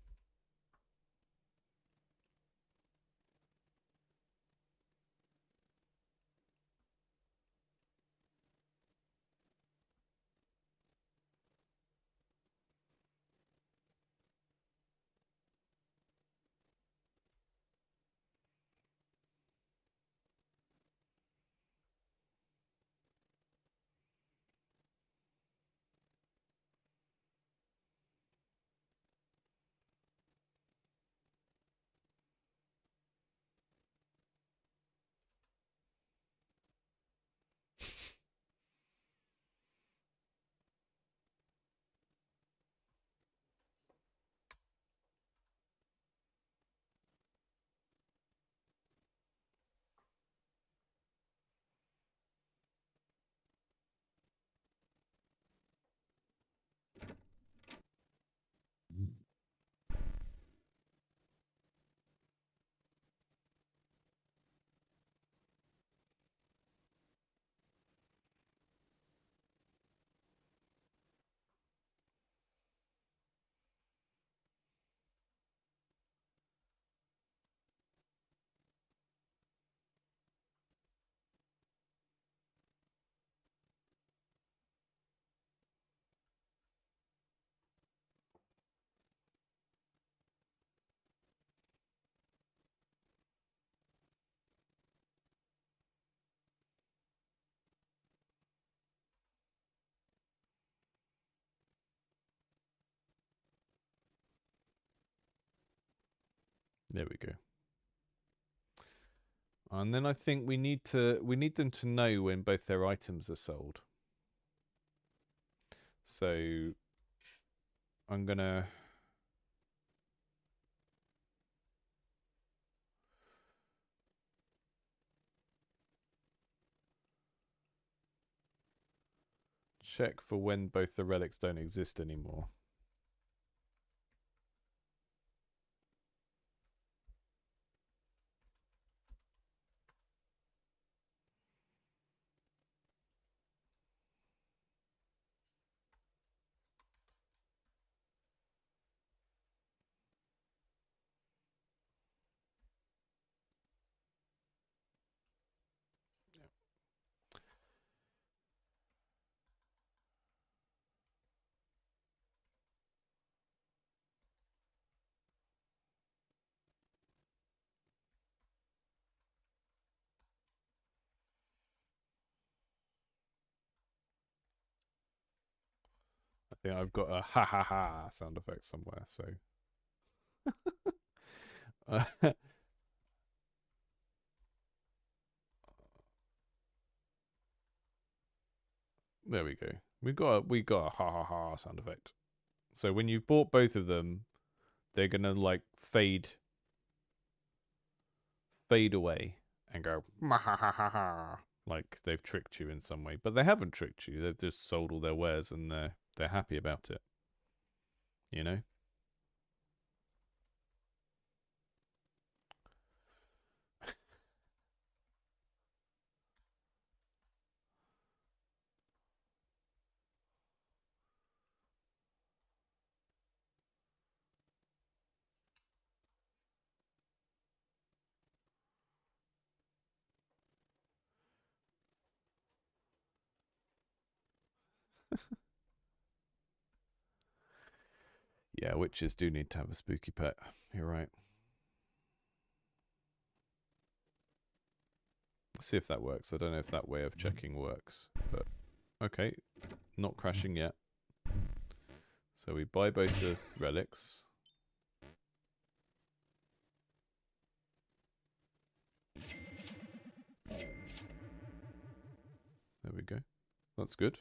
There we go. And then I think we need them to know when both their items are sold. So I'm gonna check for when both the relics don't exist anymore. I think I've got a ha ha ha sound effect somewhere, so there we go. We got a ha ha ha sound effect. So when you've bought both of them, they're gonna like fade away and go ha ha ha ha, like they've tricked you in some way. But they haven't tricked you. They've just sold all their wares and they're happy about it. You know? Yeah, witches do need to have a spooky pet. You're right. Let's see if that works. I don't know if that way of checking works, but okay. Not crashing yet. So we buy both the relics. There we go. That's good.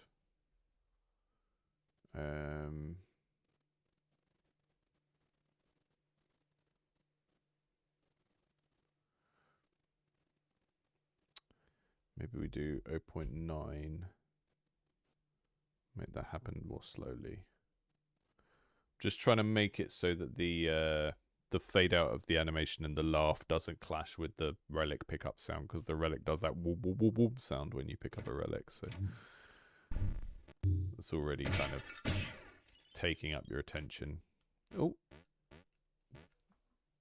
Maybe we do 0.9. Make that happen more slowly. Just trying to make it so that the fade out of the animation and the laugh doesn't clash with the relic pickup sound, because the relic does that whoop, whoop, whoop, whoop sound when you pick up a relic. So it's already kind of taking up your attention. Oh,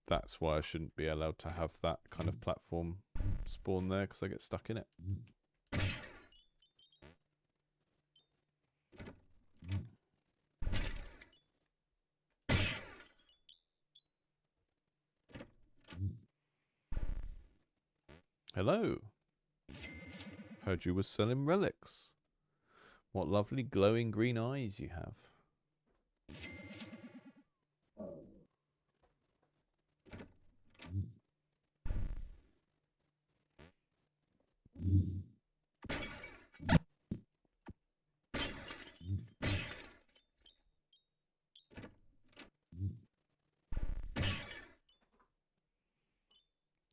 that's why I shouldn't be allowed to have that kind of platform spawn there, because I get stuck in it. Hello. Heard you were selling relics. What lovely glowing green eyes you have.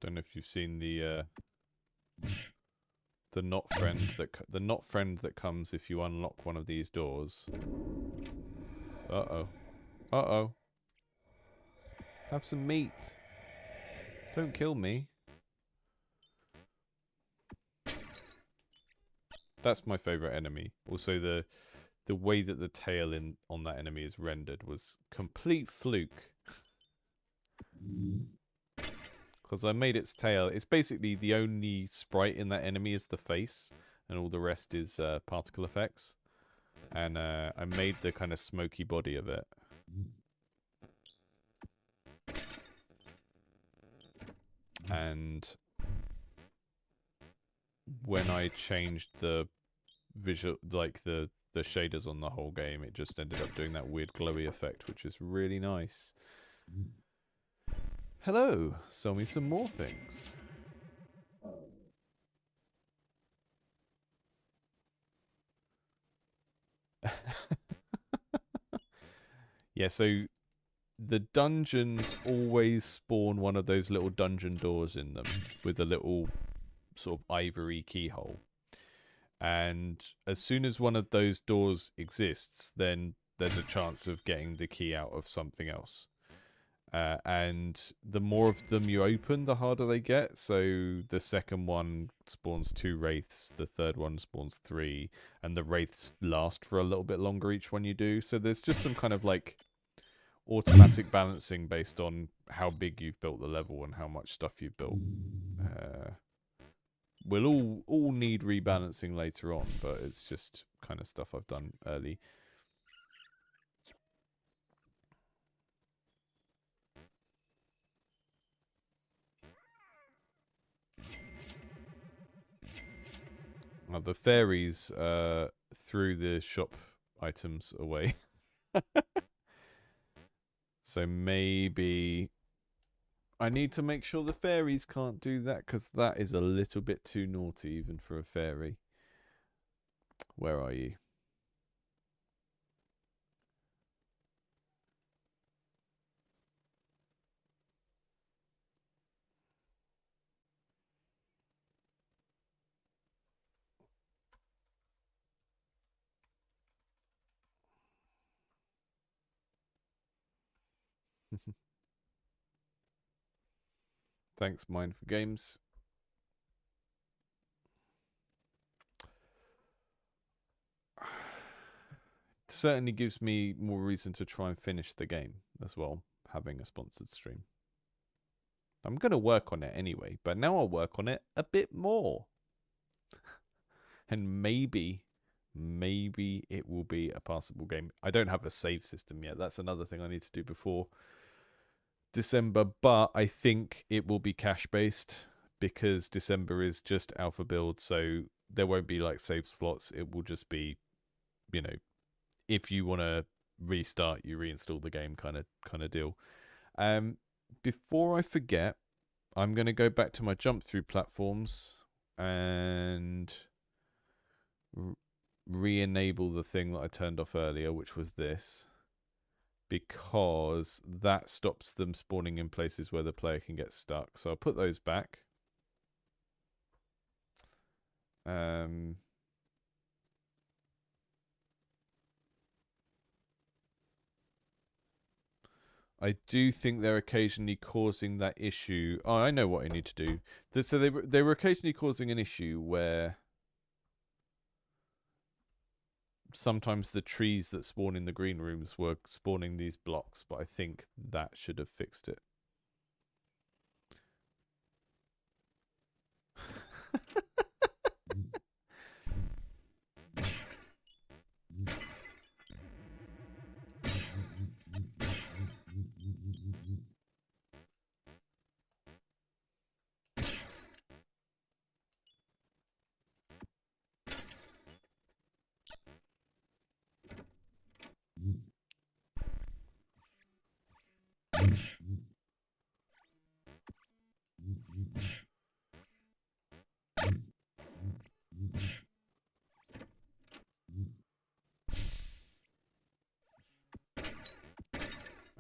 Don't know if you've seen the not friend that comes if you unlock one of these doors. Uh-oh. Uh-oh. Have some meat. Don't kill me. That's my favorite enemy. Also, the way that the tail on that enemy is rendered was complete fluke. Because I made its tail. It's basically the only sprite in that enemy is the face, and all the rest is particle effects. And I made the kind of smoky body of it. And when I changed the visual, like the shaders on the whole game, it just ended up doing that weird glowy effect, which is really nice. Hello, sell me some more things. Yeah, so the dungeons always spawn one of those little dungeon doors in them with a little sort of ivory keyhole. And as soon as one of those doors exists, then there's a chance of getting the key out of something else. And the more of them you open, the harder they get. So the second one spawns 2 wraiths, the third one spawns 3, and the wraiths last for a little bit longer each one you do. So there's just some kind of like automatic balancing based on how big you've built the level and how much stuff you've built. We'll all need rebalancing later on, but it's just kind of stuff I've done early. The fairies threw the shop items away. So maybe I need to make sure the fairies can't do that, because that is a little bit too naughty even for a fairy. Where are you? Thanks, Mind for Games. It certainly gives me more reason to try and finish the game as well, having a sponsored stream. I'm going to work on it anyway, but now I'll work on it a bit more. And maybe it will be a passable game. I don't have a save system yet. That's another thing I need to do before December, but I think it will be cache based because December is just alpha build, so there won't be like save slots. It will just be, you know, if you want to restart, you reinstall the game kind of deal. Before I forget, I'm going to go back to my jump through platforms and re-enable the thing that I turned off earlier, which was this, because that stops them spawning in places where the player can get stuck. So I'll put those back. I do think they're occasionally causing that issue. Oh, I know what I need to do. So they were occasionally causing an issue where sometimes the trees that spawn in the green rooms were spawning these blocks, but I think that should have fixed it.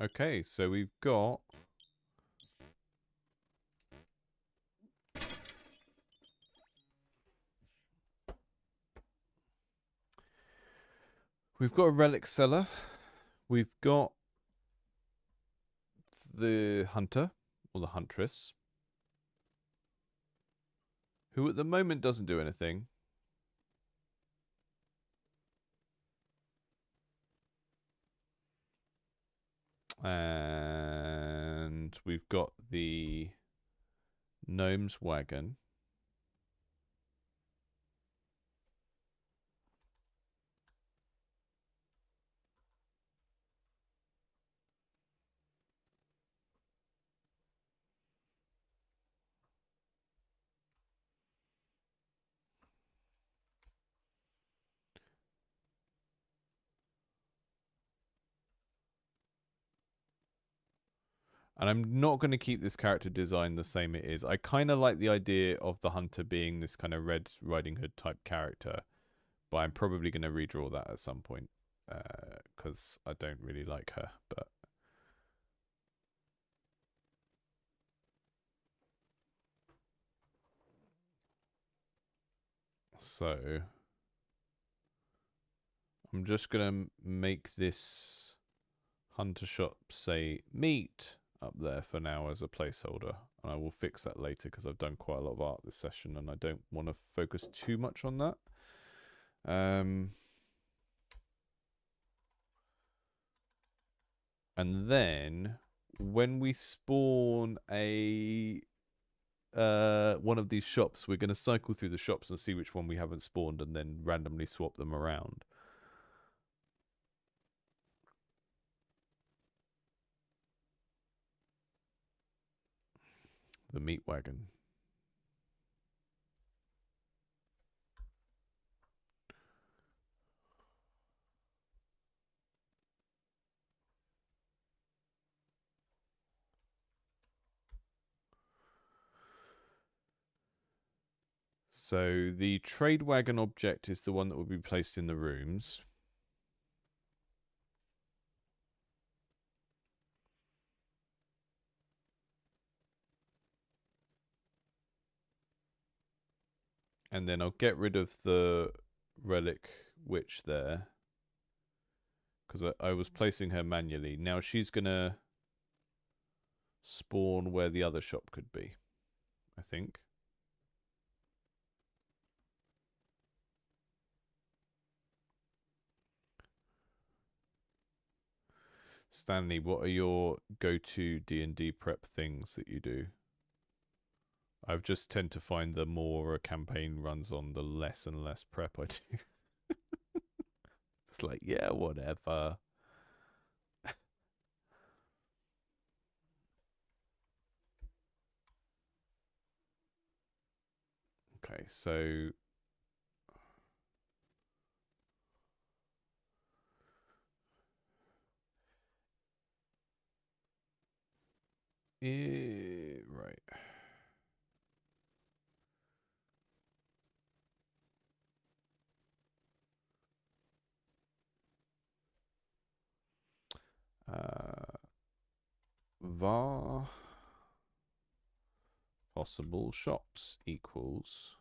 Okay, so we've got a relic seller. We've got the hunter or the huntress, who at the moment doesn't do anything. And we've got the gnome's wagon. And I'm not going to keep this character design the same it is. I kind of like the idea of the hunter being this kind of Red Riding Hood type character, but I'm probably going to redraw that at some point because I don't really like her. But so I'm just going to make this hunter shop say meat up there for now as a placeholder, and I will fix that later because I've done quite a lot of art this session and I don't want to focus too much on that. And then when we spawn a one of these shops, we're going to cycle through the shops and see which one we haven't spawned and then randomly swap them around. The meat wagon. So the trade wagon object is the one that will be placed in the rooms. And then I'll get rid of the relic witch there because I was placing her manually. Now she's going to spawn where the other shop could be, I think. Stanley, what are your go-to D&D prep things that you do? I've just tend to find the more a campaign runs on, the less and less prep I do. It's like, yeah, whatever. Okay, so right. Var possible shops equals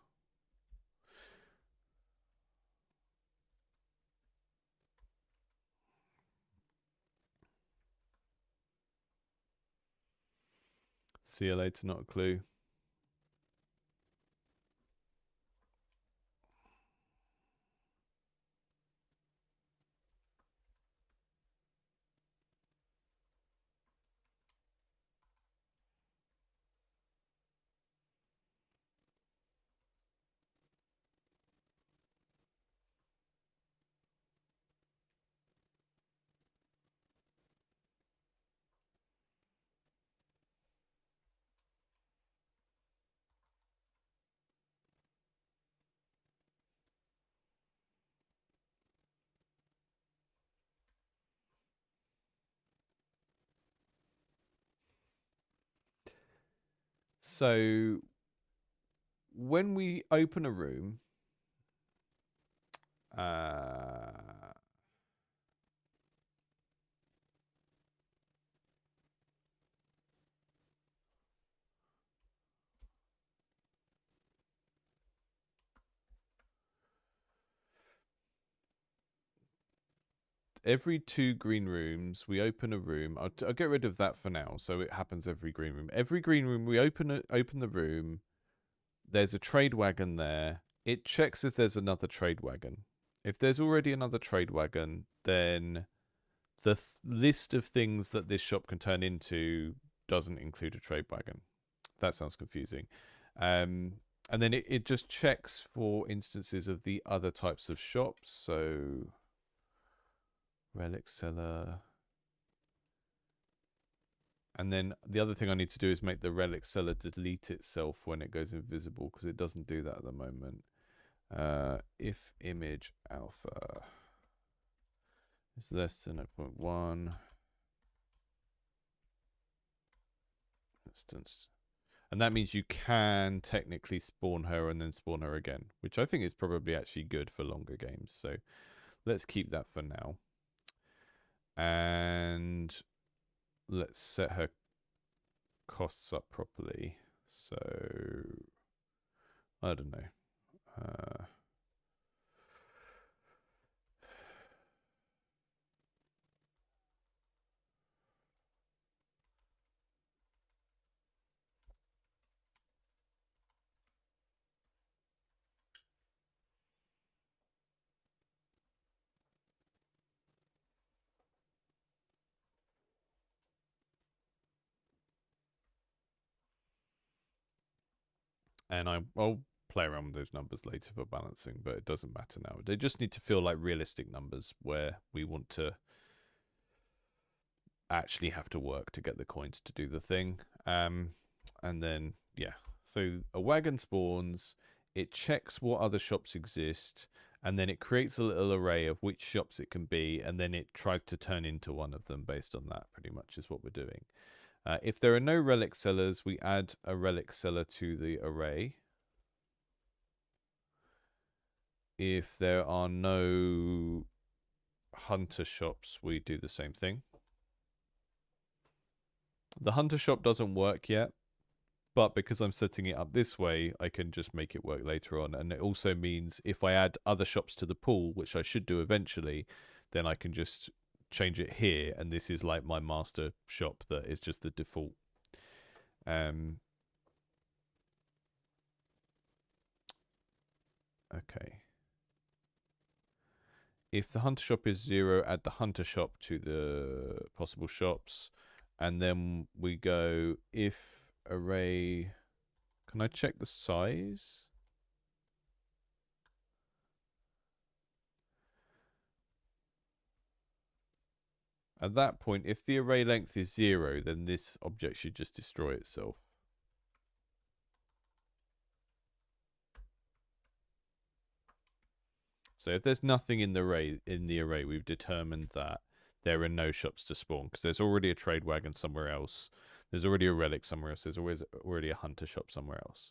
see you later, not a clue. So when we open a room, every 2 green rooms, we open a room. I'll get rid of that for now, so it happens every green room. Every green room, we open the room. There's a trade wagon there. It checks if there's another trade wagon. If there's already another trade wagon, then the list of things that this shop can turn into doesn't include a trade wagon. That sounds confusing. And then it just checks for instances of the other types of shops. So relic seller. And then the other thing I need to do is make the relic seller delete itself when it goes invisible, because it doesn't do that at the moment. If image alpha is less than 0.1, instance. And that means you can technically spawn her and then spawn her again, which I think is probably actually good for longer games. So let's keep that for now. And let's set her costs up properly. So I don't know. And I'll play around with those numbers later for balancing, but it doesn't matter now. They just need to feel like realistic numbers where we want to actually have to work to get the coins to do the thing. And then, yeah. So a wagon spawns, it checks what other shops exist, and then it creates a little array of which shops it can be, and then it tries to turn into one of them based on that, pretty much is what we're doing. If there are no relic sellers, we add a relic seller to the array. If there are no hunter shops, we do the same thing. The hunter shop doesn't work yet, but because I'm setting it up this way, I can just make it work later on. And it also means if I add other shops to the pool, which I should do eventually, then I can just change it here, and this is like my master shop that is just the default. Okay. If the hunter shop is 0, add the hunter shop to the possible shops, and then we go if array. Can I check the size? At that point, if the array length is 0, then this object should just destroy itself. So if there's nothing in the array, we've determined that there are no shops to spawn because there's already a trade wagon somewhere else. There's already a relic somewhere else. There's already a hunter shop somewhere else.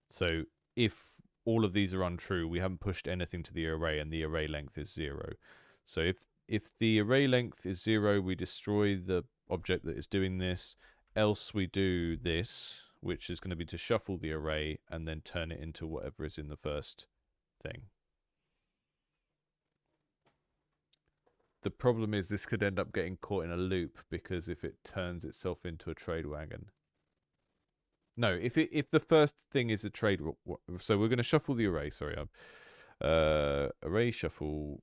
So if all of these are untrue, we haven't pushed anything to the array, and the array length is 0. So if the array length is 0, we destroy the object that is doing this. Else we do this, which is going to be to shuffle the array and then turn it into whatever is in the first thing. The problem is this could end up getting caught in a loop, because if it turns itself into a trade wagon. No, if the first thing is a trade, so we're going to shuffle the array. Sorry, array shuffle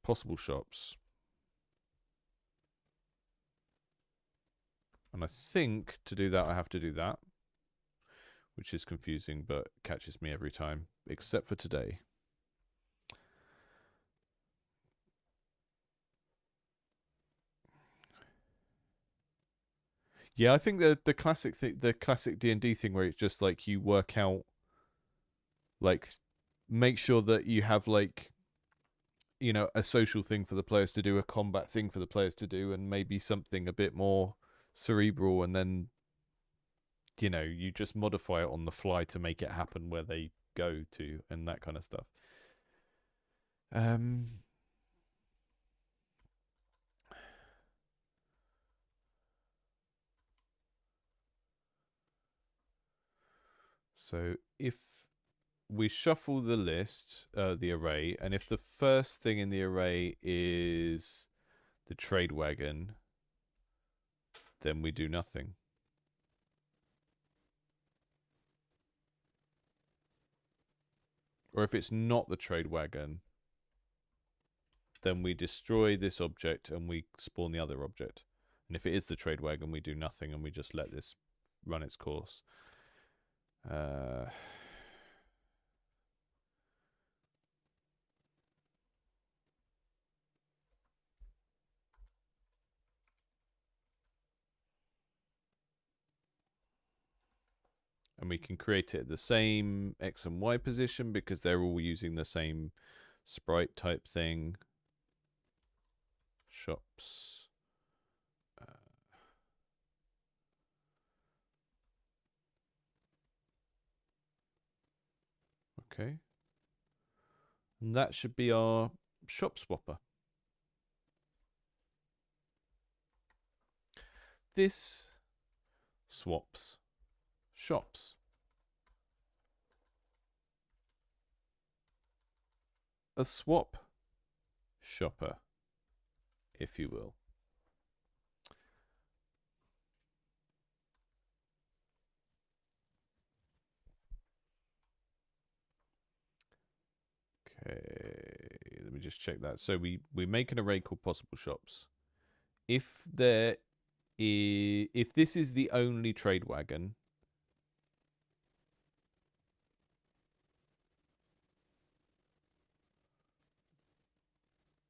possible shops, and I think to do that I have to do that, which is confusing but catches me every time, except for today. Yeah, I think the classic D&D thing where it's just like you work out, like, make sure that you have, like, you know, a social thing for the players to do, a combat thing for the players to do, and maybe something a bit more cerebral, and then, you know, you just modify it on the fly to make it happen where they go to, and that kind of stuff. So if we shuffle the list, the array, and if the first thing in the array is the trade wagon, then we do nothing. Or if it's not the trade wagon, then we destroy this object and we spawn the other object. And if it is the trade wagon, we do nothing and we just let this run its course. And we can create it at the same X and Y position because they're all using the same sprite type thing. Shops. Okay. And that should be our shop swapper. This swaps shops. A swap shopper, if you will. Okay, let me just check that. So we make an array called possible shops. If this is the only trade wagon,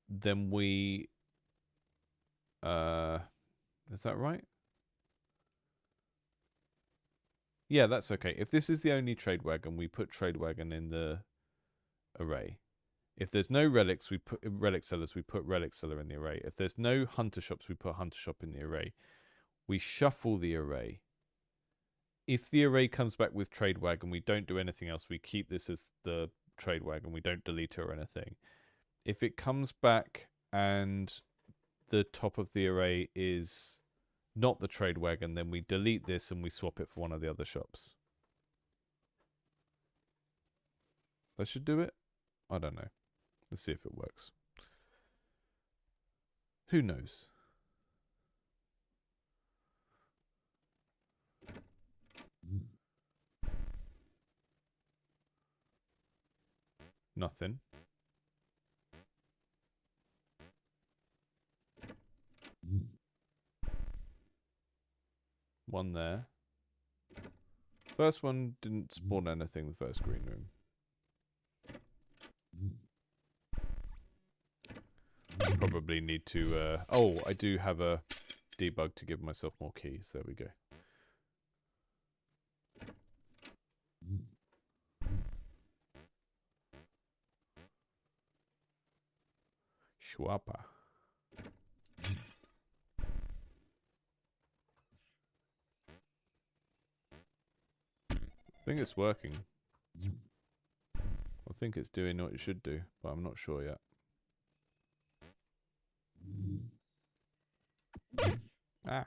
then we is that right? Yeah, that's okay. If this is the only trade wagon, we put trade wagon in the array. If there's no relics, we put relic sellers, we put relic seller in the array. If there's no hunter shops, we put hunter shop in the array. We shuffle the array. If the array comes back with trade wagon, we don't do anything else. We keep this as the trade wagon. We don't delete it or anything. If it comes back and the top of the array is not the trade wagon, then we delete this and we swap it for one of the other shops. That should do it? I don't know. Let's see if it works. Who knows? Nothing. One there. First one didn't spawn anything, the first green room. Probably need to... oh, I do have a debug to give myself more keys. There we go. Schwapper. I think it's working. I think it's doing what it should do, but I'm not sure yet. Ah.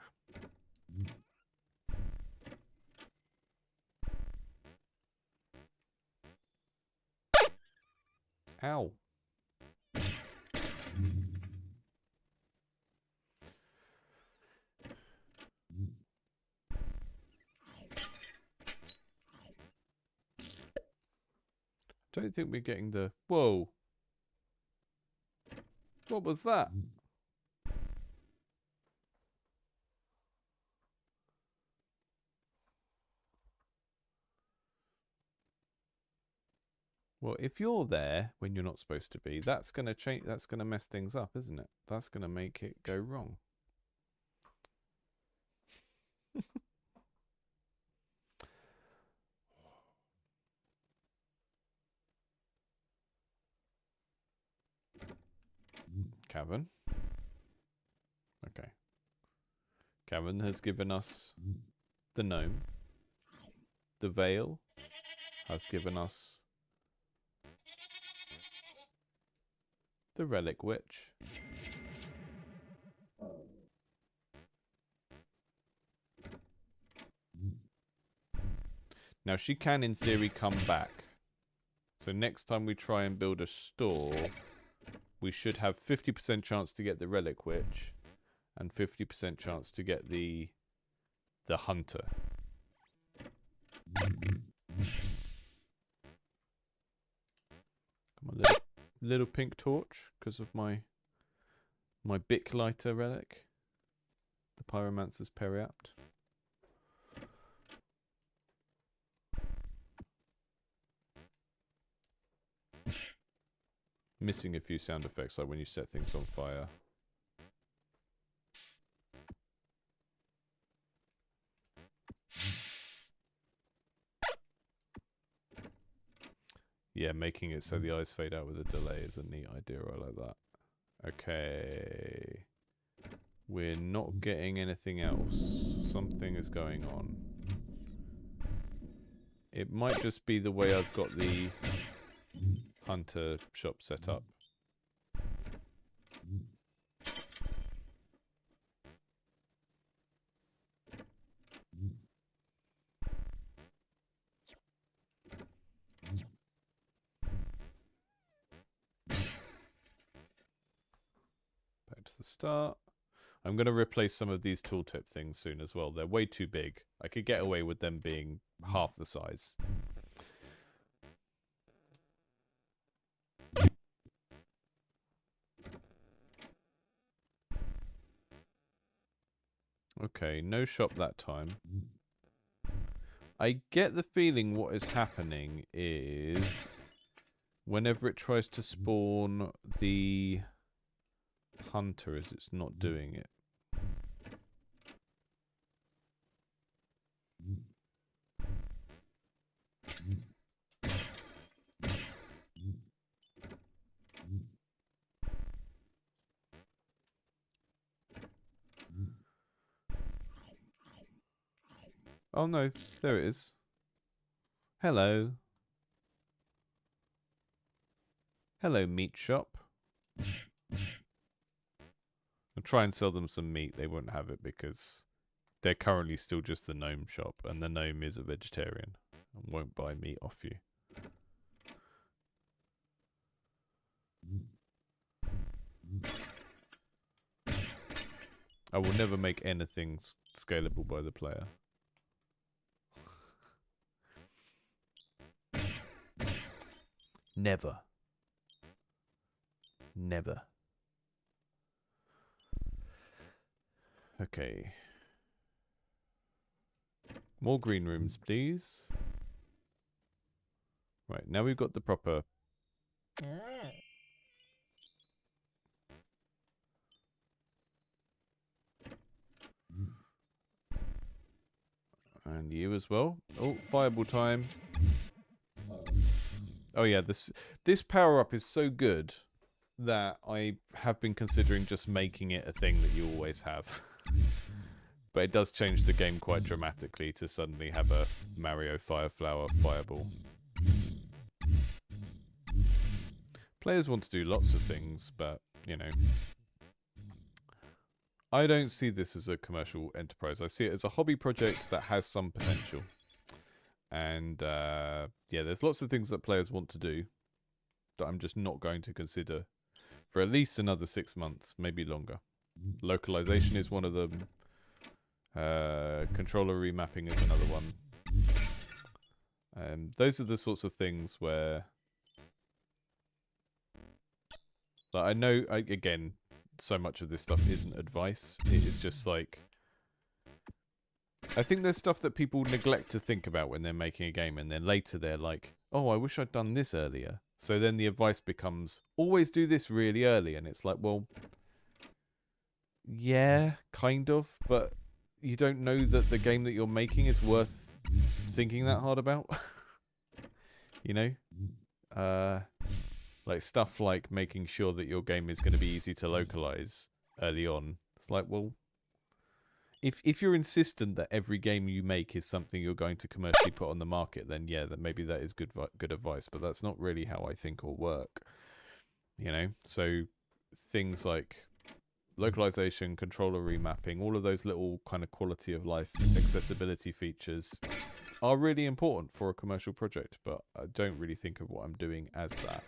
Ow. Don't think we're getting the... Whoa. What was that? Well, if you're there when you're not supposed to be, that's going to change. That's going to mess things up, isn't it? That's going to make it go wrong. Cavern. Okay. Cavern has given us the gnome. The veil has given us the relic witch. Now she can in theory come back. So next time we try and build a store, we should have 50% chance to get the relic witch and 50% chance to get the hunter. Come on, little pink torch because of my Bic lighter relic. The pyromancer's periapt. Missing a few sound effects like when you set things on fire. Yeah, making it so the eyes fade out with a delay is a neat idea. I like that. Okay. We're not getting anything else. Something is going on. It might just be the way I've got the hunter shop set up. Back to the start. I'm going to replace some of these tooltip things soon as well. They're way too big. I could get away with them being half the size. Okay, no shop that time. I get the feeling what is happening is whenever it tries to spawn the hunter, is it's not doing it. Oh no, there it is. Hello. Hello, meat shop. I'll try and sell them some meat. They won't have it because they're currently still just the gnome shop, and the gnome is a vegetarian and won't buy meat off you. I will never make anything scalable by the player. Never. Never. Okay. More green rooms, please. Right, now we've got the proper... And you as well. Oh, fireball time. Oh yeah, this power-up is so good that I have been considering just making it a thing that you always have. But it does change the game quite dramatically to suddenly have a Mario Fireflower fireball. Players want to do lots of things, but, you know... I don't see this as a commercial enterprise. I see it as a hobby project that has some potential. And, yeah, there's lots of things that players want to do that I'm just not going to consider for at least another 6 months, maybe longer. Localization is one of them. Controller remapping is another one. Those are the sorts of things where... Like, I know, again, so much of this stuff isn't advice. It is just like... I think there's stuff that people neglect to think about when they're making a game, and then later they're like, oh, I wish I'd done this earlier. So then the advice becomes, always do this really early, and it's like, well, yeah, kind of, but you don't know that the game that you're making is worth thinking that hard about. You know? Like stuff like making sure that your game is going to be easy to localize early on. It's like, well, if you're insistent that every game you make is something you're going to commercially put on the market, then yeah, then maybe that is good advice. But that's not really how I think or work. You know, so things like localization, controller remapping, all of those little kind of quality of life, accessibility features are really important for a commercial project. But I don't really think of what I'm doing as that.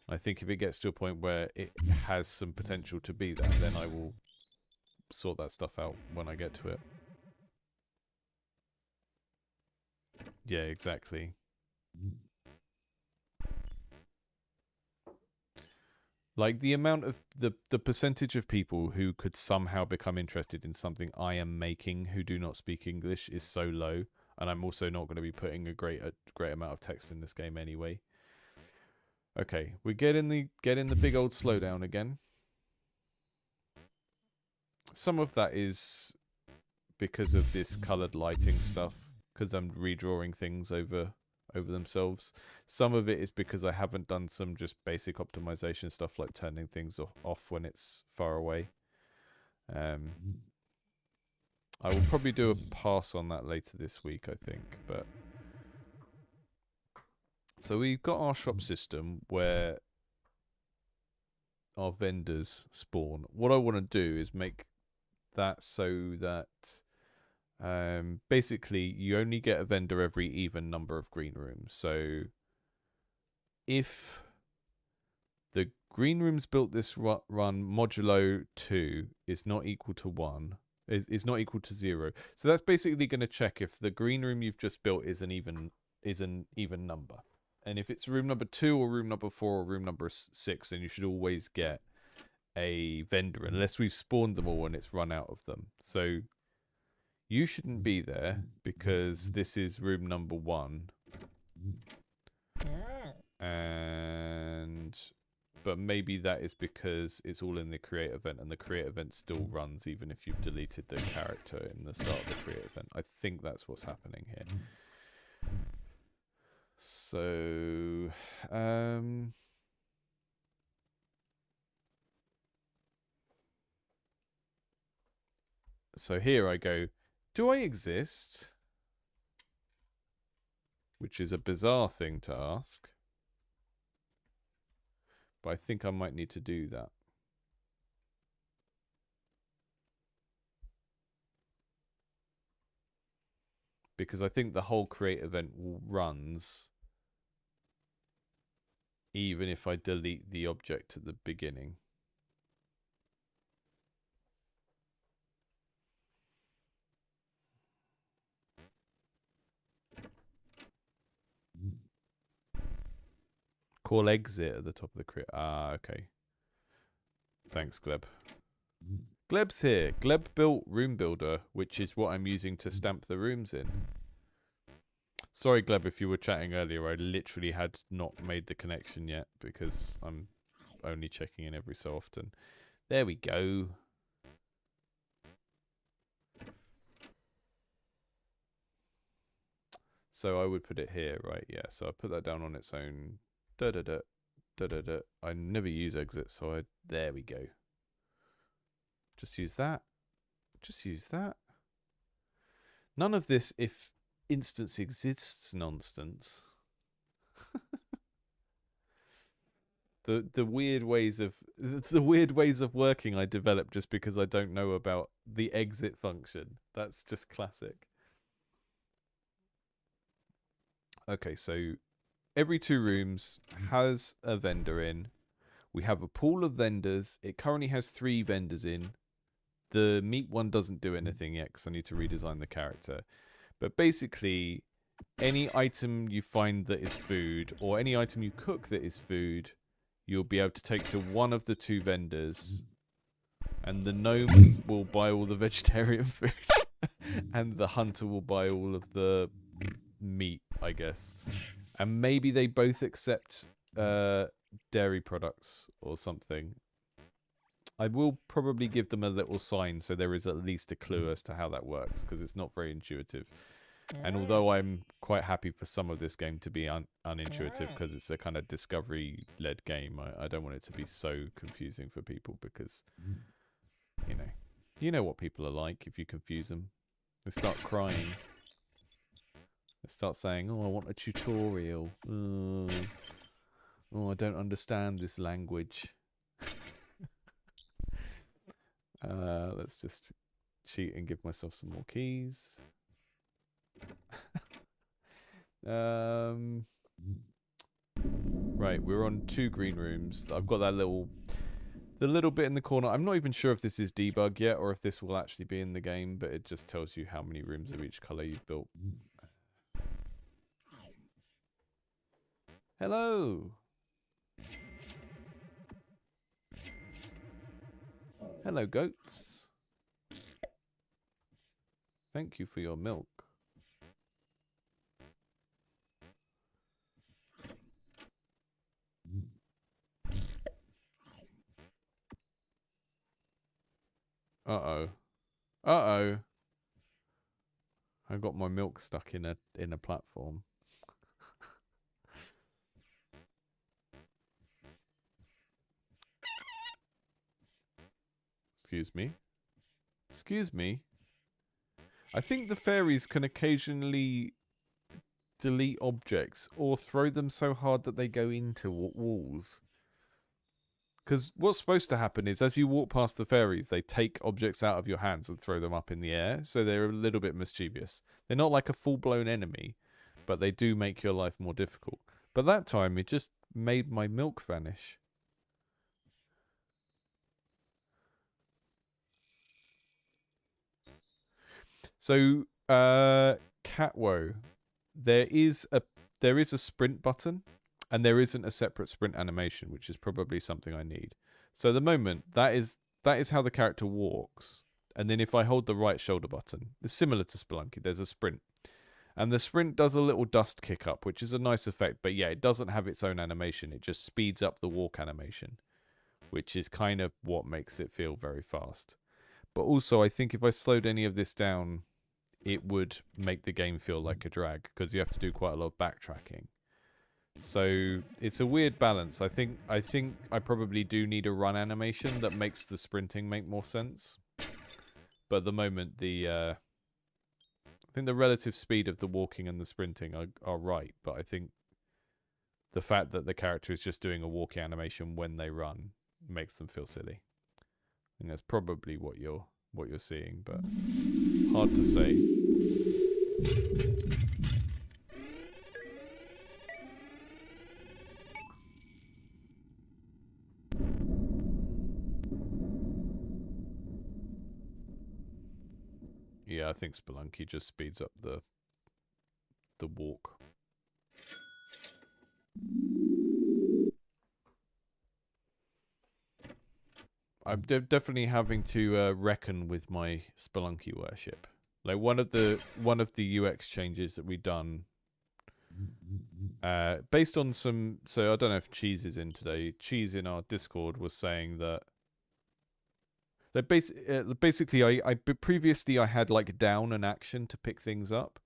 I think if it gets to a point where it has some potential to be that, then I will sort that stuff out when I get to it. Yeah, exactly. Like the amount of the percentage of people who could somehow become interested in something I am making who do not speak English is so low, and I'm also not going to be putting a great amount of text in this game anyway. Okay, we get in the big old slowdown again. Some of that is because of this colored lighting stuff, because I'm redrawing things over themselves. Some of it is because I haven't done some just basic optimization stuff like turning things off when it's far away. I will probably do a pass on that later this week, I think, but So we've got our shop system where our vendors spawn. What I want to do is make that so that basically you only get a vendor every even number of green rooms. So if the green rooms built this run modulo 2 is not equal to 1, is not equal to 0. So that's basically going to check if the green room you've just built is an even number. And if it's room number 2 or room number 4 or room number 6, then you should always get a vendor unless we've spawned them all and it's run out of them. So you shouldn't be there because this is room number 1. But maybe that is because it's all in the create event and the create event still runs even if you've deleted the character in the start of the create event. I think that's what's happening here. So, so here I go, do I exist? Which is a bizarre thing to ask. But I think I might need to do that. Because I think the whole create event runs even if I delete the object at the beginning. Call exit at the top of the create. Ah, okay. Thanks, Gleb. Gleb's here. Gleb built Room Builder, which is what I'm using to stamp the rooms in. Sorry, Gleb, if you were chatting earlier. I literally had not made the connection yet because I'm only checking in every so often. There we go. So I would put it here, right? Yeah, so I put that down on its own. Da-da-da, da-da-da. I never use exit, so there we go. Just use that. Just use that. None of this if instance exists nonsense. the weird ways of working I developed just because I don't know about the exit function. That's just classic. Okay, so every 2 rooms has a vendor in. We have a pool of vendors. It currently has 3 vendors in. The meat one doesn't do anything yet because I need to redesign the character. But basically, any item you find that is food, or any item you cook that is food, you'll be able to take to one of the 2 vendors. And the gnome will buy all the vegetarian food. And the hunter will buy all of the meat, I guess. And maybe they both accept dairy products or something. I will probably give them a little sign so there is at least a clue as to how that works, because it's not very intuitive. And although I'm quite happy for some of this game to be unintuitive because it's a kind of discovery-led game, I don't want it to be so confusing for people because, you know what people are like if you confuse them. They start crying. They start saying, oh, I want a tutorial. Oh, I don't understand this language. Let's just cheat and give myself some more keys. Right, we're on 2 green rooms. I've got that the little bit in the corner. I'm not even sure if this is debug yet or if this will actually be in the game, but it just tells you how many rooms of each color you've built. Hello. Hello, goats. Thank you for your milk. Uh-oh. Uh-oh. I got my milk stuck in a platform. Excuse me. Excuse me. I think the fairies can occasionally delete objects or throw them so hard that they go into walls. Because what's supposed to happen is as you walk past the fairies, they take objects out of your hands and throw them up in the air. So they're a little bit mischievous. They're not like a full-blown enemy, but they do make your life more difficult. But that time, it just made my milk vanish. So, Catwo, there is a sprint button, and there isn't a separate sprint animation, which is probably something I need. So at the moment, that is how the character walks. And then if I hold the right shoulder button, it's similar to Spelunky. There's a sprint. And the sprint does a little dust kick up, which is a nice effect. But yeah, it doesn't have its own animation. It just speeds up the walk animation, which is kind of what makes it feel very fast. But also, I think if I slowed any of this down, it would make the game feel like a drag because you have to do quite a lot of backtracking. So it's a weird balance. I think I probably do need a run animation that makes the sprinting make more sense. But at the moment, I think the relative speed of the walking and the sprinting are right. But I think the fact that the character is just doing a walking animation when they run makes them feel silly. And that's probably what you're seeing, but hard to say. Yeah, I think Spelunky just speeds up the walk. I'm definitely having to reckon with my Spelunky worship. Like one of the UX changes that we've done, based on some. So I don't know if Cheese is in today. Cheese in our Discord was saying that. Basically, previously I had like down and action to pick things up,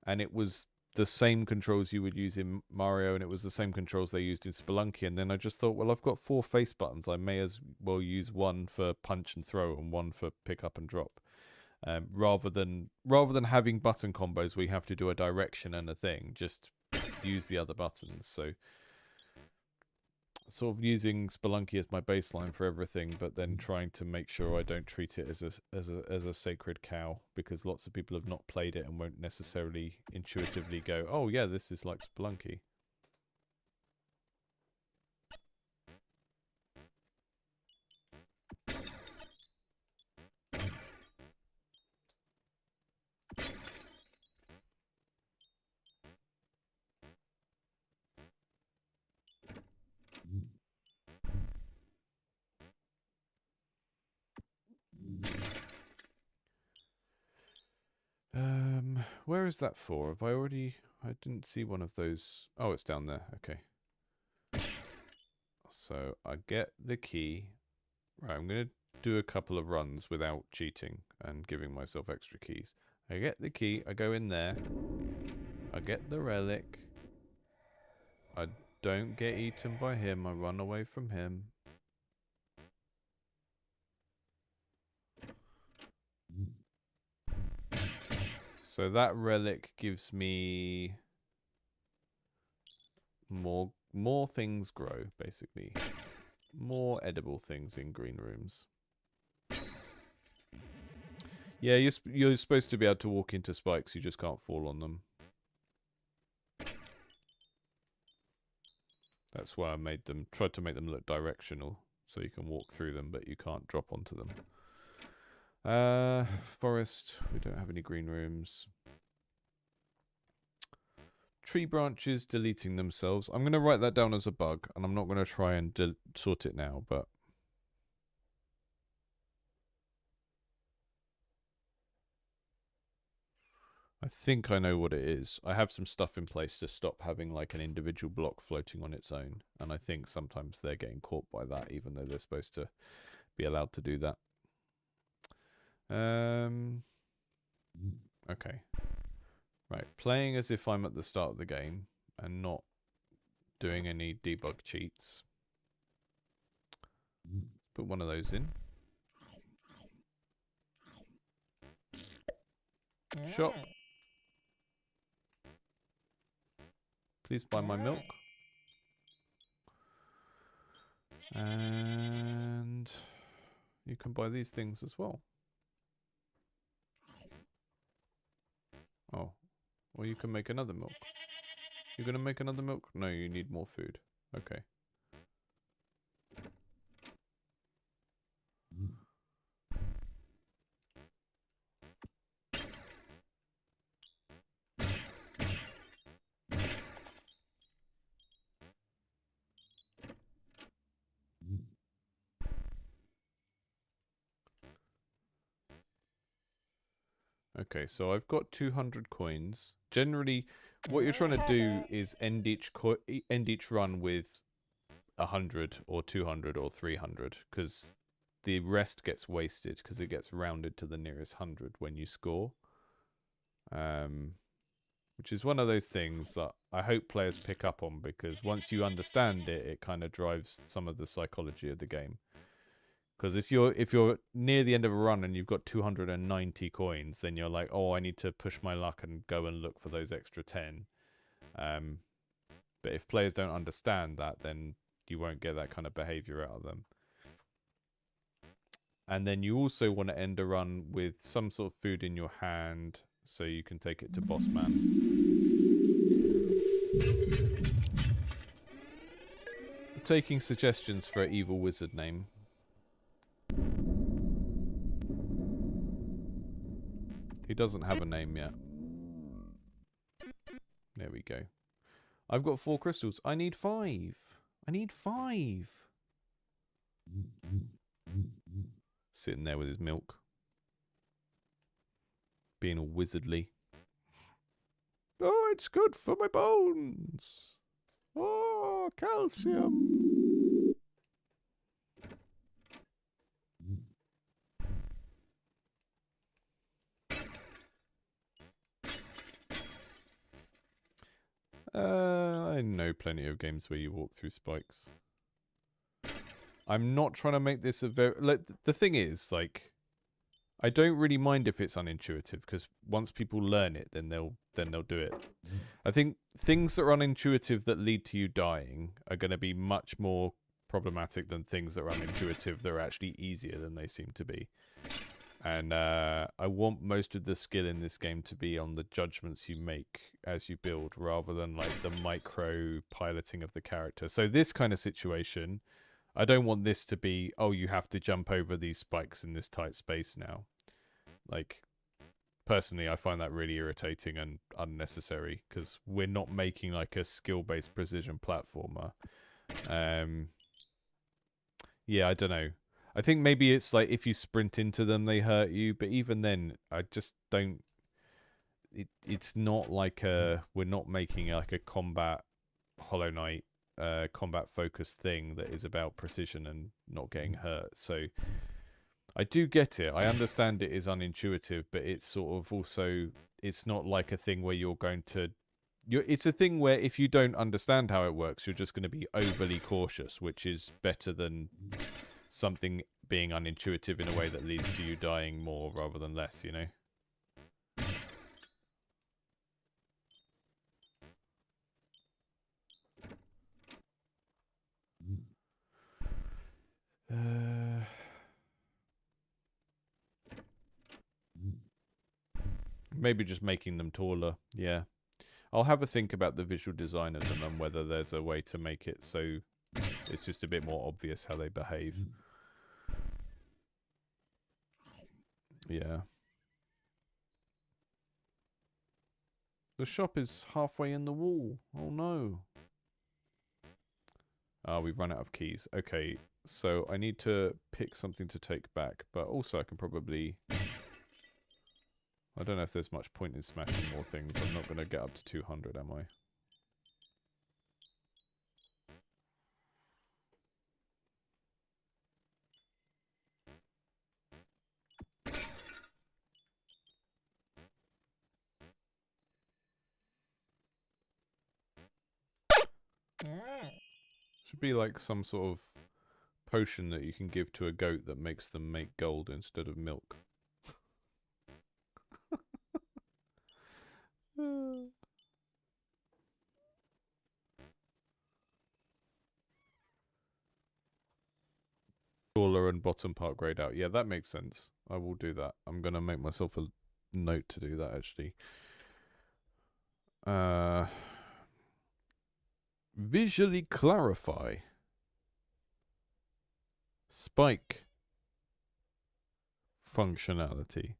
and it was the same controls you would use in Mario, and it was the same controls they used in Spelunky. And then I just thought, well, I've got 4 face buttons. I may as well use one for punch and throw and one for pick up and drop, rather than having button combos where you have to do a direction and a thing. Just use the other buttons. So sort of using Spelunky as my baseline for everything, but then trying to make sure I don't treat it as a sacred cow, because lots of people have not played it and won't necessarily intuitively go, oh yeah, this is like Spelunky. Where is that for? Have I already... I didn't see one of those. Oh, it's down there. Okay. So I get the key. Right, I'm going to do a couple of runs without cheating and giving myself extra keys. I get the key. I go in there. I get the relic. I don't get eaten by him. I run away from him. So that relic gives me more things grow, basically. More edible things in green rooms. Yeah, you're supposed to be able to walk into spikes. You just can't fall on them. That's why I tried to make them look directional, so you can walk through them, but you can't drop onto them. Forest. We don't have any green rooms. Tree branches deleting themselves. I'm going to write that down as a bug, and I'm not going to try and sort it now, but... I think I know what it is. I have some stuff in place to stop having like an individual block floating on its own, and I think sometimes they're getting caught by that, even though they're supposed to be allowed to do that. Okay. Right, playing as if I'm at the start of the game and not doing any debug cheats. Put one of those in. Shot. Please buy my milk. And you can buy these things as well. Oh, or you can make another milk. You're going to make another milk? No, you need more food. Okay. Okay, so I've got 200 coins. Generally, what you're trying to do is end each run with 100 or 200 or 300, because the rest gets wasted because it gets rounded to the nearest 100 when you score. Which is one of those things that I hope players pick up on, because once you understand it, it kind of drives some of the psychology of the game. Because if you're near the end of a run and you've got 290 coins, then you're like, oh, I need to push my luck and go and look for those extra 10. But if players don't understand that, then you won't get that kind of behavior out of them. And then you also want to end a run with some sort of food in your hand so you can take it to Boss Man. Taking suggestions for an evil wizard name. He doesn't have a name yet. There we go. I've got 4 crystals. I need 5. I need 5. Sitting there with his milk. Being all wizardly. Oh, it's good for my bones. Oh, calcium. I know plenty of games where you walk through spikes. I'm not trying to make this a very... Like, the thing is, like, I don't really mind if it's unintuitive, because once people learn it, then they'll do it. I think things that are unintuitive that lead to you dying are going to be much more problematic than things that are unintuitive that are actually easier than they seem to be. And I want most of the skill in this game to be on the judgments you make as you build, rather than like the micro piloting of the character. So this kind of situation, I don't want this to be, oh, you have to jump over these spikes in this tight space now. Like, personally, I find that really irritating and unnecessary, because we're not making like a skill-based precision platformer. Yeah, I don't know. I think maybe it's like if you sprint into them, they hurt you. But even then, I just don't... It's not like a... We're not making like a combat Hollow Knight combat-focused thing that is about precision and not getting hurt. So I do get it. I understand it is unintuitive, but it's sort of also... It's not like a thing where you're going to... It's a thing where if you don't understand how it works, you're just going to be overly cautious, which is better than something being unintuitive in a way that leads to you dying more rather than less, you know? Maybe just making them taller, yeah. I'll have a think about the visual design of them and whether there's a way to make it so it's just a bit more obvious how they behave. Yeah. The shop is halfway in the wall. Oh no. We've run out of keys. Okay, so I need to pick something to take back, but also I can probably... I don't know if there's much point in smashing more things. I'm not going to get up to 200, am I? Should be like some sort of potion that you can give to a goat that makes them make gold instead of milk. taller and bottom part grayed out. Yeah, that makes sense. I will do that. I'm gonna make myself a note to do that actually. Visually clarify. Spike functionality.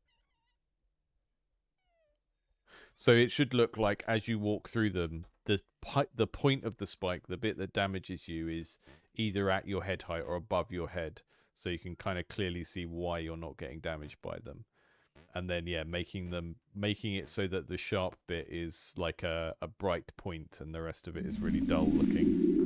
So it should look like as you walk through them, the point of the spike, the bit that damages you, is either at your head height or above your head, so you can kind of clearly see why you're not getting damaged by them. And then yeah, making it so that the sharp bit is like a bright point and the rest of it is really dull looking.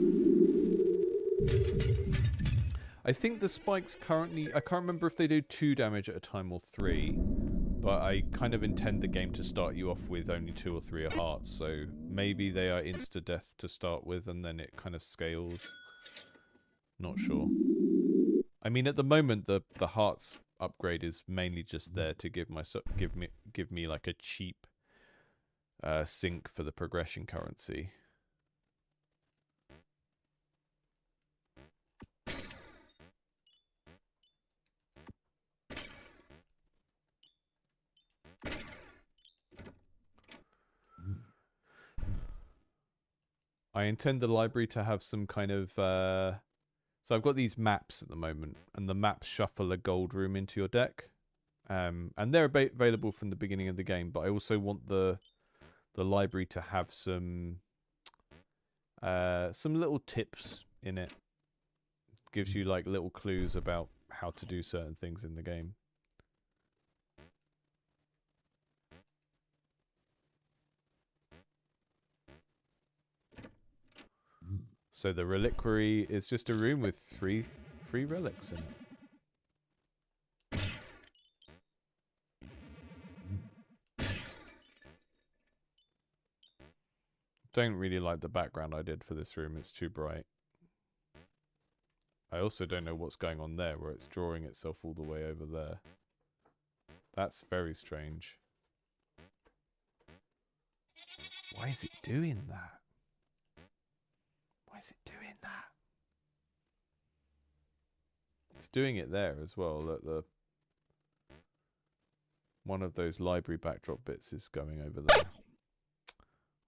I think the spikes currently, I can't remember if they do 2 damage at a time or 3, but I kind of intend the game to start you off with only 2 or 3 hearts, so maybe they are insta-death to start with and then it kind of scales. Not sure. I mean, at the moment, the hearts upgrade is mainly just there to give me like a cheap sink for the progression currency. I intend the library to have some kind of so I've got these maps at the moment, and the maps shuffle a gold room into your deck, and they're available from the beginning of the game. But I also want the library to have some little tips in it. Gives you like little clues about how to do certain things in the game. So the reliquary is just a room with three relics in it. Don't really like the background I did for this room. It's too bright. I also don't know what's going on there, where it's drawing itself all the way over there. That's very strange. Why is it doing that? Why is it doing that? It's doing it there as well. Look, one of those library backdrop bits is going over there.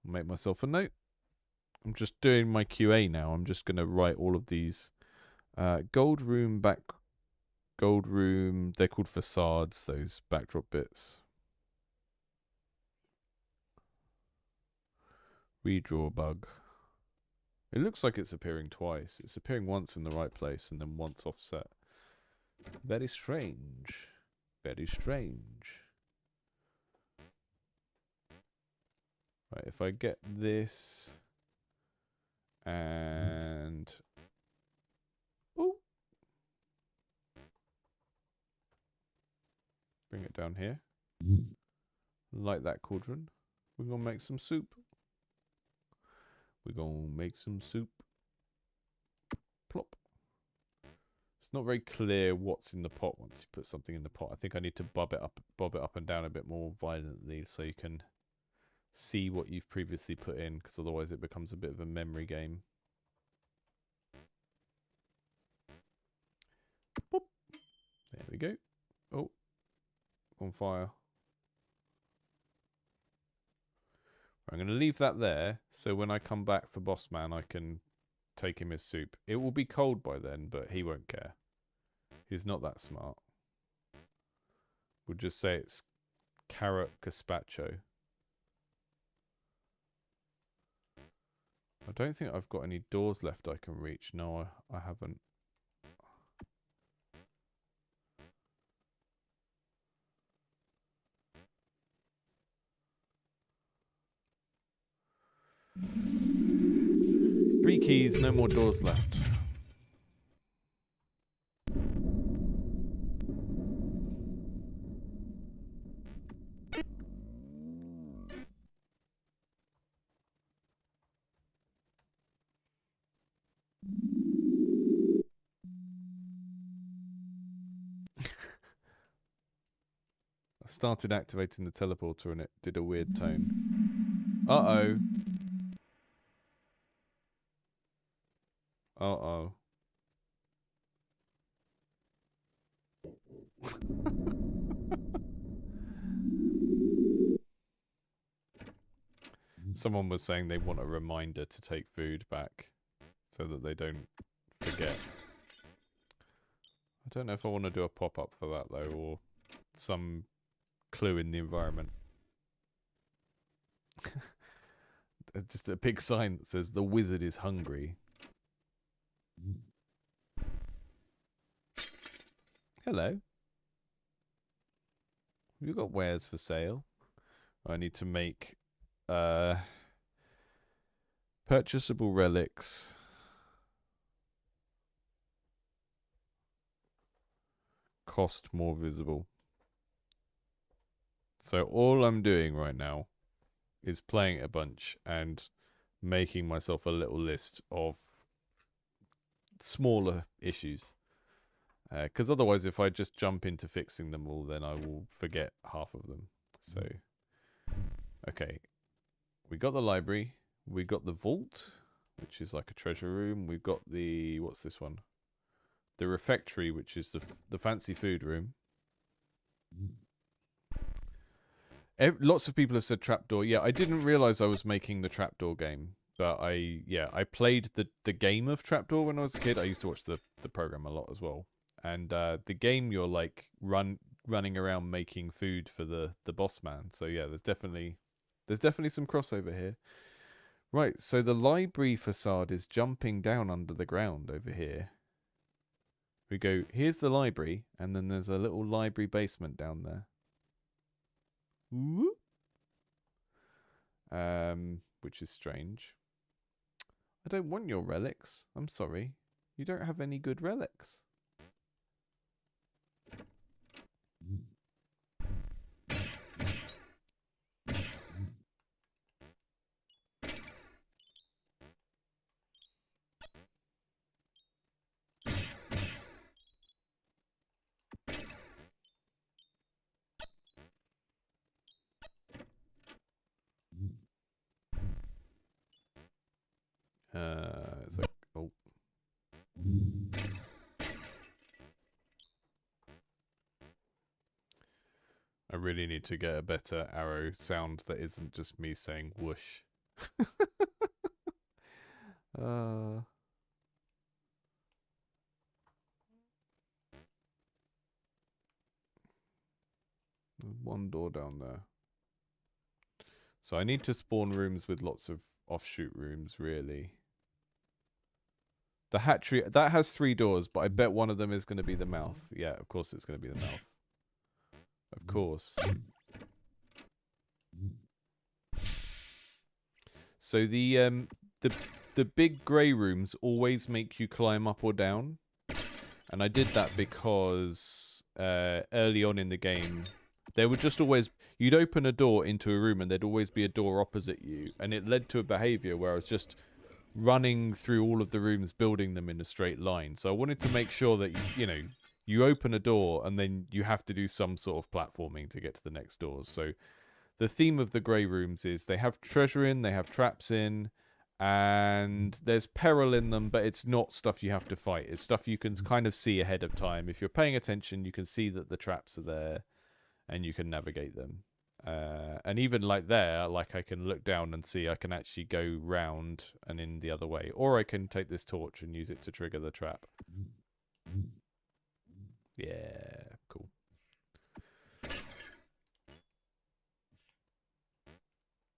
I'll make myself a note. I'm just doing my QA now. I'm just going to write all of these. Gold room, they're called facades, those backdrop bits. Redraw bug. It looks like it's appearing twice. It's appearing once in the right place and then once offset. Very strange. Very strange. Right, if I get this and bring it down here. Like that cauldron. We're gonna make some soup. We're gonna make some soup. Plop. It's not very clear what's in the pot once you put something in the pot. I think I need to bob it up and down a bit more violently so you can see what you've previously put in, because otherwise it becomes a bit of a memory game. Boop. There we go. Oh, on fire. I'm going to leave that there, so when I come back for Boss Man, I can take him his soup. It will be cold by then, but he won't care. He's not that smart. We'll just say it's carrot gazpacho. I don't think I've got any doors left I can reach. No, I haven't. Three keys, no more doors left. I started activating the teleporter and it did a weird tone. Uh-oh. Uh-oh. Someone was saying they want a reminder to take food back so that they don't forget. I don't know if I want to do a pop-up for that though, or some clue in the environment. Just a big sign that says the wizard is hungry. Hello. You got wares for sale? I need to make purchasable relics. Cost more visible. So all I'm doing right now is playing a bunch and making myself a little list of smaller issues. Because otherwise, if I just jump into fixing them all, then I will forget half of them. So, okay. We got the library. We got the vault, which is like a treasure room. We've got the... What's this one? The refectory, which is the fancy food room. Lots of people have said trapdoor. Yeah, I didn't realize I was making the trapdoor game. But I played the game of trapdoor when I was a kid. I used to watch the program a lot as well. And the game, you're like running around making food for the boss man. So yeah, there's definitely some crossover here. Right, so the library facade is jumping down under the ground over here. We go, here's the library, and then there's a little library basement down there. Whoop. Which is strange. I don't want your relics. I'm sorry. You don't have any good relics. It's like, oh. I really need to get a better arrow sound that isn't just me saying whoosh. There's one door down there. So I need to spawn rooms with lots of offshoot rooms, really. The hatchery, that has 3 doors, but I bet one of them is going to be the mouth. Yeah, of course it's going to be the mouth. Of course. So the big grey rooms always make you climb up or down. And I did that because early on in the game, there would just always... You'd open a door into a room and there'd always be a door opposite you. And it led to a behaviour where I was just running through all of the rooms, building them in a straight line. So I wanted to make sure that, you open a door and then you have to do some sort of platforming to get to the next doors. So the theme of the grey rooms is they have treasure in, they have traps in, and there's peril in them, but it's not stuff you have to fight. It's stuff you can kind of see ahead of time. If you're paying attention, you can see that the traps are there and you can navigate them. And even like there, like I can look down and see I can actually go round and in the other way. Or I can take this torch and use it to trigger the trap. Yeah, cool.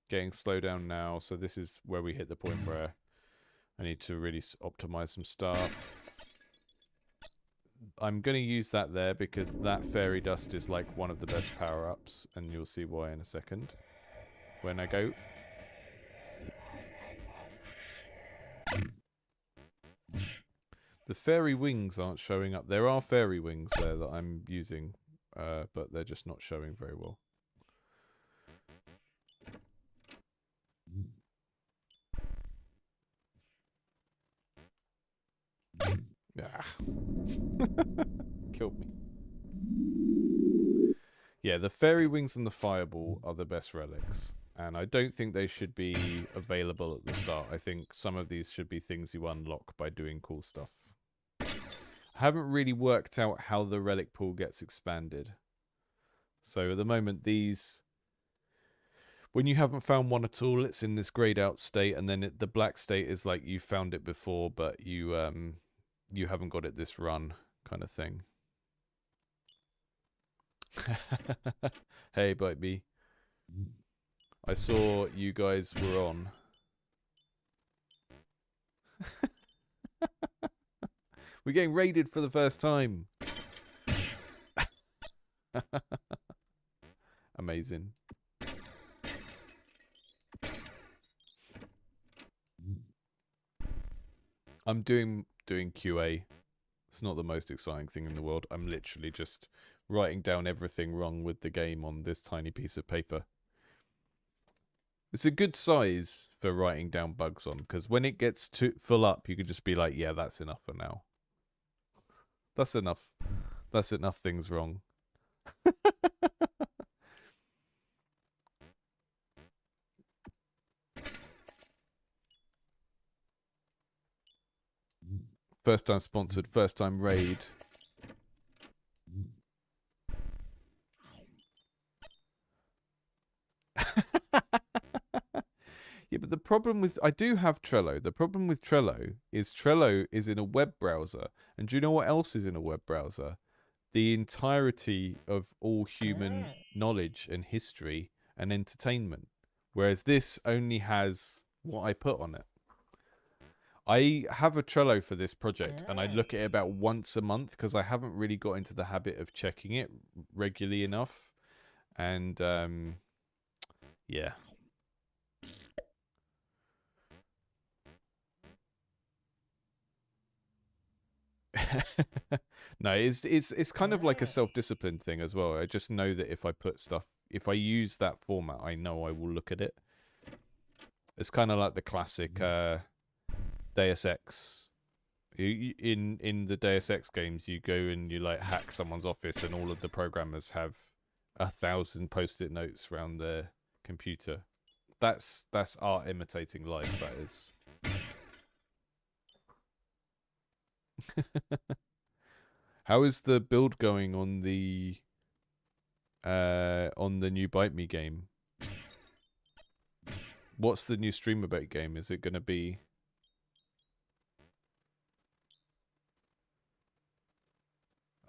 Getting slow down now, so this is where we hit the point where I need to really optimize some stuff. I'm going to use that there because that fairy dust is like one of the best power-ups, and you'll see why in a second. When I go... The fairy wings aren't showing up. There are fairy wings there that I'm using, but they're just not showing very well. Ah. Killed me. Yeah, the fairy wings and the fireball are the best relics. And I don't think they should be available at the start. I think some of these should be things you unlock by doing cool stuff. haven't really worked out how the relic pool gets expanded. So at the moment, these, when you haven't found one at all, it's in this grayed out state, and then the black state is like you found it before, but you haven't got it this run, kind of thing. Hey, Bite Me. I saw you guys were on. We're getting raided for the first time. Amazing. I'm doing QA. It's not the most exciting thing in the world. I'm literally just writing down everything wrong with the game on this tiny piece of paper. It's a good size for writing down bugs on, because when it gets too full up, you can just be like, yeah, that's enough for now. That's enough. That's enough things wrong. First time sponsored, first time raid. Yeah, but the problem with, I do have Trello. The problem with Trello is in a web browser. And do you know what else is in a web browser? The entirety of all human knowledge and history and entertainment. Whereas this only has what I put on it. I have a Trello for this project, and I look at it about once a month because I haven't really got into the habit of checking it regularly enough. And yeah. No, it's kind of like a self-discipline thing as well. I just know that if I put stuff, if I use that format, I know I will look at it. It's kind of like the classic Deus Ex. In the Deus Ex games, you go and you like hack someone's office, and all of the programmers have 1,000 post-it notes around their computer. That's art imitating life. That is. How is the build going on the new Bite Me game? What's the new Streamer Bait game? Is it going to be?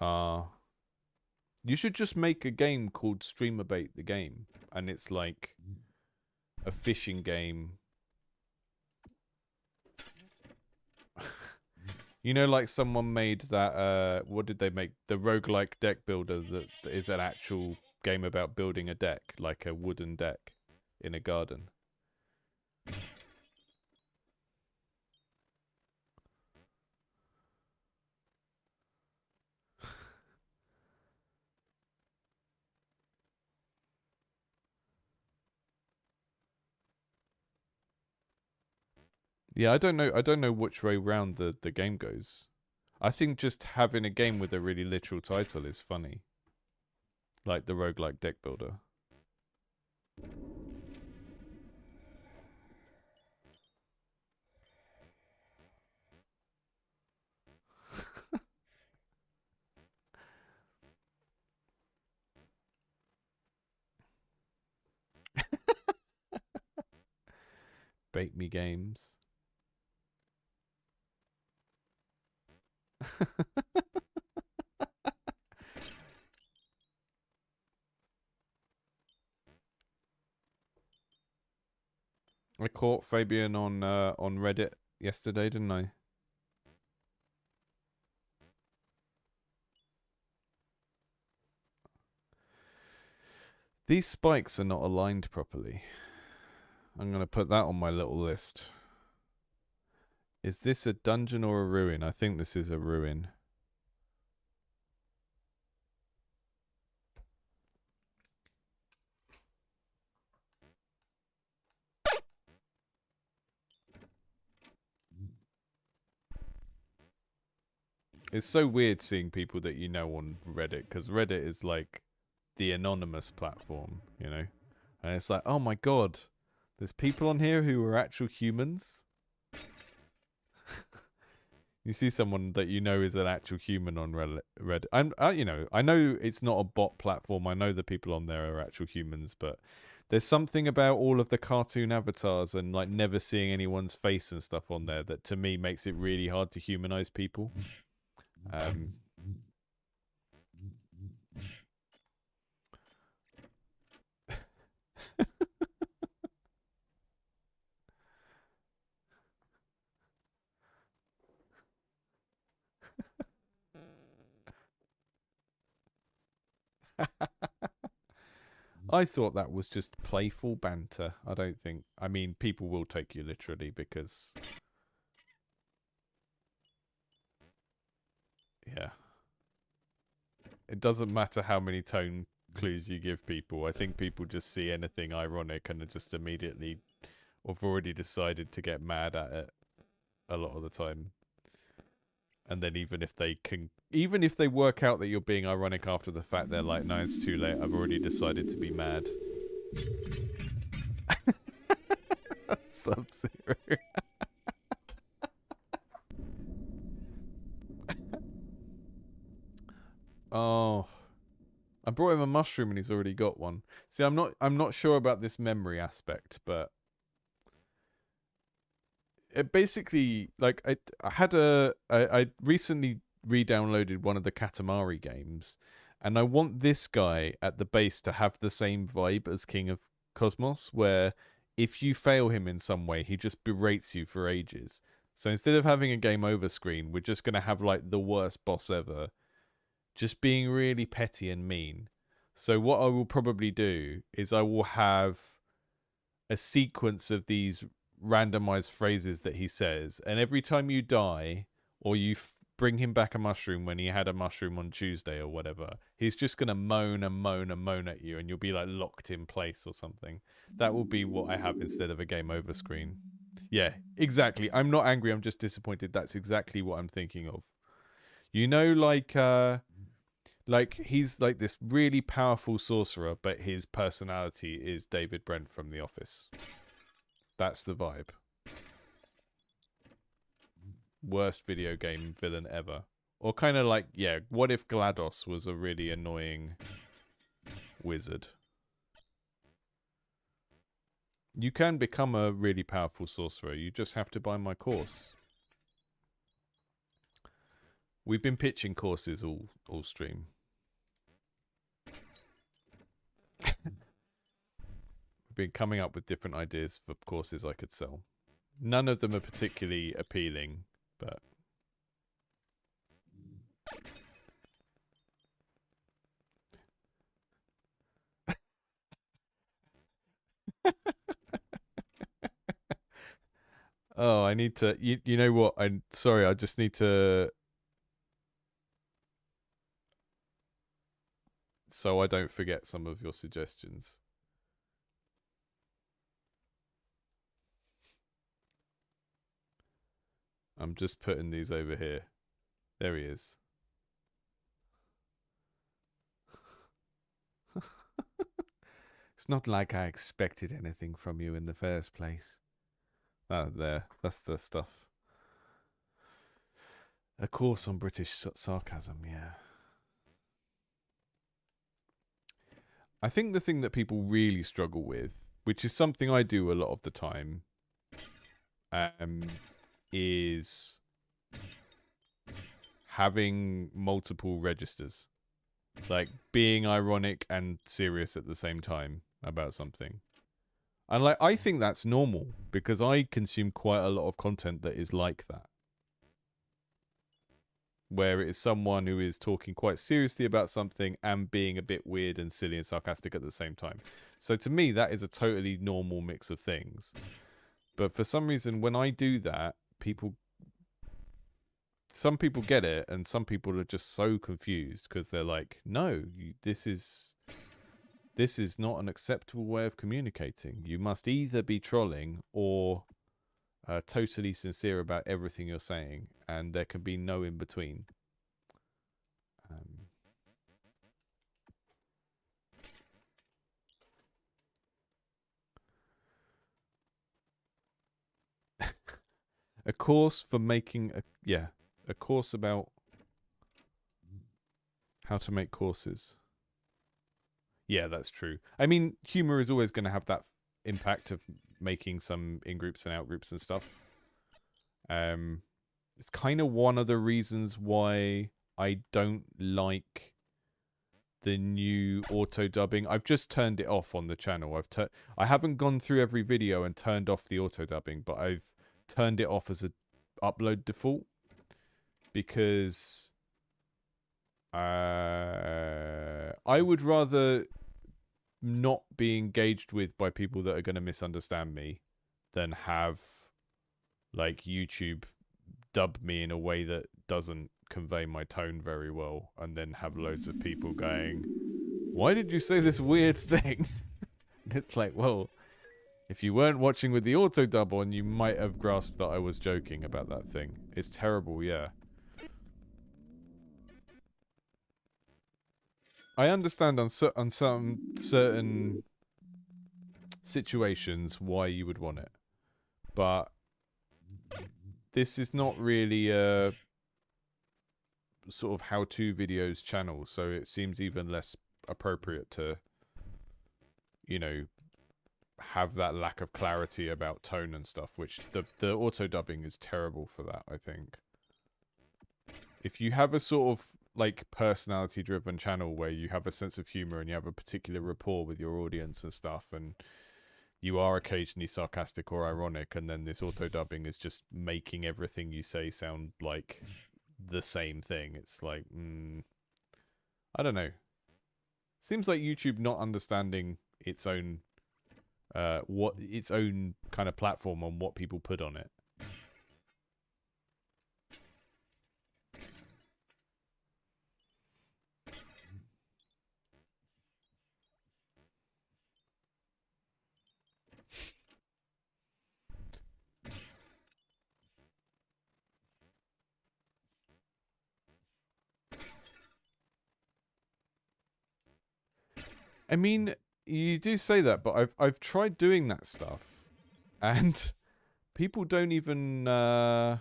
You should just make a game called Streamer Bait the game, and it's like a fishing game. You know, like someone made that, what did they make? The roguelike deck builder that is an actual game about building a deck, like a wooden deck in a garden. Yeah, I don't know which way round the game goes. I think just having a game with a really literal title is funny. Like the roguelike deck builder. Bait me games. I caught Fabian on Reddit yesterday, didn't I? These spikes are not aligned properly. I'm going to put that on my little list. Is this a dungeon or a ruin? I think this is a ruin. It's so weird seeing people that you know on Reddit, because Reddit is like the anonymous platform, you know? And it's like, oh my god, there's people on here who are actual humans. You see someone that you know is an actual human on Reddit. You know, I know it's not a bot platform. I know the people on there are actual humans, but there's something about all of the cartoon avatars and like never seeing anyone's face and stuff on there that to me makes it really hard to humanize people. I thought that was just playful banter. I don't think. I mean, people will take you literally because. Yeah. It doesn't matter how many tone clues you give people. I think people just see anything ironic and are just immediately or have already decided to get mad at it a lot of the time. And then even if they work out that you're being ironic after the fact, they're like, no, it's too late. I've already decided to be mad. Sub-Zero. Oh, I brought him a mushroom and he's already got one. See, I'm not sure about this memory aspect, but it basically like I recently re-downloaded one of the Katamari games, and I want this guy at the base to have the same vibe as King of Cosmos, where if you fail him in some way, he just berates you for ages. So instead of having a game over screen, we're just gonna have like the worst boss ever, just being really petty and mean. So what I will probably do is I will have a sequence of these randomized phrases that he says, and every time you die or you bring him back a mushroom when he had a mushroom on Tuesday or whatever, he's just gonna moan and moan and moan at you, and you'll be like locked in place or something. That will be what I have instead of a game over screen. Yeah, exactly. I'm not angry. I'm just disappointed. That's exactly what I'm thinking of. You know, like he's like this really powerful sorcerer, but his personality is David Brent from The Office. That's the vibe. Worst video game villain ever. Or kind of like, yeah, what if GLaDOS was a really annoying wizard? You can become a really powerful sorcerer. You just have to buy my course. We've been pitching courses all stream. We've been coming up with different ideas for courses I could sell. None of them are particularly appealing, but oh, I need to. You know what? I'm sorry. I just need to. So I don't forget some of your suggestions. I'm just putting these over here. There he is. It's not like I expected anything from you in the first place. There. That's the stuff. A course on British sarcasm, yeah. I think the thing that people really struggle with, which is something I do a lot of the time, is having multiple registers. Like being ironic and serious at the same time about something. And like I think that's normal because I consume quite a lot of content that is like that. Where it is someone who is talking quite seriously about something and being a bit weird and silly and sarcastic at the same time. So to me, that is a totally normal mix of things. But for some reason, when I do that, some people get it, and some people are just so confused because they're like, "No, this is not an acceptable way of communicating. You must either be trolling or totally sincere about everything you're saying, and there can be no in between." A course for making a A course about how to make courses. Yeah, that's true. I mean, humor is always going to have that impact of making some in-groups and out-groups and stuff. It's kind of one of the reasons why I don't like the new auto dubbing. I've just turned it off on the channel. I haven't gone through every video and turned off the auto dubbing, but I've turned it off as a upload default because I would rather not be engaged with by people that are going to misunderstand me than have like YouTube dub me in a way that doesn't convey my tone very well and then have loads of people going, why did you say this weird thing? And it's like, well, if you weren't watching with the auto dub on, you might have grasped that I was joking about that thing. It's terrible, yeah. I understand on some certain situations why you would want it, but this is not really a sort of how-to videos channel, so it seems even less appropriate to, you know, have that lack of clarity about tone and stuff, which the auto dubbing is terrible for that, I think. If you have a sort of like personality driven channel where you have a sense of humor and you have a particular rapport with your audience and stuff, and you are occasionally sarcastic or ironic, and then this auto dubbing is just making everything you say sound like the same thing, it's like, I don't know. Seems like YouTube not understanding its own what its own kind of platform on what people put on it. I mean, you do say that, but I've tried doing that stuff, and people don't even. Yeah,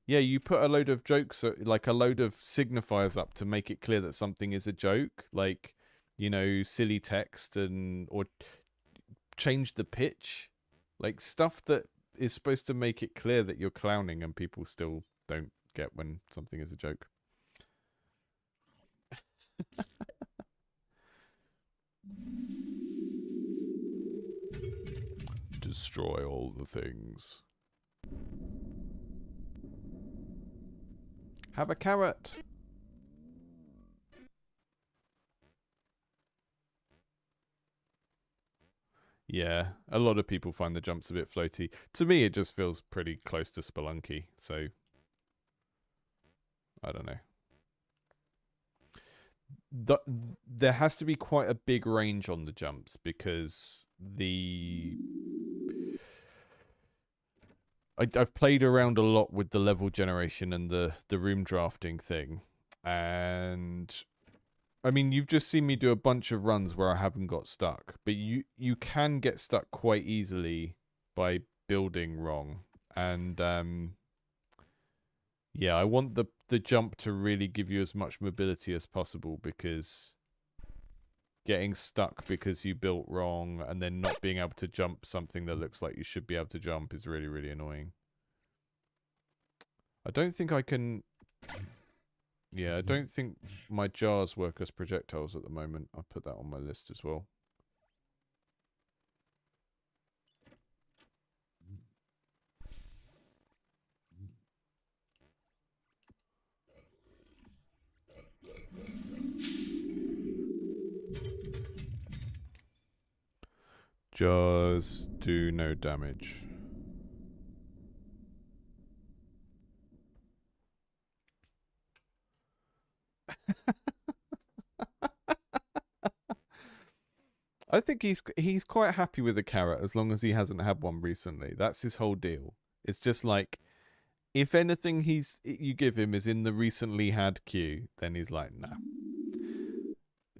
you put a load of jokes, like a load of signifiers up to make it clear that something is a joke, like, you know, silly text or change the pitch, like stuff that is supposed to make it clear that you're clowning, and people still don't get when something is a joke. Destroy all the things. Have a carrot. Yeah, a lot of people find the jumps a bit floaty. To me, it just feels pretty close to Spelunky, so I don't know. There has to be quite a big range on the jumps because I've played around a lot with the level generation and the room drafting thing, and I mean, you've just seen me do a bunch of runs where I haven't got stuck, but you can get stuck quite easily by building wrong, and yeah, I want the jump to really give you as much mobility as possible, because getting stuck because you built wrong and then not being able to jump something that looks like you should be able to jump is really, really annoying. I don't think I can... Yeah, I don't think my jars work as projectiles at the moment. I'll put that on my list as well. Jars do no damage. I think he's quite happy with a carrot as long as he hasn't had one recently. That's his whole deal. It's just like, if anything you give him is in the recently had queue, then he's like, nah.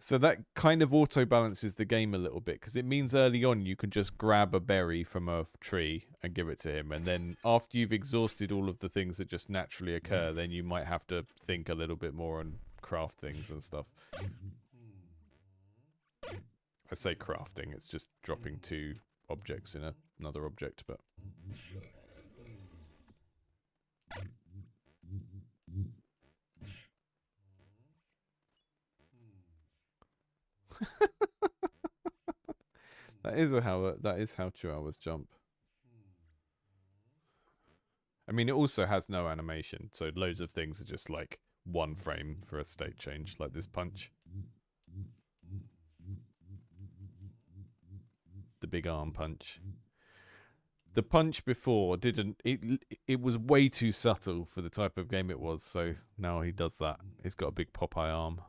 So that kind of auto balances the game a little bit because it means early on you can just grab a berry from a tree and give it to him, and then after you've exhausted all of the things that just naturally occur, then you might have to think a little bit more and craft things and stuff. I say crafting, it's just dropping two objects in another object, but that is how chihuahuas jump. I mean, it also has no animation, so loads of things are just like one frame for a state change, like this punch. The big arm punch. The punch before didn't. It was way too subtle for the type of game it was. So now he does that. He's got a big Popeye arm.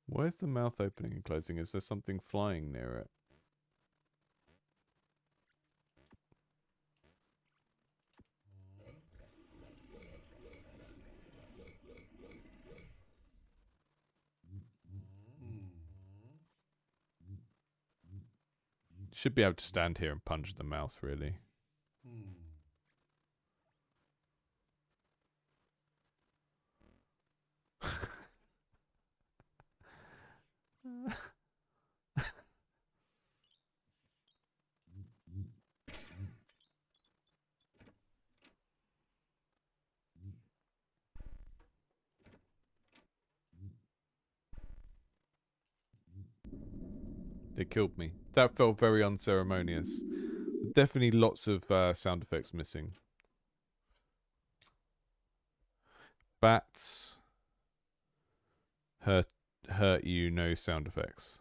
Where's the mouth opening and closing? Is there something flying near it? Should be able to stand here and punch the mouth, really. They killed me. That felt very unceremonious. Definitely lots of sound effects missing. Bats hurt you, no sound effects.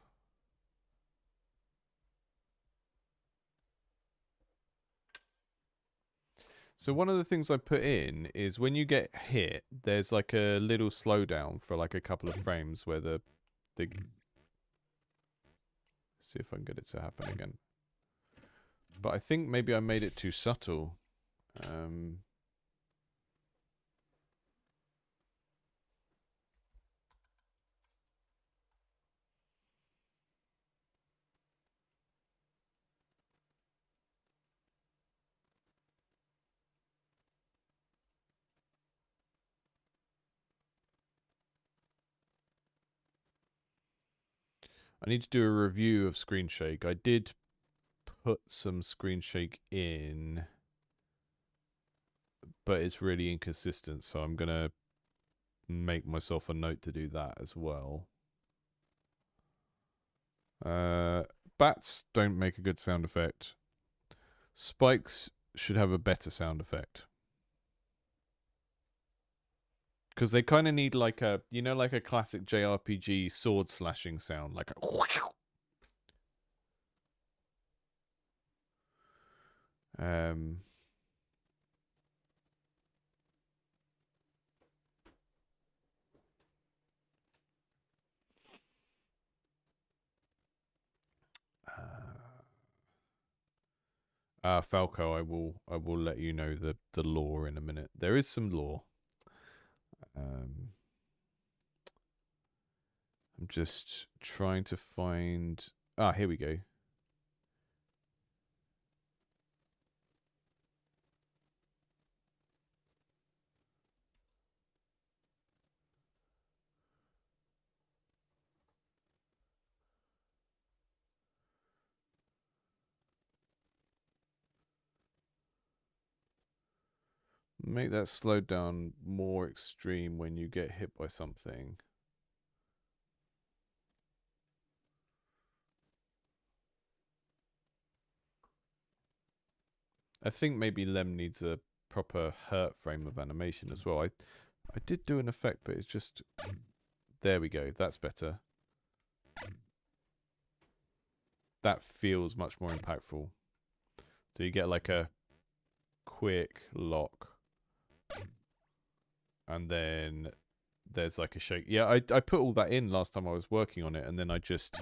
So one of the things I put in is when you get hit, there's like a little slowdown for like a couple of frames where the see if I can get it to happen again. But I think maybe I made it too subtle. I need to do a review of Screen Shake. I did put some Screen Shake in, but it's really inconsistent, so I'm going to make myself a note to do that as well. Bats don't make a good sound effect. Spikes should have a better sound effect. Because they kind of need like a, you know, like a classic JRPG sword slashing sound, like a wow. Falco, I will let you know the lore in a minute. There is some lore. I'm just trying to find. Here we go. Make that slow down more extreme when you get hit by something. I think maybe Lem needs a proper hurt frame of animation as well. I did do an effect, but it's just... There we go. That's better. That feels much more impactful. So you get like a quick lock. And then there's like a shake. Yeah, I put all that in last time I was working on it, and then I just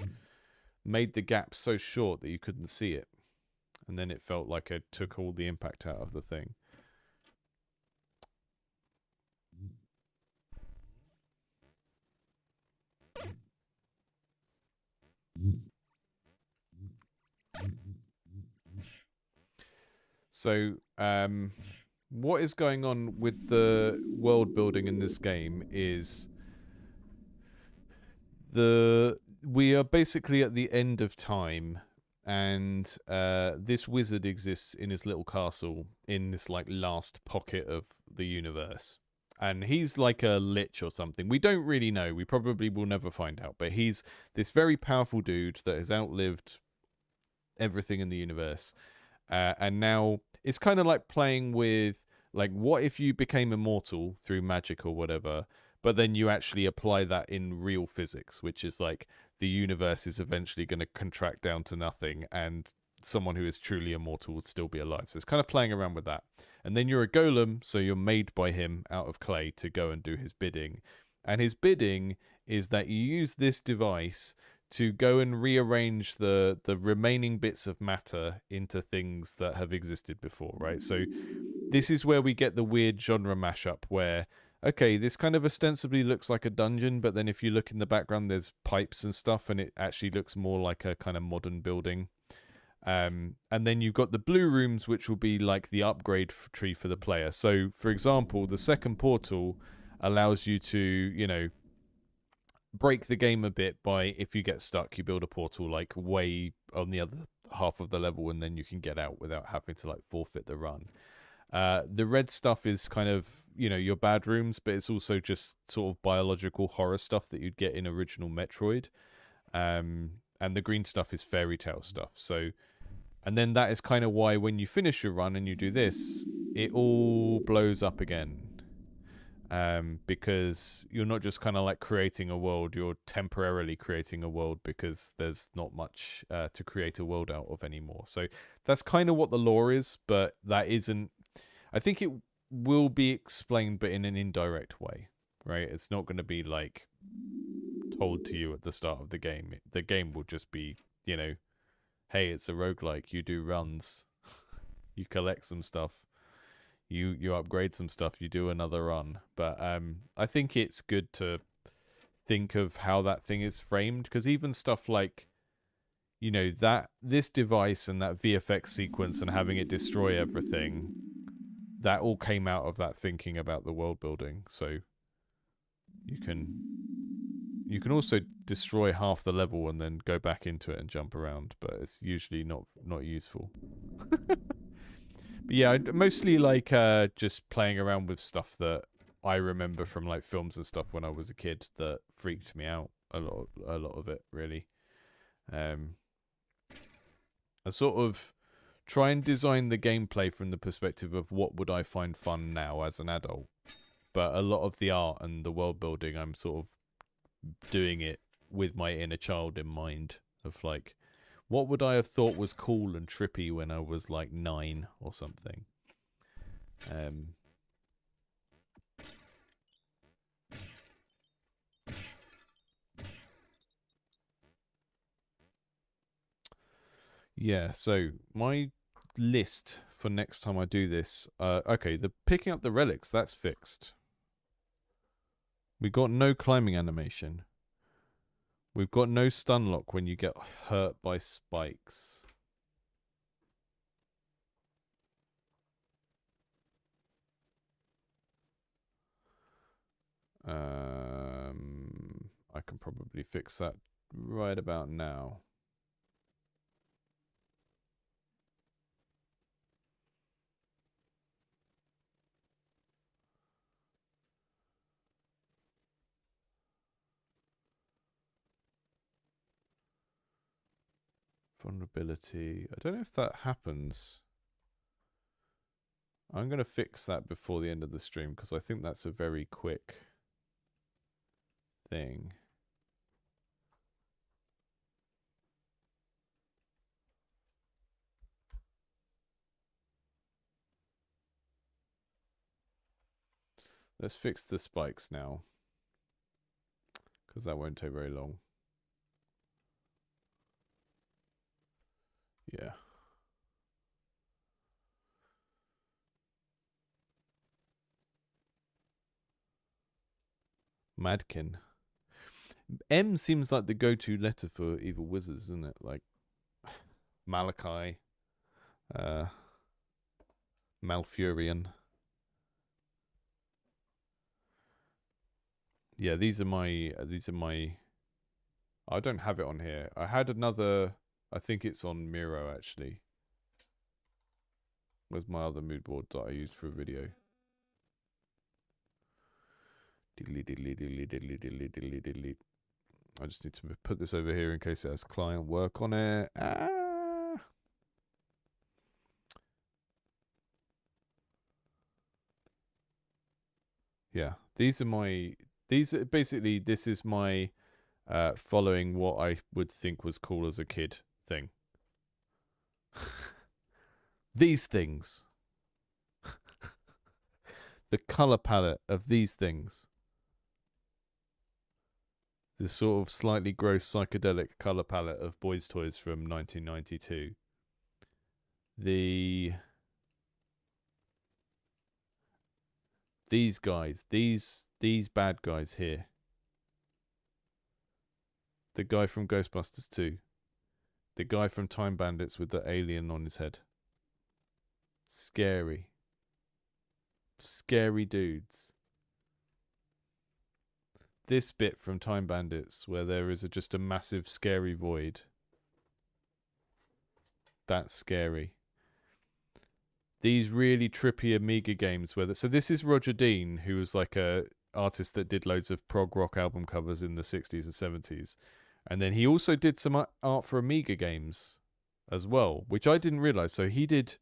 made the gap so short that you couldn't see it. And then it felt like it took all the impact out of the thing. So, what is going on with the world building in this game is we are basically at the end of time, and this wizard exists in his little castle in this like last pocket of the universe. And he's like a lich or something. We don't really know. We probably will never find out. But he's this very powerful dude that has outlived everything in the universe. And now it's kind of like playing with, like, what if you became immortal through magic or whatever, but then you actually apply that in real physics, which is like the universe is eventually going to contract down to nothing, and someone who is truly immortal would still be alive. So it's kind of playing around with that. And then you're a golem, so you're made by him out of clay to go and do his bidding. And his bidding is that you use this device to go and rearrange the remaining bits of matter into things that have existed before, right? So this is where we get the weird genre mashup where, okay, this kind of ostensibly looks like a dungeon, but then if you look in the background, there's pipes and stuff, and it actually looks more like a kind of modern building. And then you've got the blue rooms, which will be like the upgrade tree for the player. So, for example, the second portal allows you to, you know, break the game a bit by, if you get stuck, you build a portal like way on the other half of the level, and then you can get out without having to like forfeit the run. The red stuff is kind of, you know, your bad rooms, but it's also just sort of biological horror stuff that you'd get in original Metroid. And the green stuff is fairy tale stuff. So, and then that is kind of why when you finish your run and you do this, it all blows up again. Because you're not just kind of like creating a world, you're temporarily creating a world because there's not much to create a world out of anymore. So that's kind of what the lore is, but that isn't. I think it will be explained, but in an indirect way, right? It's not going to be like told to you at the start of the game. The game will just be, you know, hey, it's a roguelike. You do runs, you collect some stuff, you upgrade some stuff, you do another run. But I think it's good to think of how that thing is framed, because even stuff like, you know, that this device and that VFX sequence and having it destroy everything, that all came out of that thinking about the world building. So you can also destroy half the level and then go back into it and jump around, but it's usually not useful. But yeah, I mostly like just playing around with stuff that I remember from like films and stuff when I was a kid that freaked me out a lot of it, really. I sort of try and design the gameplay from the perspective of what would I find fun now as an adult. But a lot of the art and the world building, I'm sort of doing it with my inner child in mind, of like, what would I have thought was cool and trippy when I was like 9 or something. Yeah, so my list for next time I do this, okay, the picking up the relics, that's fixed. We got no climbing animation. We've got no stun lock when you get hurt by spikes. I can probably fix that right about now. Vulnerability. I don't know if that happens. I'm going to fix that before the end of the stream because I think that's a very quick thing. Let's fix the spikes now, because that won't take very long. Madkin. M seems like the go-to letter for evil wizards, isn't it? Like Malachi, Malfurion. Yeah, these are my. I don't have it on here. I had another. I think it's on Miro actually. Was my other mood board that I used for a video. Diddly diddly diddly diddly diddly diddly diddly. I just need to put this over here in case it has client work on it. Yeah, these are my. These are basically. This is my following what I would think was cool as a kid thing. These things. The color palette of these things. This sort of slightly gross psychedelic color palette of boys' toys from 1992. These guys, these bad guys here. The guy from Ghostbusters 2. The guy from Time Bandits with the alien on his head. Scary. Scary dudes. This bit from Time Bandits where there is just a massive scary void. That's scary. These really trippy Amiga games where so this is Roger Dean, who was like a artist that did loads of prog rock album covers in the 60s and 70s. And then he also did some art for Amiga games as well, which I didn't realize. So he did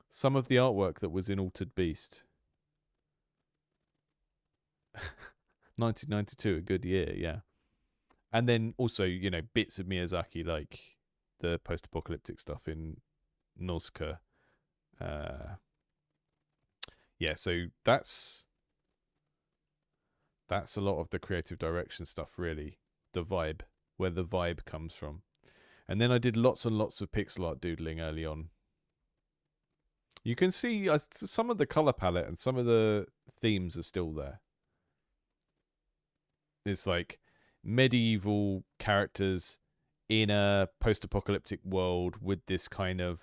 some of the artwork that was in Altered Beast. 1992, a good year, yeah. And then also, you know, bits of Miyazaki, like the post-apocalyptic stuff in Nausicaa. Yeah, so that's a lot of the creative direction stuff, really. The vibe, where the vibe comes from. And then I did lots and lots of pixel art doodling early on. You can see some of the color palette and some of the themes are still there. It's like medieval characters in a post-apocalyptic world with this kind of,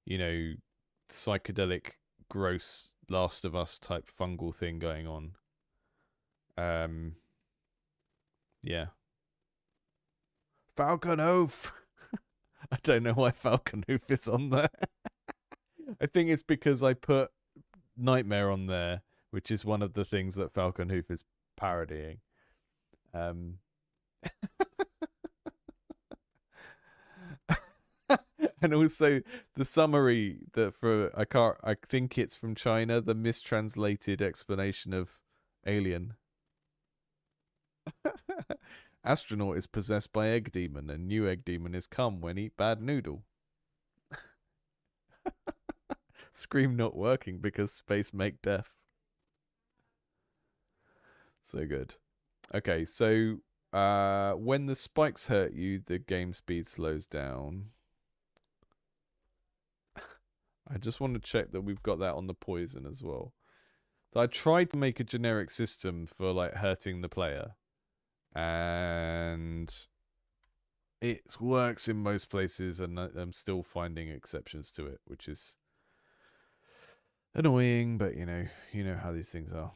you know, psychedelic, gross Last of Us type fungal thing going on. Yeah. Falcon Hoof. I don't know why Falcon Hoof is on there. I think it's because I put Nightmare on there, which is one of the things that Falcon Hoof is parodying. And also the summary that I think it's from China, the mistranslated explanation of Alien. Astronaut is possessed by egg demon, and new egg demon is come when eat bad noodle. Scream not working because space make deaf. So good. Okay, so when the spikes hurt you, the game speed slows down. I just want to check that we've got that on the poison as well. So I tried to make a generic system for like hurting the player, and it works in most places, and I'm still finding exceptions to it, which is annoying, but you know how these things are.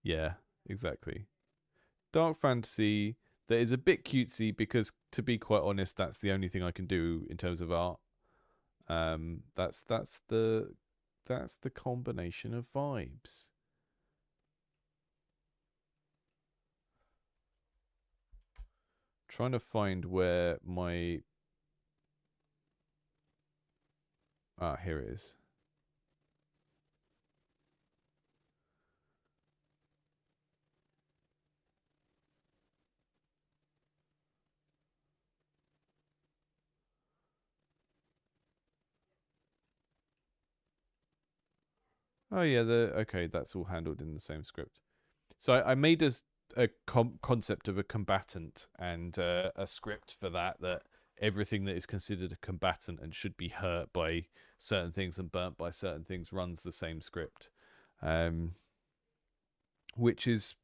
Yeah, exactly. Dark fantasy that is a bit cutesy because, to be quite honest, that's the only thing I can do in terms of art. That's the combination of vibes. Trying to find where my here it is. Oh yeah, okay, that's all handled in the same script. So I made a concept of a combatant and a script for that everything that is considered a combatant and should be hurt by certain things and burnt by certain things runs the same script, which is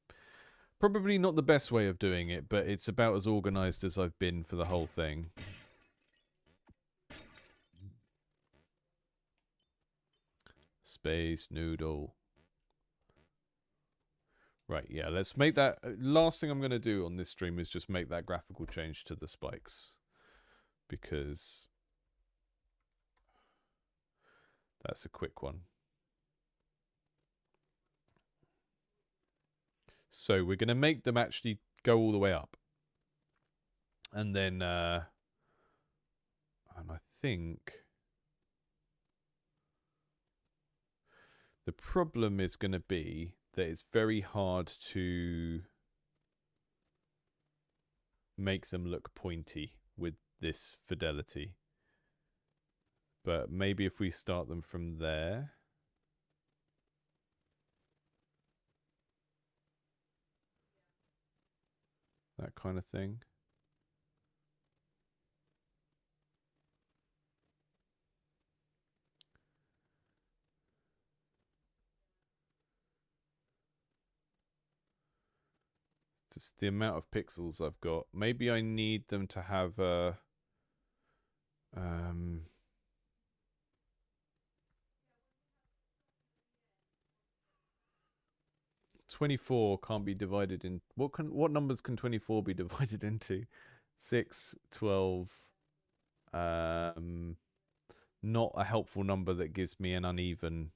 probably not the best way of doing it, but it's about as organized as I've been for the whole thing. Space Noodle. Right, yeah, let's make that... last thing I'm going to do on this stream is just make that graphical change to the spikes. Because that's a quick one. So we're going to make them actually go all the way up. And then... and I think... the problem is going to be that it's very hard to make them look pointy with this fidelity. But maybe if we start them from there. That kind of thing. Just the amount of pixels I've got. Maybe I need them to have a... 24 can't be divided in... What numbers can 24 be divided into? 6, 12... not a helpful number that gives me an uneven...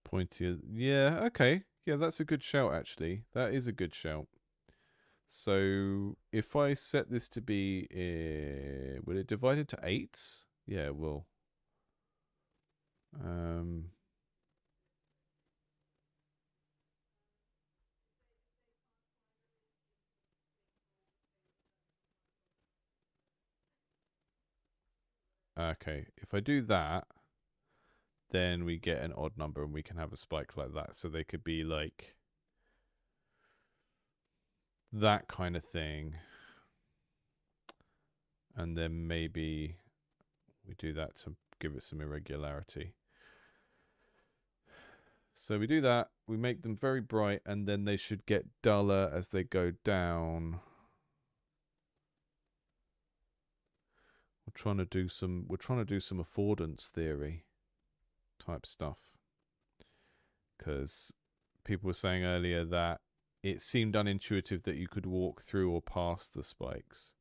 pointier. Yeah, okay. Yeah, that's a good shout, actually. That is a good shout. So if I set this to be... will it divide into 8? Yeah, it will. Okay, if I do that, then we get an odd number and we can have a spike like that. So they could be like that kind of thing. And then maybe we do that to give it some irregularity. So we do that, we make them very bright, and then they should get duller as they go down. We're trying to do some affordance theory type stuff. Because people were saying earlier that it seemed unintuitive that you could walk through or past the spikes.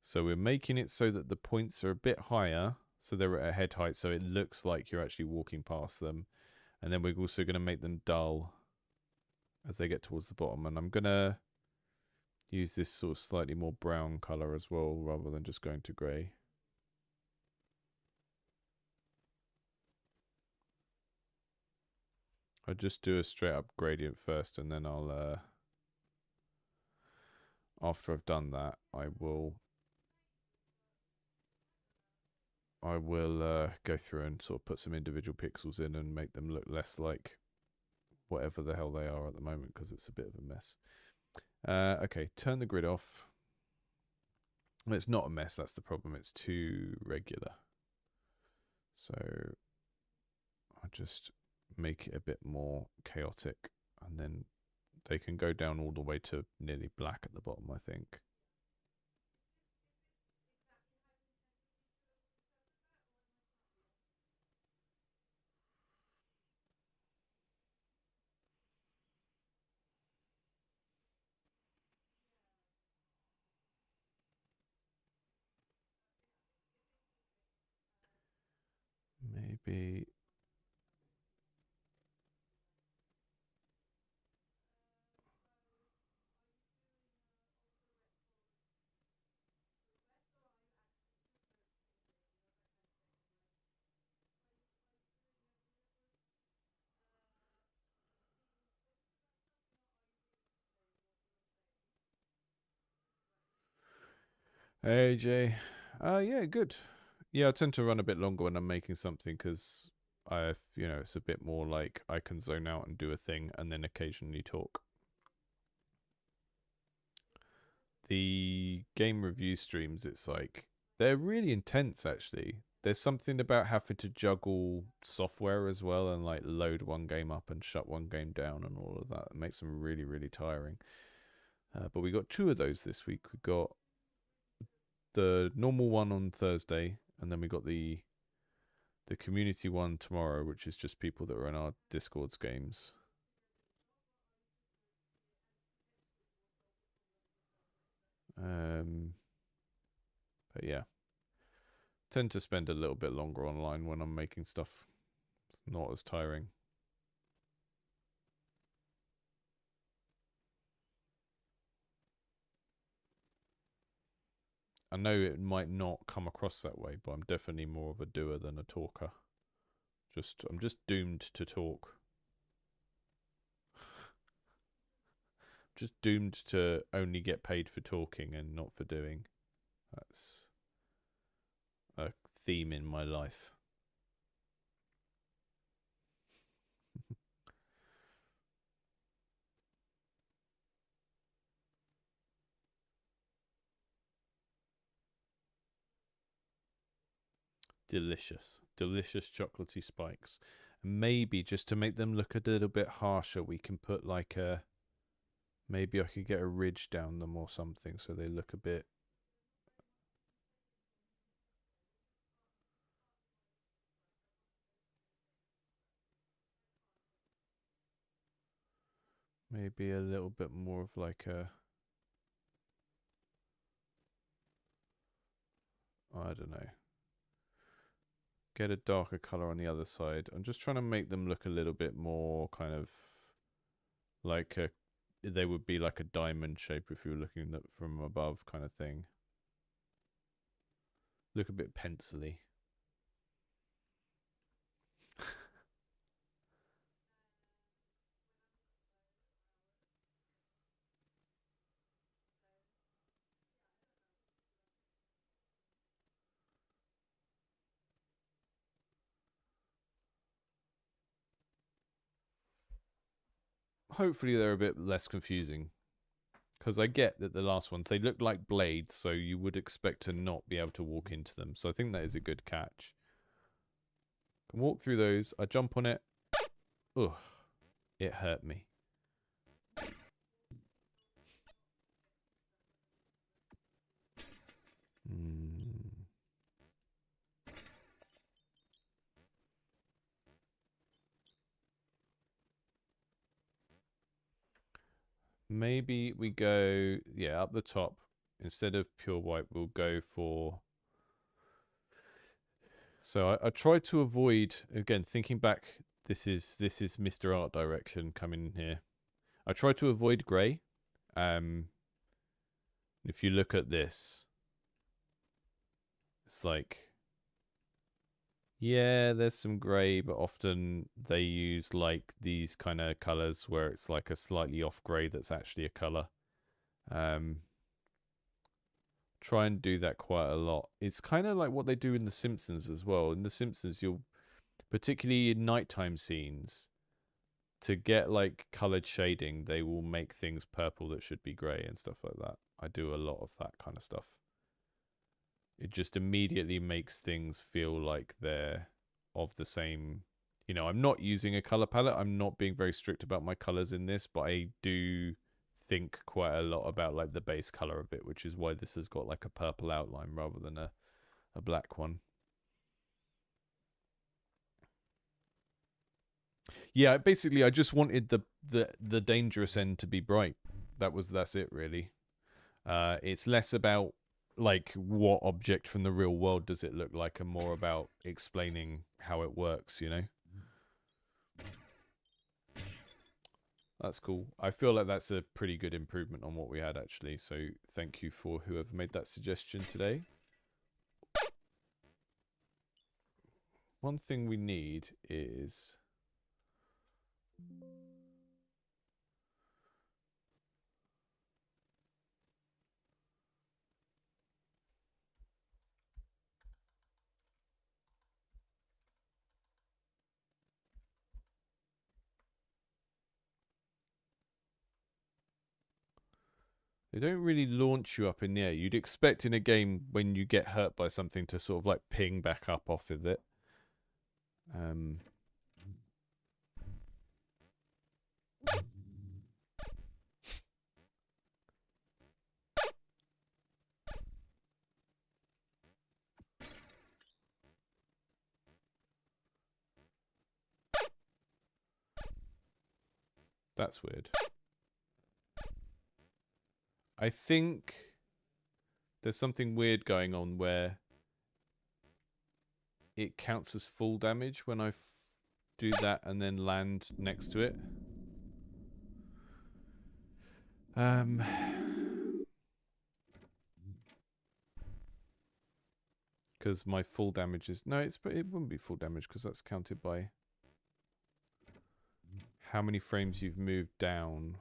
So we're making it so that the points are a bit higher, so they're at a head height, so it looks like you're actually walking past them. And then we're also going to make them dull as they get towards the bottom. And I'm going to use this sort of slightly more brown color as well, rather than just going to grey. I'll just do a straight up gradient first, and then I'll, after I've done that, I will go through and sort of put some individual pixels in and make them look less like whatever the hell they are at the moment, because it's a bit of a mess. Okay, turn the grid off. Well, it's not a mess, that's the problem. It's too regular. So I'll just make it a bit more chaotic, and then they can go down all the way to nearly black at the bottom, I think. Maybe... Hey Jay. Yeah, good. Yeah, I tend to run a bit longer when I'm making something because it's a bit more like I can zone out and do a thing and then occasionally talk. The game review streams, it's like they're really intense actually. There's something about having to juggle software as well and like load one game up and shut one game down and all of that. It makes them really, really tiring. But we got two of those this week. We got the normal one on Thursday, and then we got the community one tomorrow, which is just people that are in our Discord's games. But yeah, tend to spend a little bit longer online when I'm making stuff. Not as tiring. I know it might not come across that way, but I'm definitely more of a doer than a talker. I'm just doomed to talk. Just doomed to only get paid for talking and not for doing. That's a theme in my life. Delicious. Delicious chocolatey spikes. Maybe just to make them look a little bit harsher, we can put like a. Maybe I could get a ridge down them or something so they look a bit. Maybe a little bit more of like a. I don't know. Get a darker color on the other side. I'm just trying to make them look a little bit more kind of like a. They would be like a diamond shape if you were looking at from above, kind of thing. Look a bit pencily. Hopefully they're a bit less confusing. Because I get that the last ones, they look like blades, so you would expect to not be able to walk into them. So I think that is a good catch. Can walk through those. I jump on it. Ugh, it hurt me. Mm. Maybe we go, yeah, up the top. Instead of pure white, we'll go for. So I tried to avoid, again, thinking back. This is Mr. Art Direction coming in here. I tried to avoid grey. If you look at this, it's like, yeah, there's some grey, but often they use like these kind of colors where it's like a slightly off grey that's actually a color. Um, try and do that quite a lot. It's kind of like what they do in The Simpsons as well. In The Simpsons, you'll particularly in nighttime scenes to get like colored shading, they will make things purple that should be grey and stuff like that. I do a lot of that kind of stuff. It just immediately makes things feel like they're of the same. I'm not using a color palette. I'm not being very strict about my colors in this, but I do think quite a lot about like the base color of it, which is why this has got like a purple outline rather than a black one. Yeah, basically I just wanted the dangerous end to be bright. That's it really. It's less about like what object from the real world does it look like and more about explaining how it works, That's cool. I feel like that's a pretty good improvement on what we had actually. So thank you for whoever made that suggestion today. One thing we need is They don't really launch you up in the air. You'd expect in a game when you get hurt by something to sort of like ping back up off of it. That's weird. I think there's something weird going on where it counts as full damage when I do that and then land next to it. Because my full damage is... No, it wouldn't be full damage because that's counted by how many frames you've moved down.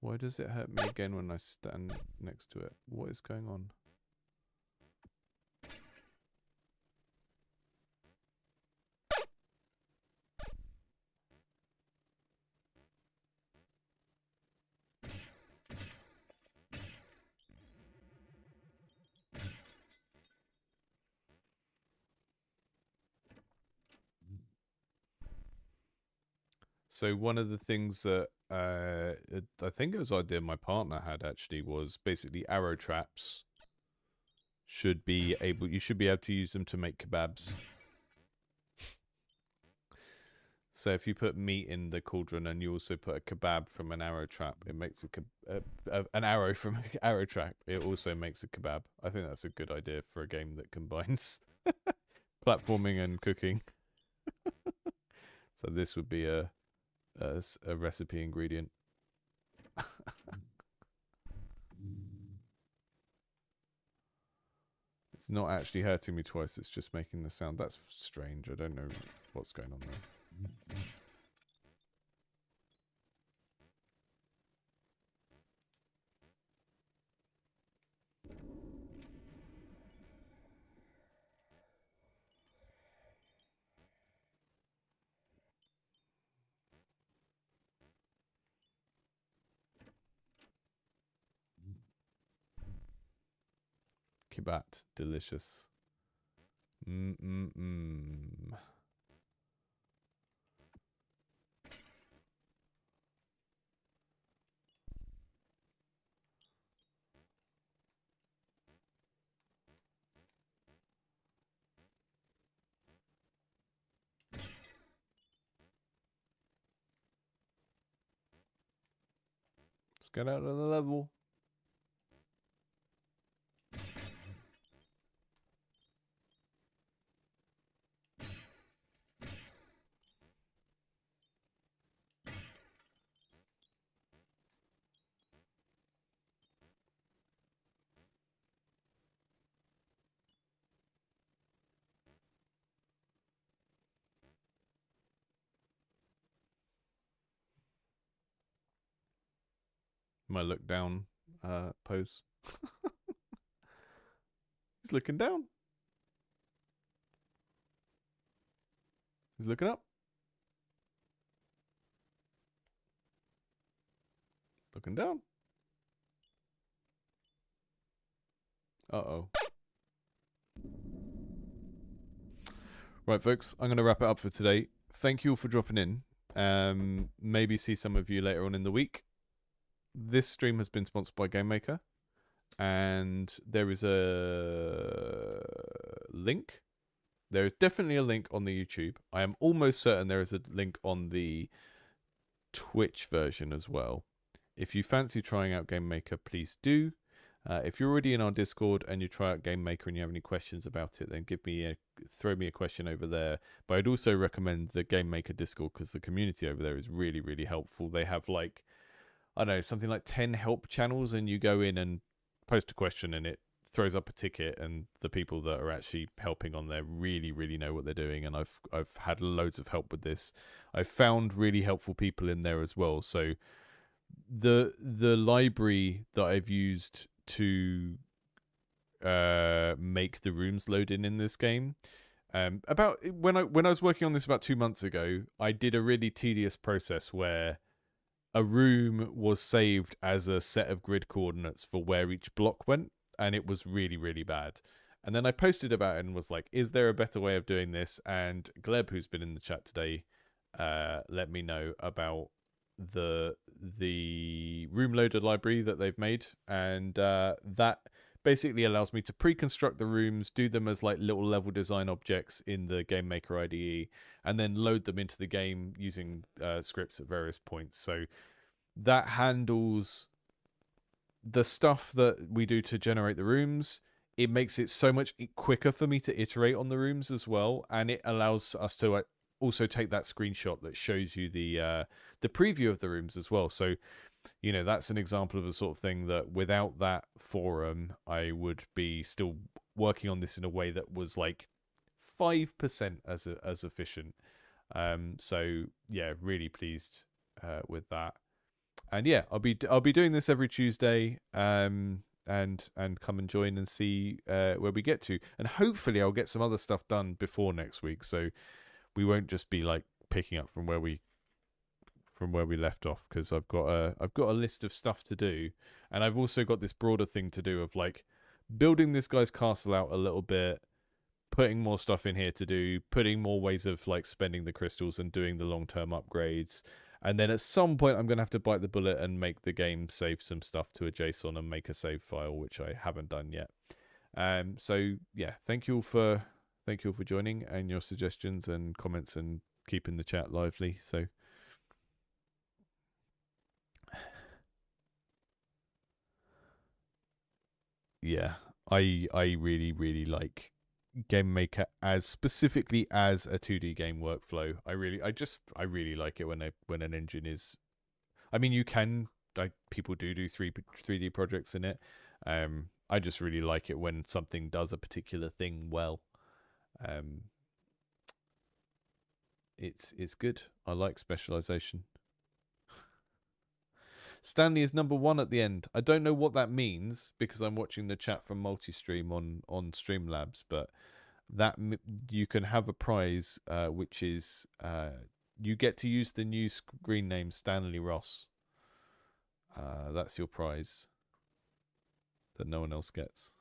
Why does it hurt me again when I stand next to it? What is going on? So one of the things that I think it was an idea my partner had actually was basically arrow traps should be able... You should be able to use them to make kebabs. So if you put meat in the cauldron and you also put a kebab from an arrow trap, it makes an arrow from an arrow trap. It also makes a kebab. I think that's a good idea for a game that combines platforming and cooking. So this would be a recipe ingredient. It's not actually hurting me twice. It's just making the sound. That's strange. I don't know what's going on there. Kibat, delicious. Mmm. Let's get out of the level. My look down pose. He's looking down. He's looking up. Looking down. Uh-oh. Right, folks, I'm going to wrap it up for today. Thank you all for dropping in. Maybe see some of you later on in the week. This stream has been sponsored by GameMaker, and there is a link. There is definitely a link on the YouTube. I am almost certain there is a link on the Twitch version as well. If you fancy trying out GameMaker, please do. If you're already in our Discord and you try out GameMaker and you have any questions about it, then throw me a question over there. But I'd also recommend the GameMaker Discord because the community over there is really, really helpful. They have like, I don't know, something like 10 help channels, and you go in and post a question and it throws up a ticket, and the people that are actually helping on there really, really know what they're doing. And I've had loads of help with this. I've found really helpful people in there as well. So the library that I've used to make the rooms load in this game About when I was working on this about 2 months ago, I did a really tedious process where a room was saved as a set of grid coordinates for where each block went, and it was really, really bad. And then I posted about it and was like, "Is there a better way of doing this?" And Gleb, who's been in the chat today, let me know about the room loader library that they've made, and that basically allows me to pre-construct the rooms, do them as like little level design objects in the GameMaker IDE, and then load them into the game using scripts at various points. So that handles the stuff that we do to generate the rooms. It makes it so much quicker for me to iterate on the rooms as well, and it allows us to also take that screenshot that shows you the preview of the rooms as well. So, that's an example of the sort of thing that without that forum, I would be still working on this in a way that was like 5% as efficient. So yeah, really pleased with that. And yeah, I'll be doing this every Tuesday. And come and join and see where we get to, and hopefully I'll get some other stuff done before next week, so we won't just be like picking up from where we left off, because I've got a list of stuff to do, and I've also got this broader thing to do of like building this guy's castle out a little bit, putting more stuff in here to do, putting more ways of like spending the crystals and doing the long-term upgrades. And then at some point, I'm going to have to bite the bullet and make the game save some stuff to a JSON and make a save file, which I haven't done yet. So yeah, thank you all for joining and your suggestions and comments and keeping the chat lively. So yeah, I really, really like GameMaker as specifically as a 2D game workflow. I really like it when an engine is. I mean, you can people do 3D projects in it. I just really like it when something does a particular thing well. It's good. I like specialization. Stanley is number 1 at the end. I don't know what that means because I'm watching the chat from Multistream on Streamlabs, but that you can have a prize, which is you get to use the new screen name Stanley Ross. That's your prize that no one else gets.